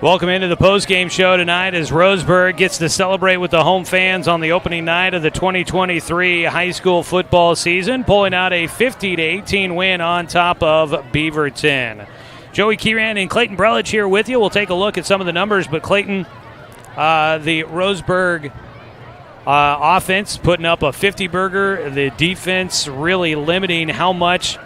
welcome into the postgame show tonight as Roseburg gets to celebrate with the home fans on the opening night of the 2023 high school football season, pulling out a 50-18 win on top of Beaverton. Joey Kieran and Clayton Brelledge here with you. We'll take a look at some of the numbers, but Clayton, the Roseburg offense putting up a 50-burger. The defense really limiting how much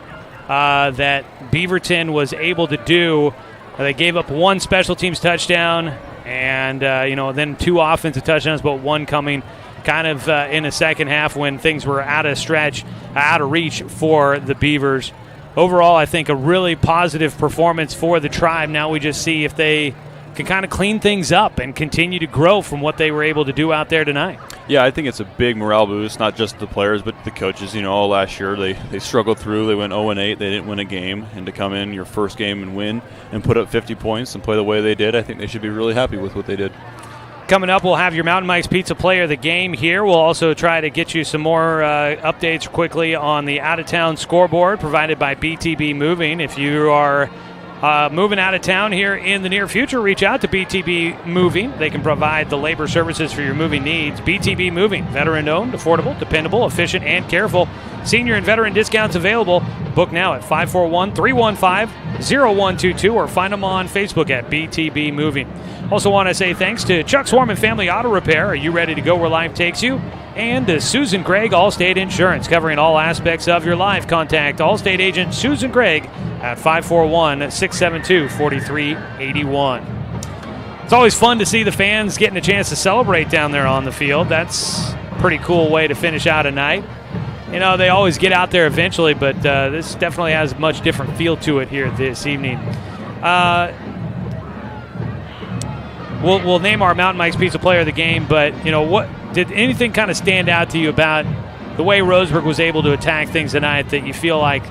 that Beaverton was able to do. They gave up one special teams touchdown and, then two offensive touchdowns, but one coming kind of in the second half when things were out of reach for the Beavers. Overall, I think a really positive performance for the Tribe. Now we just see if they can kind of clean things up and continue to grow from what they were able to do out there tonight. Yeah, I think it's a big morale boost, not just the players, but the coaches. All last year they struggled through. They went 0-8. They didn't win a game. And to come in your first game and win and put up 50 points and play the way they did, I think they should be really happy with what they did. Coming up, we'll have your Mountain Mike's Pizza Player of the Game here. We'll also try to get you some more updates quickly on the out-of-town scoreboard provided by BTB Moving. If you are moving out of town here in the near future, reach out to BTB Moving. They can provide the labor services for your moving needs. BTB Moving, veteran-owned, affordable, dependable, efficient, and careful. Senior and veteran discounts available. Book now at 541-315-0122 or find them on Facebook at BTB Moving. Also want to say thanks to Chuck Swarman Family Auto Repair. Are you ready to go where life takes you? And to Susan Gregg, Allstate Insurance, covering all aspects of your life. Contact Allstate agent Susan Gregg at 541-672-4381. It's always fun to see the fans getting a chance to celebrate down there on the field. That's a pretty cool way to finish out a night. They always get out there eventually, but this definitely has a much different feel to it here this evening. We'll name our Mountain Mike's Pizza Player of the Game, but what did anything kind of stand out to you about the way Roseburg was able to attack things tonight that you feel like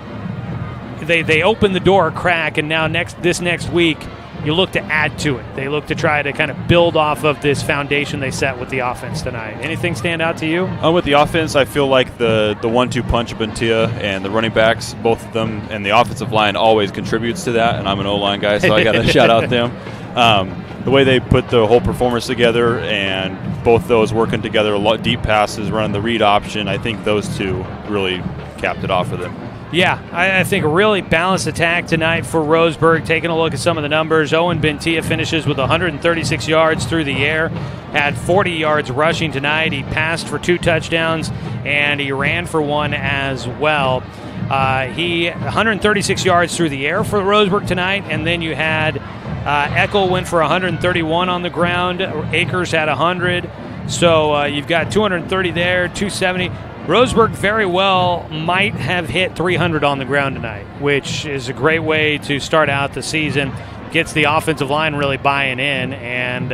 they opened the door a crack, and now this next week you look to add to it. They look to try to kind of build off of this foundation they set with the offense tonight. Anything stand out to you? With the offense, I feel like the 1-2 punch of Bentia and the running backs, both of them, and the offensive line always contributes to that. And I'm an O-line guy, so I got to shout out them. The way they put the whole performance together, and both those working together, a lot deep passes, running the read option, I think those two really capped it off for them. Yeah, I think a really balanced attack tonight for Roseburg. Taking a look at some of the numbers, Owen Bentia finishes with 136 yards through the air, had 40 yards rushing tonight. He passed for 2 touchdowns, and he ran for 1 as well. He 136 yards through the air for Roseburg tonight, and then you had Eckel went for 131 on the ground. Akers had 100. So you've got 230 there, 270. Roseburg very well might have hit 300 on the ground tonight, which is a great way to start out the season. Gets the offensive line really buying in, and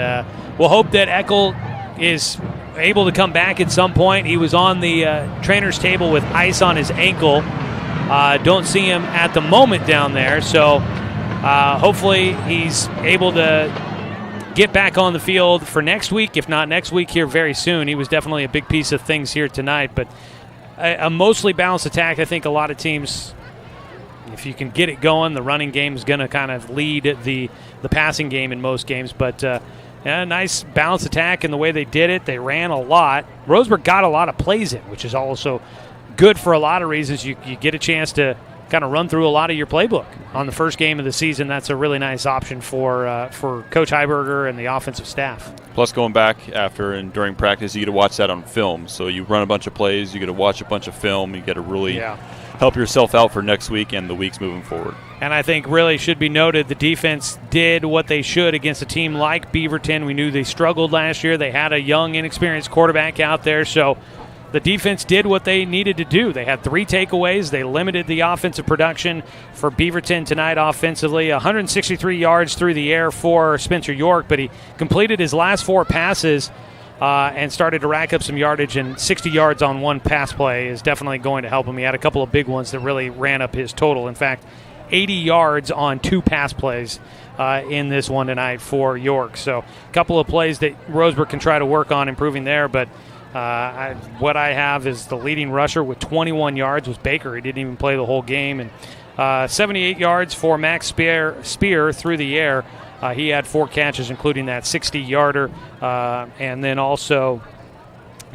we'll hope that Eckel is able to come back at some point. He was on the trainer's table with ice on his ankle. Don't see him at the moment down there, so hopefully he's able to get back on the field for next week, if not next week here very soon. He was definitely a big piece of things here tonight, but a mostly balanced attack. I think a lot of teams, if you can get it going, the running game is going to kind of lead the passing game in most games, but a nice balanced attack in the way they did it. They ran a lot. Roseburg got a lot of plays in, which is also good for a lot of reasons. You get a chance to kind of run through a lot of your playbook on the first game of the season. That's a really nice option for Coach Heiberger and the offensive staff. Plus, going back after and during practice, you get to watch that on film. So you run a bunch of plays, you get to watch a bunch of film, you get to really help yourself out for next week and the weeks moving forward. And I think really should be noted, the defense did what they should against a team like Beaverton. We knew they struggled last year. They had a young, inexperienced quarterback out there, so the defense did what they needed to do. They had 3 takeaways. They limited the offensive production for Beaverton tonight offensively. 163 yards through the air for Spencer York, but he completed his last 4 passes and started to rack up some yardage, and 60 yards on 1 pass play is definitely going to help him. He had a couple of big ones that really ran up his total. In fact, 80 yards on 2 pass plays in this one tonight for York. So a couple of plays that Roseburg can try to work on improving there, but what I have is the leading rusher with 21 yards was Baker. He didn't even play the whole game. And 78 yards for Max Spear through the air. He had 4 catches, including that 60-yarder. And then also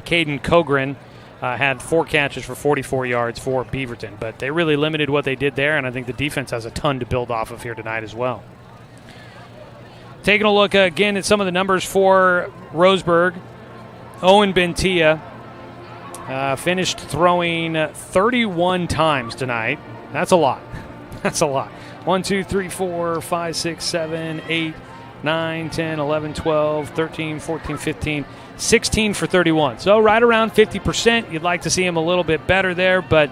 Caden Kogren had 4 catches for 44 yards for Beaverton. But they really limited what they did there, and I think the defense has a ton to build off of here tonight as well. Taking a look again at some of the numbers for Roseburg. Owen Bentia finished throwing 31 times tonight. That's a lot. That's a lot. 1, 2, 3, 4, 5, 6, 7, 8, 9, 10, 11, 12, 13, 14, 15, 16 for 31. So right around 50%. You'd like to see him a little bit better there, but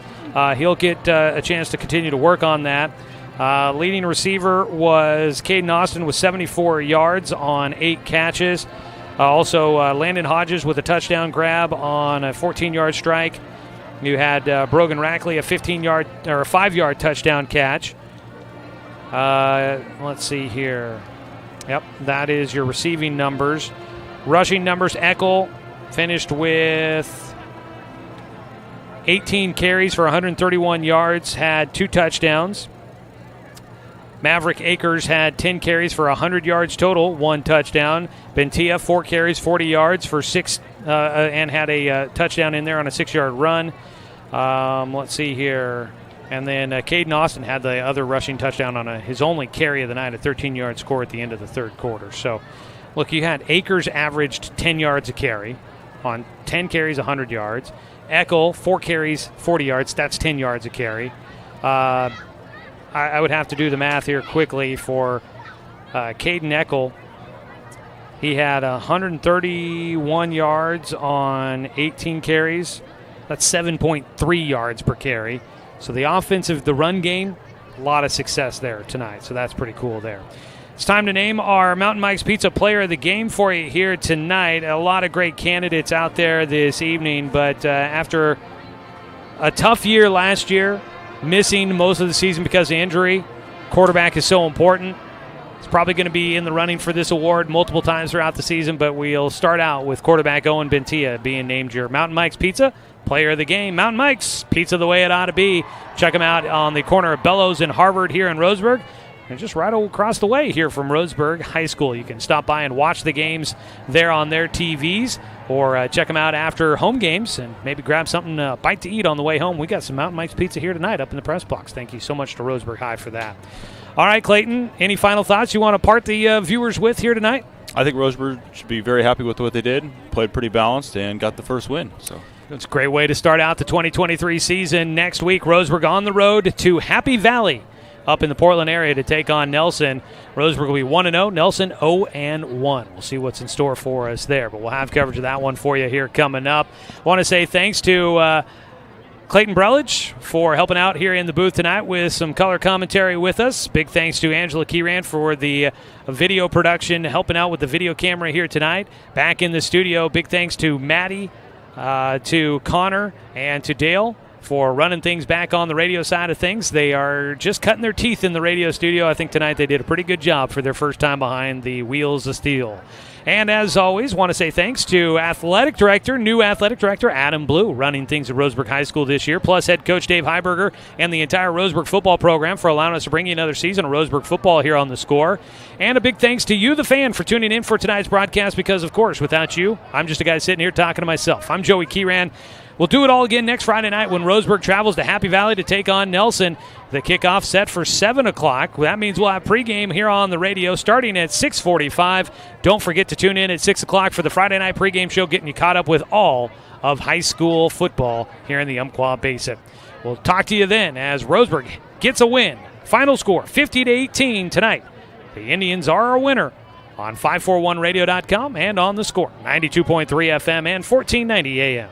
he'll get a chance to continue to work on that. Leading receiver was Caden Austin with 74 yards on 8 catches. Also, Landon Hodges with a touchdown grab on a 14-yard strike. You had Brogan Rackley, a 15-yard or a 5-yard touchdown catch. Let's see here. Yep, that is your receiving numbers. Rushing numbers, Eckel finished with 18 carries for 131 yards, had 2 touchdowns. Maverick Akers had 10 carries for 100 yards total, 1 touchdown. Bentia, 4 carries, 40 yards for 6, and had a touchdown in there on a 6-yard run. Let's see here. And then Caden Austin had the other rushing touchdown on his only carry of the night, a 13-yard score at the end of the third quarter. So, look, you had Akers averaged 10 yards a carry on 10 carries, 100 yards. Eckel, 4 carries, 40 yards. That's 10 yards a carry. I would have to do the math here quickly for Caden Eckel. He had 131 yards on 18 carries. That's 7.3 yards per carry. So the run game, a lot of success there tonight. So that's pretty cool there. It's time to name our Mountain Mike's Pizza Player of the Game for you here tonight. A lot of great candidates out there this evening, but after a tough year last year, missing most of the season because of injury, quarterback is so important. He's probably going to be in the running for this award multiple times throughout the season, but we'll start out with quarterback Owen Bentia being named your Mountain Mike's Pizza Player of the Game. Mountain Mike's Pizza the way it ought to be. Check them out on the corner of Bellows and Harvard here in Roseburg. And just right across the way here from Roseburg High School. You can stop by and watch the games there on their TVs, or check them out after home games and maybe grab something bite to eat on the way home. We got some Mountain Mike's Pizza here tonight up in the press box. Thank you so much to Roseburg High for that. All right, Clayton, any final thoughts you want to part the viewers with here tonight? I think Roseburg should be very happy with what they did. Played pretty balanced and got the first win. So it's a great way to start out the 2023 season. Next week, Roseburg on the road to Happy Valley up in the Portland area to take on Nelson. Roseburg will be 1-0, Nelson 0-1. We'll see what's in store for us there, but we'll have coverage of that one for you here coming up. I want to say thanks to Clayton Brelich for helping out here in the booth tonight with some color commentary with us. Big thanks to Angela Kieran for the video production, helping out with the video camera here tonight. Back in the studio, big thanks to Maddie, to Connor, and to Dale for running things back on the radio side of things. They are just cutting their teeth in the radio studio. I think tonight they did a pretty good job for their first time behind the wheels of steel. And as always, want to say thanks to new athletic director Adam Blue, running things at Roseburg High School this year, plus head coach Dave Heiberger and the entire Roseburg football program for allowing us to bring you another season of Roseburg football here on The Score. And a big thanks to you, the fan, for tuning in for tonight's broadcast, because, of course, without you, I'm just a guy sitting here talking to myself. I'm Joey Kieran. We'll do it all again next Friday night when Roseburg travels to Happy Valley to take on Nelson. The kickoff set for 7 o'clock. That means we'll have pregame here on the radio starting at 6:45. Don't forget to tune in at 6 o'clock for the Friday night pregame show, getting you caught up with all of high school football here in the Umpqua Basin. We'll talk to you then as Roseburg gets a win. Final score, 50-18 tonight. The Indians are our winner on 541radio.com and on The Score, 92.3 FM and 1490 AM.